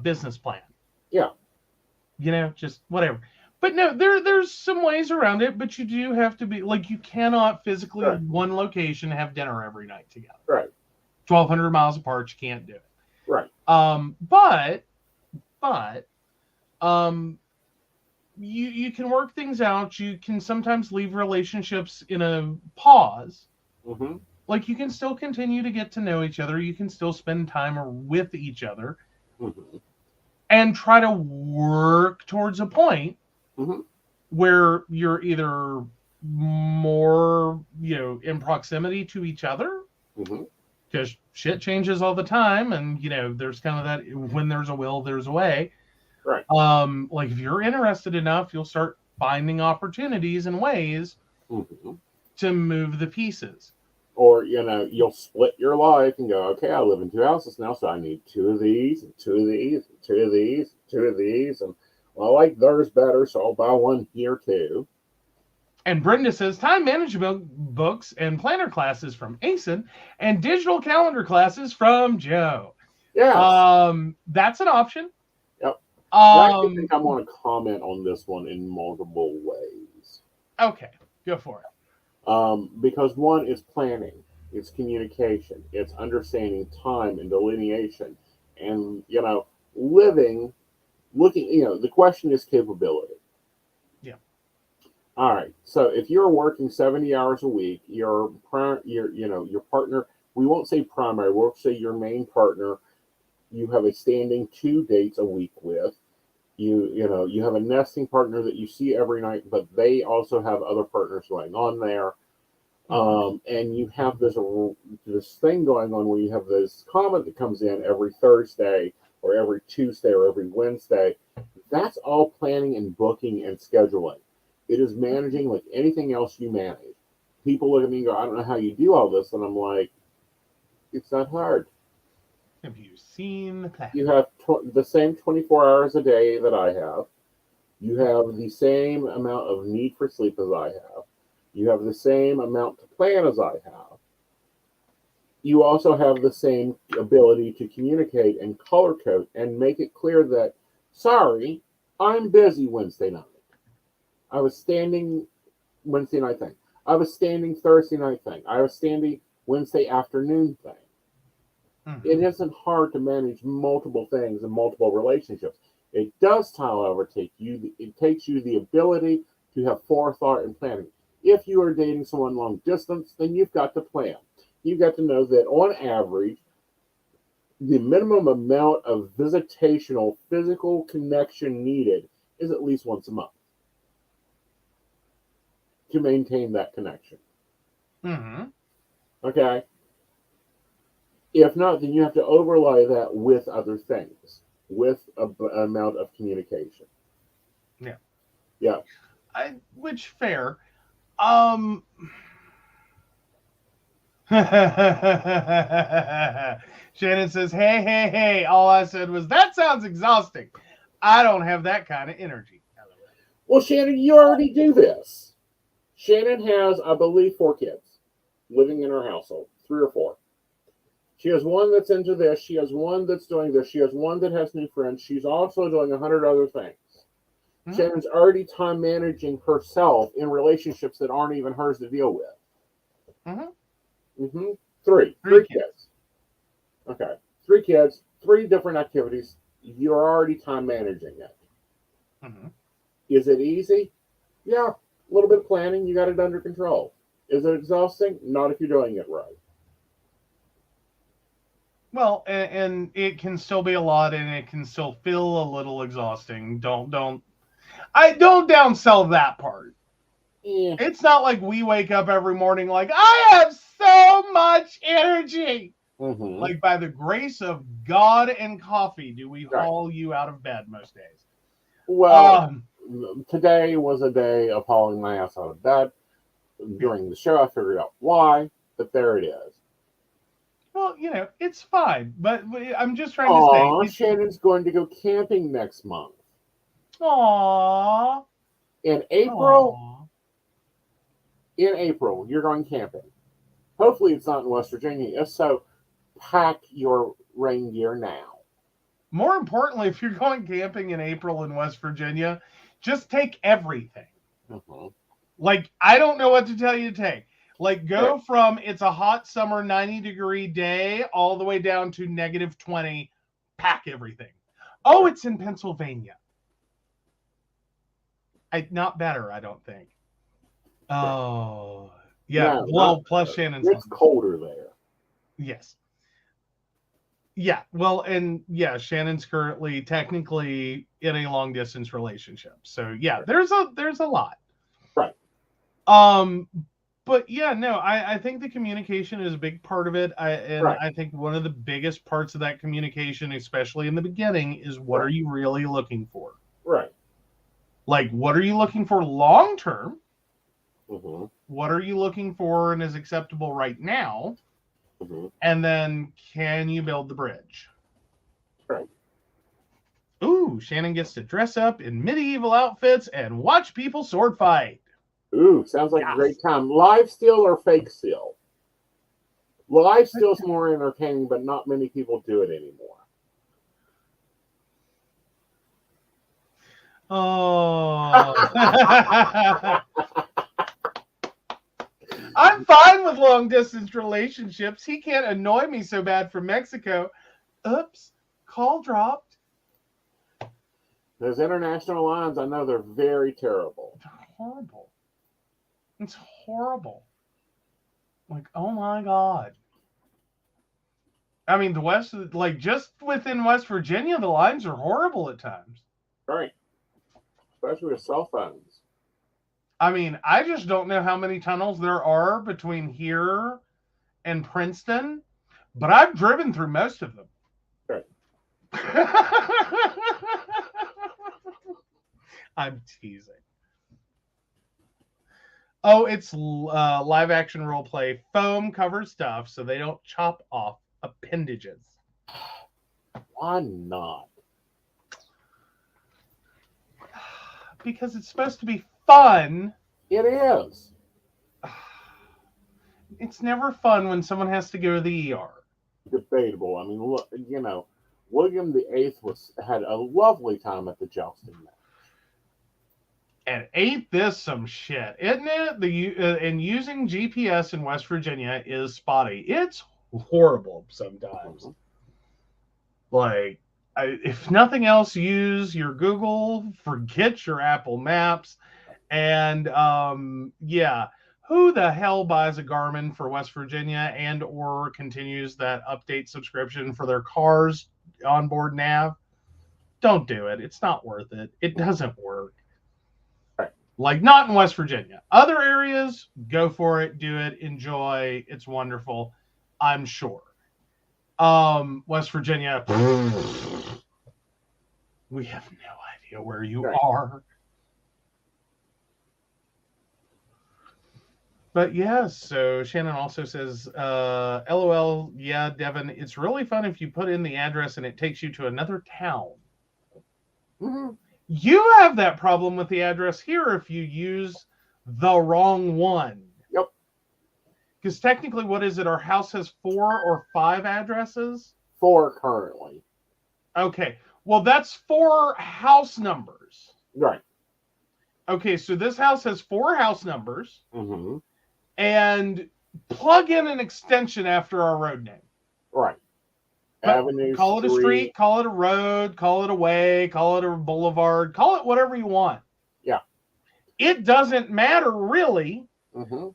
business plan. Yeah. You know, just whatever. But no, there's some ways around it, but you do have to be like, you cannot physically in one location have dinner every night together. Right. 1,200 miles apart, you can't do it. Right. But you can work things out. You can sometimes leave relationships in a pause. Like you can still continue to get to know each other. You can still spend time with each other and try to work towards a point where you're either more, you know, in proximity to each other, because shit changes all the time. And, you know, there's kind of that when there's a will, there's a way. Right. Like if you're interested enough, you'll start finding opportunities and ways to move the pieces. Or, you'll split your life and go, okay, I live in 2 houses now, so I need 2 of these, and 2 of these, and 2 of these, and 2 of these. And, well, I like theirs better, so I'll buy one here, too. And Brenda says, time management books and planner classes from Aeson and digital calendar classes from Joe. Yes. That's an option. Yep. I think I want to comment on this one in multiple ways. Okay, go for it. Because one is planning, it's communication, it's understanding time and delineation, and looking. The question is capability. Yeah. All right. So if you're working 70 hours a week, your partner, we won't say primary, we'll say your main partner, you have a standing 2 dates a week with. You have a nesting partner that you see every night, but they also have other partners going on there. And you have this thing going on where you have this comment that comes in every Thursday or every Tuesday or every Wednesday. That's all planning and booking and scheduling. It is managing like anything else you manage. People look at me and go, I don't know how you do all this. And I'm like, it's not hard. Have you seen the plan? You have the same 24 hours a day that I have. You have the same amount of need for sleep as I have. You have the same amount to plan as I have. You also have the same ability to communicate and color code and make it clear that, sorry, I'm busy Wednesday night. I was standing Wednesday night thing. I was standing Thursday night thing. I was standing Wednesday afternoon thing. It isn't hard to manage multiple things and multiple relationships. It does, however, takes you the ability to have forethought and planning. If you are dating someone long distance, then you've got to plan. You've got to know that on average, the minimum amount of visitational physical connection needed is at least once a month to maintain that connection. Okay? If not, then you have to overlay that with other things, with an amount of communication. Yeah. Which fair. Shannon says, hey, all I said was, that sounds exhausting. I don't have that kind of energy. Well, Shannon, you already do this. Shannon has, I believe, 4 kids living in her household, 3 or 4. She has one that's into this. She has one that's doing this. She has one that has new friends. She's also doing 100 other things. Shannon's already time managing herself in relationships that aren't even hers to deal with. 3 kids. Okay. 3 kids, 3 different activities. You're already time managing it. Is it easy? Yeah. A little bit of planning. You got it under control. Is it exhausting? Not if you're doing it right. Well, and it can still be a lot, and it can still feel a little exhausting. Don't downsell that part. Yeah. It's not like we wake up every morning like, I have so much energy. Like, by the grace of God and coffee, do we haul you out of bed most days. Well, today was a day of hauling my ass out of bed. During the show, I figured out why, but there it is. Well, it's fine, but I'm just trying to say. Shannon's going to go camping next month. Aww. In April, you're going camping. Hopefully it's not in West Virginia. If so, pack your rain gear now. More importantly, if you're going camping in April in West Virginia, just take everything. Like, I don't know what to tell you to take. Like, go from it's a hot summer 90-degree day all the way down to -20. Pack everything. Oh, it's in Pennsylvania. Not better, I don't think. Oh, yeah. No, well, plus Shannon's. It's colder there. Yes. Yeah. Well, and yeah, Shannon's currently technically in a long distance relationship. So yeah, there's a lot. Right. But yeah, no, I think the communication is a big part of it. I think one of the biggest parts of that communication, especially in the beginning, is what are you really looking for? Right. Like, what are you looking for long term? Mm-hmm. What are you looking for and is acceptable right now? Mm-hmm. And then can you build the bridge? Right. Ooh, Shannon gets to dress up in medieval outfits and watch people sword fight. Ooh, sounds like a great time. Live steel or fake steel? Live steel's more entertaining, but not many people do it anymore. Oh. I'm fine with long distance relationships. He can't annoy me so bad from Mexico. Oops, call dropped. Those international lines, I know they're very terrible. They're horrible. It's horrible. Like, oh my God. I mean, the West, like just within West Virginia, the lines are horrible at times. Right. Especially with cell phones. I mean, I just don't know how many tunnels there are between here and Princeton, but I've driven through most of them. Right. I'm teasing. Oh, it's live action role play. Foam covers stuff so they don't chop off appendages. Why not? Because it's supposed to be fun. It is. It's never fun when someone has to go to the ER. Debatable. I mean, look, you know, William VIII had a lovely time at the jousting match. And ain't this some shit, isn't it? And using GPS in West Virginia is spotty. It's horrible sometimes. Mm-hmm. Like, if nothing else, use your Google, forget your Apple Maps. And yeah, who the hell buys a Garmin for West Virginia and or continues that update subscription for their cars onboard nav? Don't do it. It's not worth it. It doesn't work. Right. Like, not in West Virginia. Other areas, go for it, do it, enjoy. It's wonderful, I'm sure. West Virginia, we have no idea where you are. But yes, so Shannon also says, LOL, yeah, Devin, it's really fun if you put in the address and it takes you to another town. Mm-hmm. You have that problem with the address here if you use the wrong one. Yep. Because technically, what is it? Our house has 4 or 5 addresses? 4 currently. Okay. Well, that's 4 house numbers. Right. Okay, so this house has 4 house numbers. Mm-hmm. And plug in an extension after our road name. Right. Avenue, call it a street, call it a road, call it a way, call it a boulevard, call it whatever you want. Yeah. It doesn't matter really, mm-hmm.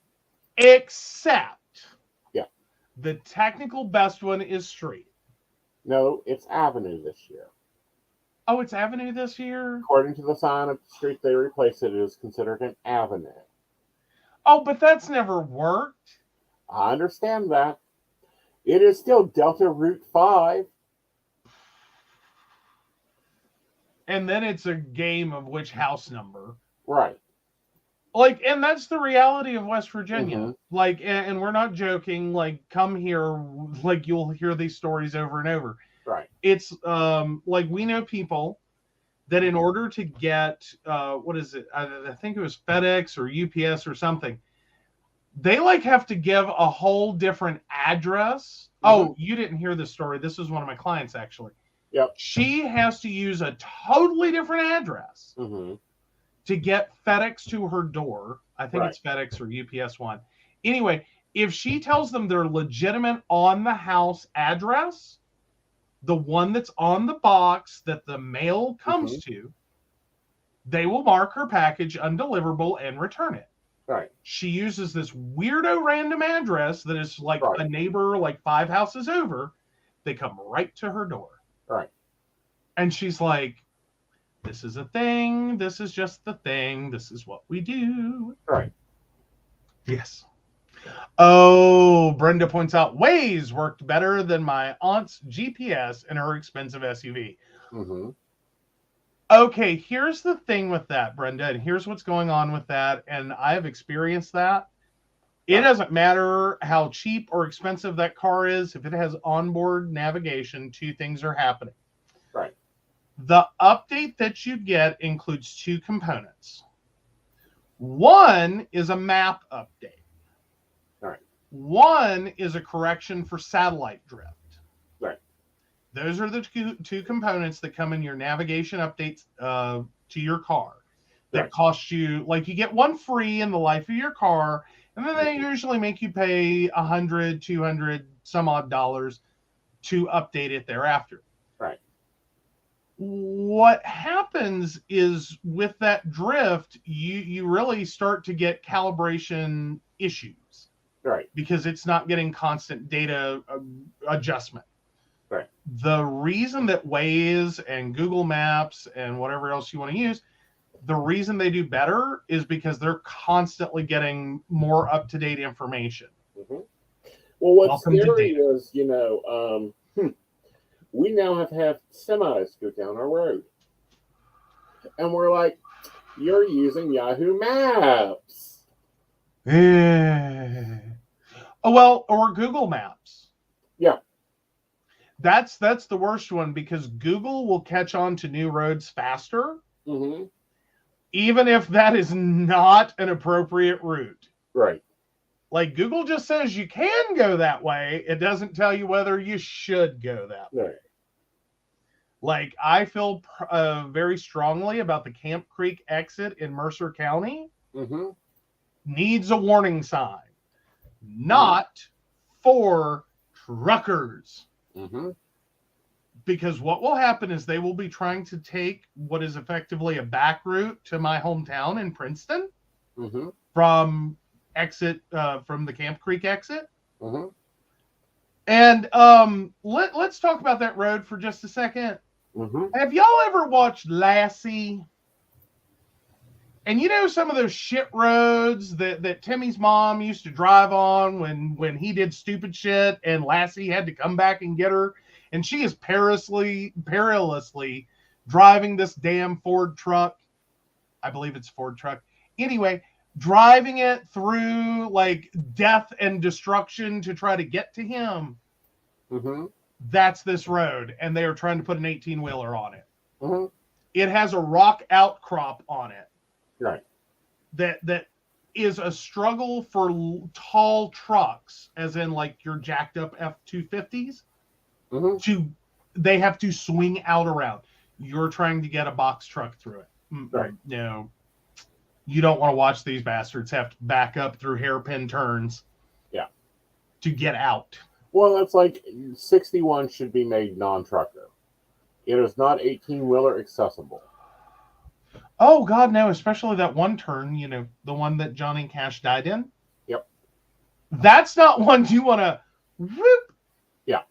except the technical best one is street. No, it's avenue this year. Oh, it's avenue this year? According to the sign of the street they replaced it is considered an avenue. Oh, but that's never worked. I understand that. It is still Delta Route 5. And then it's a game of which house number. Right. Like, and that's the reality of West Virginia. Mm-hmm. Like, and we're not joking. Like, come here. Like, you'll hear these stories over and over. Right. It's like we know people that in order to get what is it? I think it was FedEx or UPS or something. They like have to give a whole different address. Mm-hmm. Oh, you didn't hear this story. This was one of my clients actually. Yep. She has to use a totally different address mm-hmm. to get FedEx to her door. I think it's FedEx or UPS one. Anyway, if she tells them they're legitimate on the house address, the one that's on the box that the mail comes mm-hmm. to, they will mark her package undeliverable and return it. Right. She uses this weirdo random address that is like a neighbor like 5 houses over. They come right to her door. Right. And she's like, this is a thing. This is just the thing. This is what we do. Right. Yes. Oh, Brenda points out Waze worked better than my aunt's GPS in her expensive SUV. Mm-hmm. Okay, here's the thing with that, Brenda, and here's what's going on with that, and I've experienced that. It doesn't matter how cheap or expensive that car is. If it has onboard navigation, two things are happening. Right. The update that you get includes two components. One is a map update. All right. One is a correction for satellite drift. Right. Those are the two components that come in your navigation updates to your car that cost you, like you get one free in the life of your car, and then they usually make you pay $100, $200, some odd dollars to update it thereafter. Right. What happens is with that drift, you really start to get calibration issues. Right. Because it's not getting constant data adjustment. Right. The reason that Waze and Google Maps and whatever else you want to use, the reason they do better is because they're constantly getting more up-to-date information. Mm-hmm. Well, what's Welcome to scary data. is, we now have semis go down our road. And we're like, you're using Yahoo Maps. Oh, well, or Google Maps. Yeah. That's the worst one because Google will catch on to new roads faster. Mm-hmm. Even if that is not an appropriate route. Right. Like Google just says you can go that way. It doesn't tell you whether you should go that way. Right. Like I feel very strongly about the Camp Creek exit in Mercer County. Mm-hmm. Needs a warning sign. Not for truckers. Mm-hmm. Because what will happen is they will be trying to take what is effectively a back route to my hometown in Princeton from the Camp Creek exit. Mm-hmm. And let's talk about that road for just a second. Mm-hmm. Have y'all ever watched Lassie? And you know some of those shit roads that Timmy's mom used to drive on when he did stupid shit and Lassie had to come back and get her? And she is perilously driving this damn Ford truck. I believe it's a Ford truck. Anyway, driving it through like death and destruction to try to get to him. Mm-hmm. That's this road. And they are trying to put an 18-wheeler on it. Mm-hmm. It has a rock outcrop on it. Right. That is a struggle for tall trucks, as in like your jacked up F-250s. Mm-hmm. They have to swing out around. You're trying to get a box truck through it. Right. No, you don't want to watch these bastards have to back up through hairpin turns. Yeah. To get out. Well, it's like 61 should be made non-trucker. It is not 18-wheeler accessible. Oh God, no! Especially that one turn. You know, the one that Johnny Cash died in. Yep. That's not one you want to whoop. Yeah.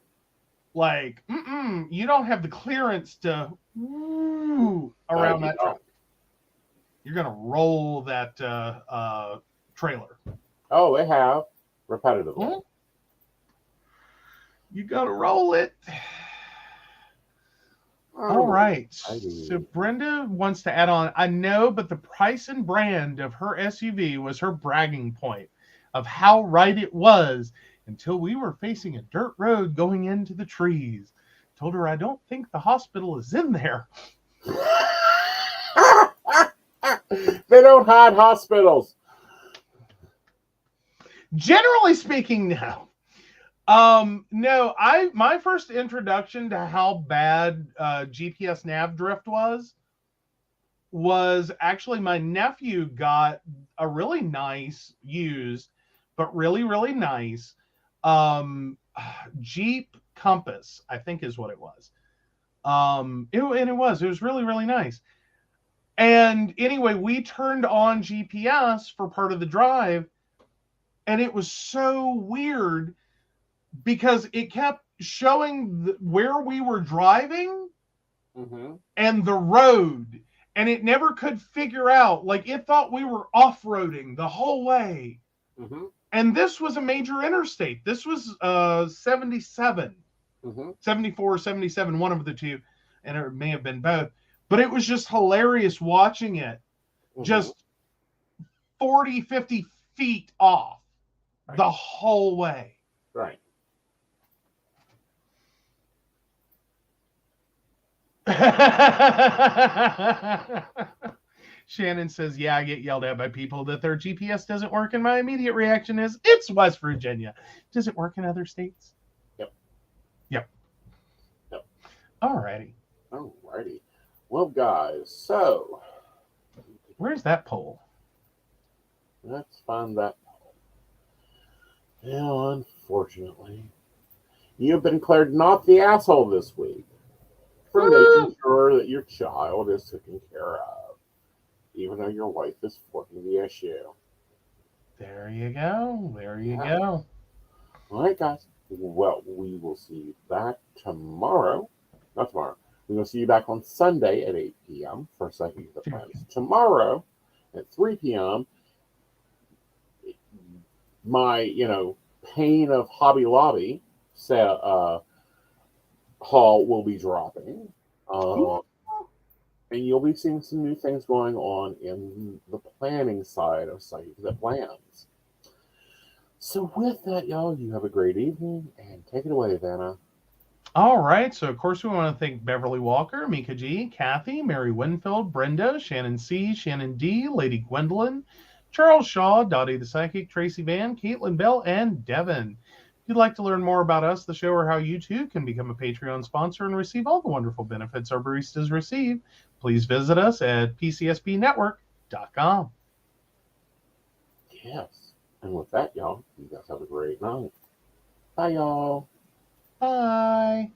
Like, you don't have the clearance to around that truck. You're gonna roll that trailer. Oh, they have repetitively. Hmm? You gotta roll it. All right. So Brenda wants to add on. I know, but the price and brand of her SUV was her bragging point of how right it was until we were facing a dirt road going into the trees. Told her I don't think the hospital is in there. They don't hide hospitals. Generally speaking, no. No, my first introduction to how bad GPS nav drift was actually my nephew got a really nice used, but really, really nice Jeep Compass, I think is what it was. It was really, really nice. And anyway, we turned on GPS for part of the drive, and it was so weird because it kept showing where we were driving and the road, and it never could figure out, like it thought we were off-roading the whole way. And this was a major interstate. This was 77, 74, 77, one of the two, and it may have been both. But it was just hilarious watching it just 40, 50 feet off the whole way. Right. Shannon says, yeah, I get yelled at by people that their GPS doesn't work, and my immediate reaction is, it's West Virginia. Does it work in other states? Yep. Alrighty. Well, guys, so Where's that poll? let's find that. Well, unfortunately, you have been declared not the asshole this week for making sure that your child is taken care of, even though your wife is forking the issue. There you go. Go. All right, guys. Well, we will see you back tomorrow. Not tomorrow. We're going to see you back on Sunday at 8 p.m. for Psychic the Plans. Tomorrow at 3 p.m., my, Pain of Hobby Lobby haul will be dropping. And you'll be seeing some new things going on in the planning side of Psychic That Plans. So with that, y'all, you have a great evening, and take it away, Vanna. All right. So, of course, we want to thank Beverly Walker, Mika G, Kathy, Mary Winfield, Brenda, Shannon C, Shannon D, Lady Gwendolyn, Charles Shaw, Dottie the Psychic, Tracy Van, Caitlin Bell, and Devin. If you'd like to learn more about us, the show, or how you too can become a Patreon sponsor and receive all the wonderful benefits our baristas receive, please visit us at pcsbnetwork.com. Yes. And with that, y'all, you guys have a great night. Bye, y'all. Bye.